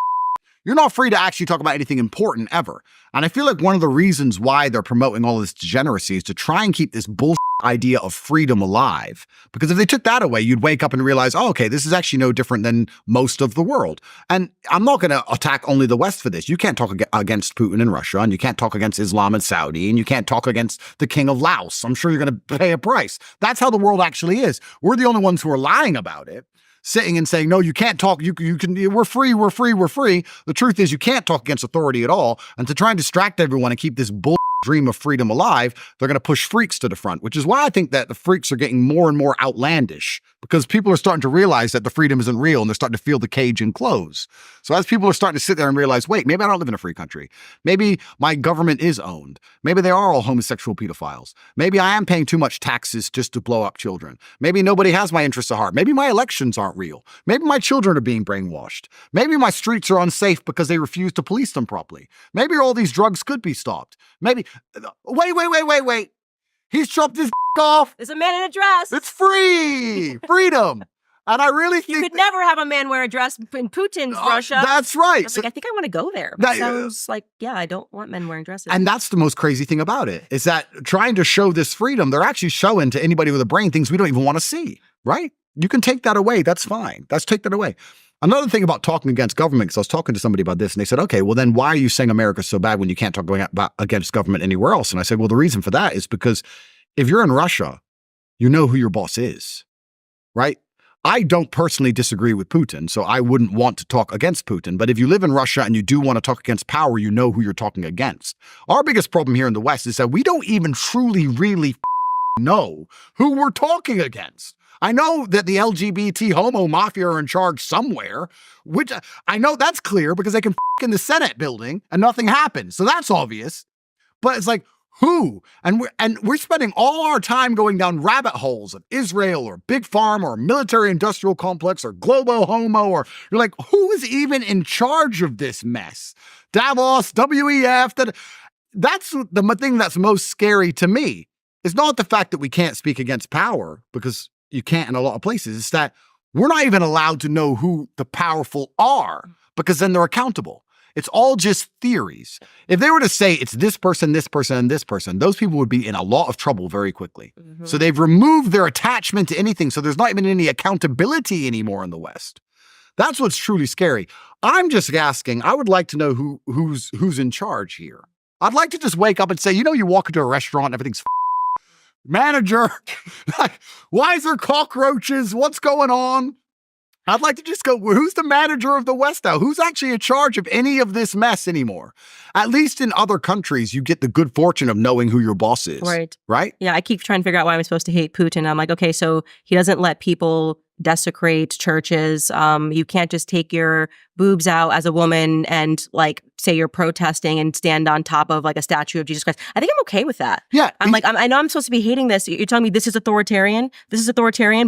You're not free to actually talk about anything important ever. And I feel like one of the reasons why they're promoting all this degeneracy is to try and keep this bullshit idea of freedom alive. Because if they took that away, you'd wake up and realize, oh, okay, this is actually no different than most of the world. And I'm not going to attack only the West for this. You can't talk against Putin in Russia, and you can't talk against Islam in Saudi, and you can't talk against the king of Laos. I'm sure you're going to pay a price. That's how the world actually is. We're the only ones who are lying about it. Sitting and saying, no, you can't talk, you can, we're free. The truth is you can't talk against authority at all. And to try and distract everyone and keep this bull dream of freedom alive, they're going to push freaks to the front, which is why I think that the freaks are getting more and more outlandish because people are starting to realize that the freedom isn't real and they're starting to feel the cage and close. So as people are starting to sit there and realize, wait, maybe I don't live in a free country. Maybe my government is owned. Maybe they are all homosexual pedophiles. Maybe I am paying too much taxes just to blow up children. Maybe nobody has my interests at heart. Maybe my elections aren't real. Maybe my children are being brainwashed. Maybe my streets are unsafe because they refuse to police them properly. Maybe all these drugs could be stopped. Maybe, wait. He's chopped his off.
There's a man in a dress.
It's free. Freedom. And I really think
you could never have a man wear a dress in Putin's Russia.
That's right.
I think I want to go there. That sounds like, I don't want men wearing dresses.
And that's the most crazy thing about it, is that trying to show this freedom, they're actually showing to anybody with a brain things we don't even want to see, right? You can take that away. That's fine. Take that away. Another thing about talking against government, because I was talking to somebody about this, and they said, okay, well then why are you saying America's so bad when you can't talk against government anywhere else? And I said, well, the reason for that is because if you're in Russia, you know who your boss is, right? I don't personally disagree with Putin, so I wouldn't want to talk against Putin. But if you live in Russia and you do want to talk against power, you know who you're talking against. Our biggest problem here in the West is that we don't even truly, really know who we're talking against. I know that the LGBT homo mafia are in charge somewhere, which I know that's clear because they can in the Senate building and nothing happens. So that's obvious. But it's like, Who? And we're spending all our time going down rabbit holes of Israel or Big Pharma or military industrial complex or Globo Homo, or you're like, who is even in charge of this mess? Davos, WEF. That's the thing that's most scary to me. It's not the fact that we can't speak against power, because you can't in a lot of places. It's that we're not even allowed to know who the powerful are, because then they're accountable. It's all just theories. If they were to say it's this person, this person, and this person, those people would be in a lot of trouble very quickly. Mm-hmm. So they've removed their attachment to anything. So there's not even any accountability anymore in the West. That's what's truly scary. I'm just asking, I would like to know who's in charge here. I'd like to just wake up and say, you walk into a restaurant and everything's manager. Like, why is there cockroaches? What's going on? I'd like to just go, who's the manager of the West now? Who's actually in charge of any of this mess anymore? At least in other countries, you get the good fortune of knowing who your boss is. Right. Right?
Yeah, I keep trying to figure out why I'm supposed to hate Putin. I'm like, okay, so he doesn't let people desecrate churches. You can't just take your boobs out as a woman and say you're protesting and stand on top of a statue of Jesus Christ. I think I'm okay with that.
Yeah.
I know I'm supposed to be hating this. You're telling me this is authoritarian.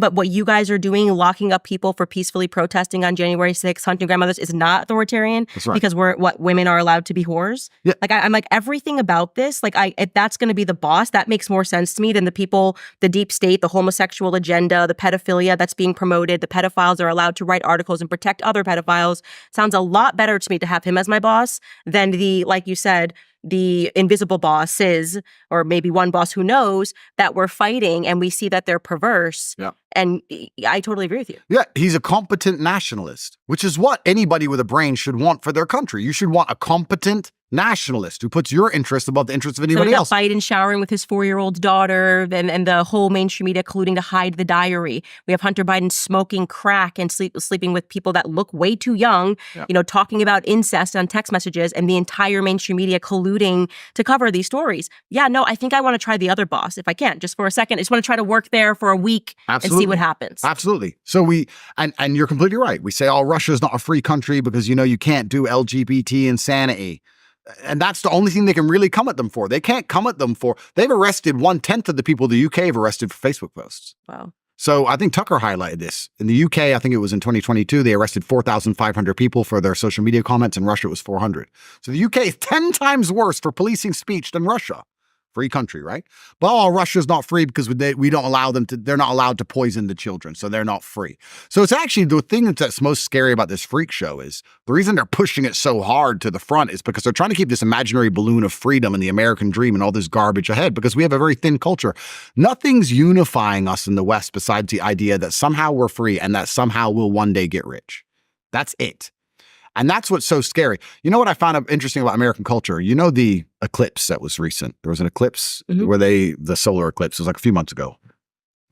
But what you guys are doing, locking up people for peacefully protesting on January 6th, hunting grandmothers, is not authoritarian.
That's right.
Because women are allowed to be whores.
Yeah.
I'm like, everything about this, if that's going to be the boss, that makes more sense to me than the people, the deep state, the homosexual agenda, the pedophilia that's being promoted, the pedophiles are allowed to write articles and protect other pedophiles. Sounds a lot better to me to have him as my boss than like you said, the invisible bosses, or maybe one boss who knows that we're fighting and we see that they're perverse.
Yeah.
And I totally agree with you.
Yeah, he's a competent nationalist, which is what anybody with a brain should want for their country. You should want a competent nationalist who puts your interest above the interests of anybody else.
Biden showering with his 4-year-old daughter, and the whole mainstream media colluding to hide the diary. We have Hunter Biden smoking crack and sleeping with people that look way too young, talking about incest on text messages, and the entire mainstream media colluding to cover these stories. Yeah, no, I think I want to try the other boss if I can, just for a second. I just want to try to work there for a week.
Absolutely.
And see what happens.
Absolutely. So and you're completely right. We say, Russia's not a free country because, you can't do LGBT insanity. And that's the only thing they can really come at them for. They can't come at them for, they've arrested 1/10 of the people the UK have arrested for Facebook posts.
Wow.
So I think Tucker highlighted this. In the UK, I think it was in 2022, they arrested 4,500 people for their social media comments. In Russia, it was 400. So the UK is 10 times worse for policing speech than Russia. Free country, right? But Russia's not free because we don't allow them to, they're not allowed to poison the children, so they're not free. So it's actually the thing that's most scary about this freak show is the reason they're pushing it so hard to the front is because they're trying to keep this imaginary balloon of freedom and the American dream and all this garbage ahead, because we have a very thin culture. Nothing's unifying us in the West besides the idea that somehow we're free and that somehow we'll one day get rich. That's it. And that's what's so scary. You know what I found interesting about American culture? The eclipse that was recent. There was an eclipse where the solar eclipse, it was like a few months ago.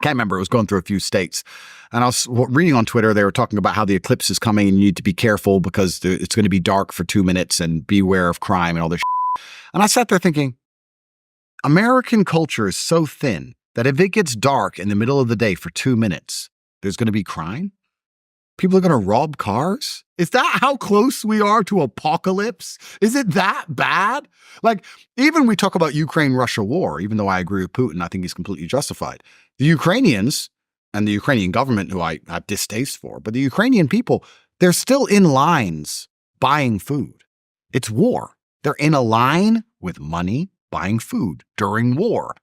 Can't remember. It was going through a few states. And I was reading on Twitter, they were talking about how the eclipse is coming and you need to be careful because it's going to be dark for 2 minutes and beware of crime and all this shit. And I sat there thinking, American culture is so thin that if it gets dark in the middle of the day for 2 minutes, there's going to be crime? People are going to rob cars? Is that how close we are to apocalypse? Is it that bad? Even we talk about Ukraine-Russia war, even though I agree with Putin, I think he's completely justified. The Ukrainians and the Ukrainian government, who I have distaste for, but the Ukrainian people, they're still in lines buying food. It's war. They're in a line with money buying food during war.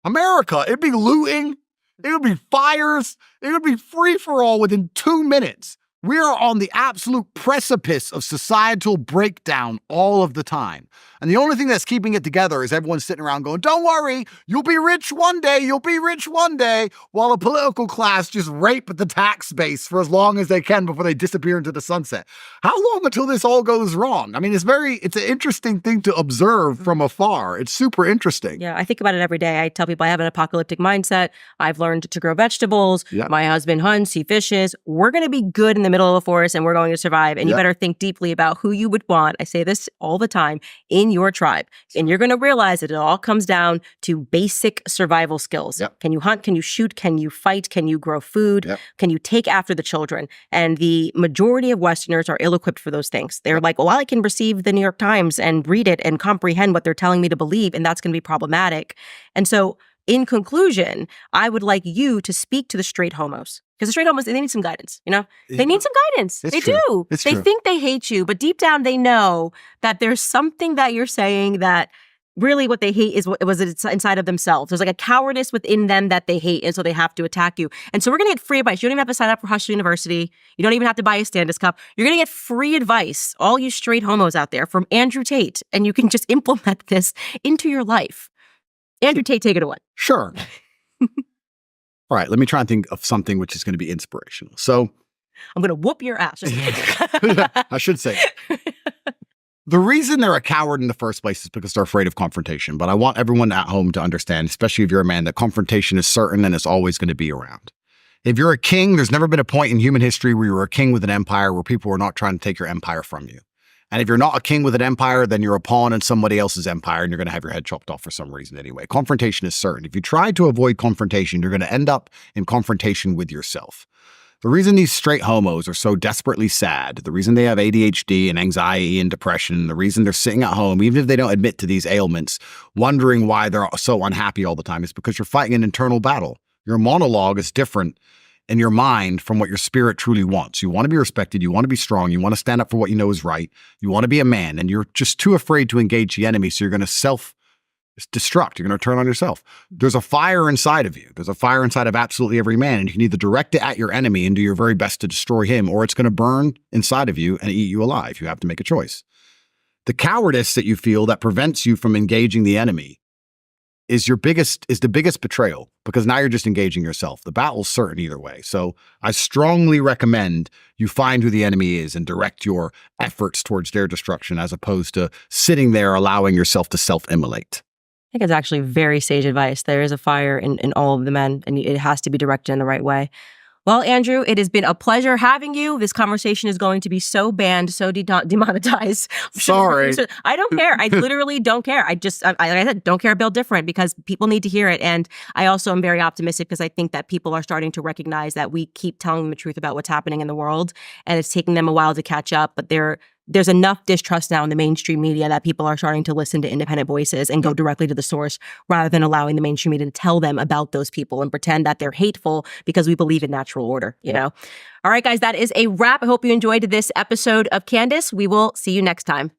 America, it'd be looting. It would be fires. It would be free for all within 2 minutes. We are on the absolute precipice of societal breakdown all of the time. And the only thing that's keeping it together is everyone sitting around going, don't worry, you'll be rich one day, while a political class just rape the tax base for as long as they can before they disappear into the sunset. How long until this all goes wrong? I mean, it's an interesting thing to observe from afar. It's super interesting.
Yeah, I think about it every day. I tell people I have an apocalyptic mindset. I've learned to grow vegetables.
Yeah.
My husband hunts, he fishes. We're going to be good in the the middle of a forest and we're going to survive. And you
Yep.
better think deeply about who you would want. I say this all the time in your tribe. And you're going to realize that it all comes down to basic survival skills.
Yep.
Can you hunt? Can you shoot? Can you fight? Can you grow food?
Yep.
Can you take after the children? And the majority of Westerners are ill-equipped for those things. They're like, well, I can receive the New York Times and read it and comprehend what they're telling me to believe, and that's going to be problematic. And so in conclusion, I would like you to speak to the straight homos. Because the straight homos, they need some guidance, you know? They need some guidance.
It's
They
true.
do.
It's
They
true.
think they hate you, but deep down they know that there's something that you're saying that really what they hate is what was inside of themselves. There's like a cowardice within them that they hate, and so they have to attack you. And so we're going to get free advice. You don't even have to sign up for Hush University. You don't even have to buy a Standis cup. You're going to get free advice, all you straight homos out there, from Andrew Tate, and you can just implement this into your life. Andrew Tate, take it away.
Sure. All right, let me try and think of something which is going to be inspirational. So
I'm going to whoop your ass. Just kidding.
I should say the reason they're a coward in the first place is because they're afraid of confrontation. But I want everyone at home to understand, especially if you're a man, that confrontation is certain and it's always going to be around. If you're a king, there's never been a point in human history where you were a king with an empire where people were not trying to take your empire from you. And if you're not a king with an empire, then you're a pawn in somebody else's empire and you're going to have your head chopped off for some reason anyway. Confrontation is certain. If you try to avoid confrontation, you're going to end up in confrontation with yourself. The reason these straight homos are so desperately sad, the reason they have ADHD and anxiety and depression, the reason they're sitting at home, even if they don't admit to these ailments, wondering why they're so unhappy all the time, is because you're fighting an internal battle. Your monologue is different in your mind from what your spirit truly wants. You want to be respected. You want to be strong. You want to stand up for what you know is right. You want to be a man, and you're just too afraid to engage the enemy. So you're going to self-destruct. You're going to turn on yourself. There's a fire inside of you. There's a fire inside of absolutely every man. And you can either direct it at your enemy and do your very best to destroy him, or it's going to burn inside of you and eat you alive. You have to make a choice. The cowardice that you feel that prevents you from engaging the enemy is the biggest betrayal, because now you're just engaging yourself. The battle's certain either way. So I strongly recommend you find who the enemy is and direct your efforts towards their destruction, as opposed to sitting there allowing yourself to self-immolate.
I think it's actually very sage advice. There is a fire in all of the men, and it has to be directed in the right way. Well, Andrew, it has been a pleasure having you. This conversation is going to be so banned, so demonetized.
Sorry.
I don't care. I literally don't care. Like I said, don't care, build different, because people need to hear it. And I also am very optimistic because I think that people are starting to recognize that we keep telling them the truth about what's happening in the world, and it's taking them a while to catch up. But there's enough distrust now in the mainstream media that people are starting to listen to independent voices and go directly to the source, rather than allowing the mainstream media to tell them about those people and pretend that they're hateful because we believe in natural order, you know? All right, guys, that is a wrap. I hope you enjoyed this episode of Candace. We will see you next time.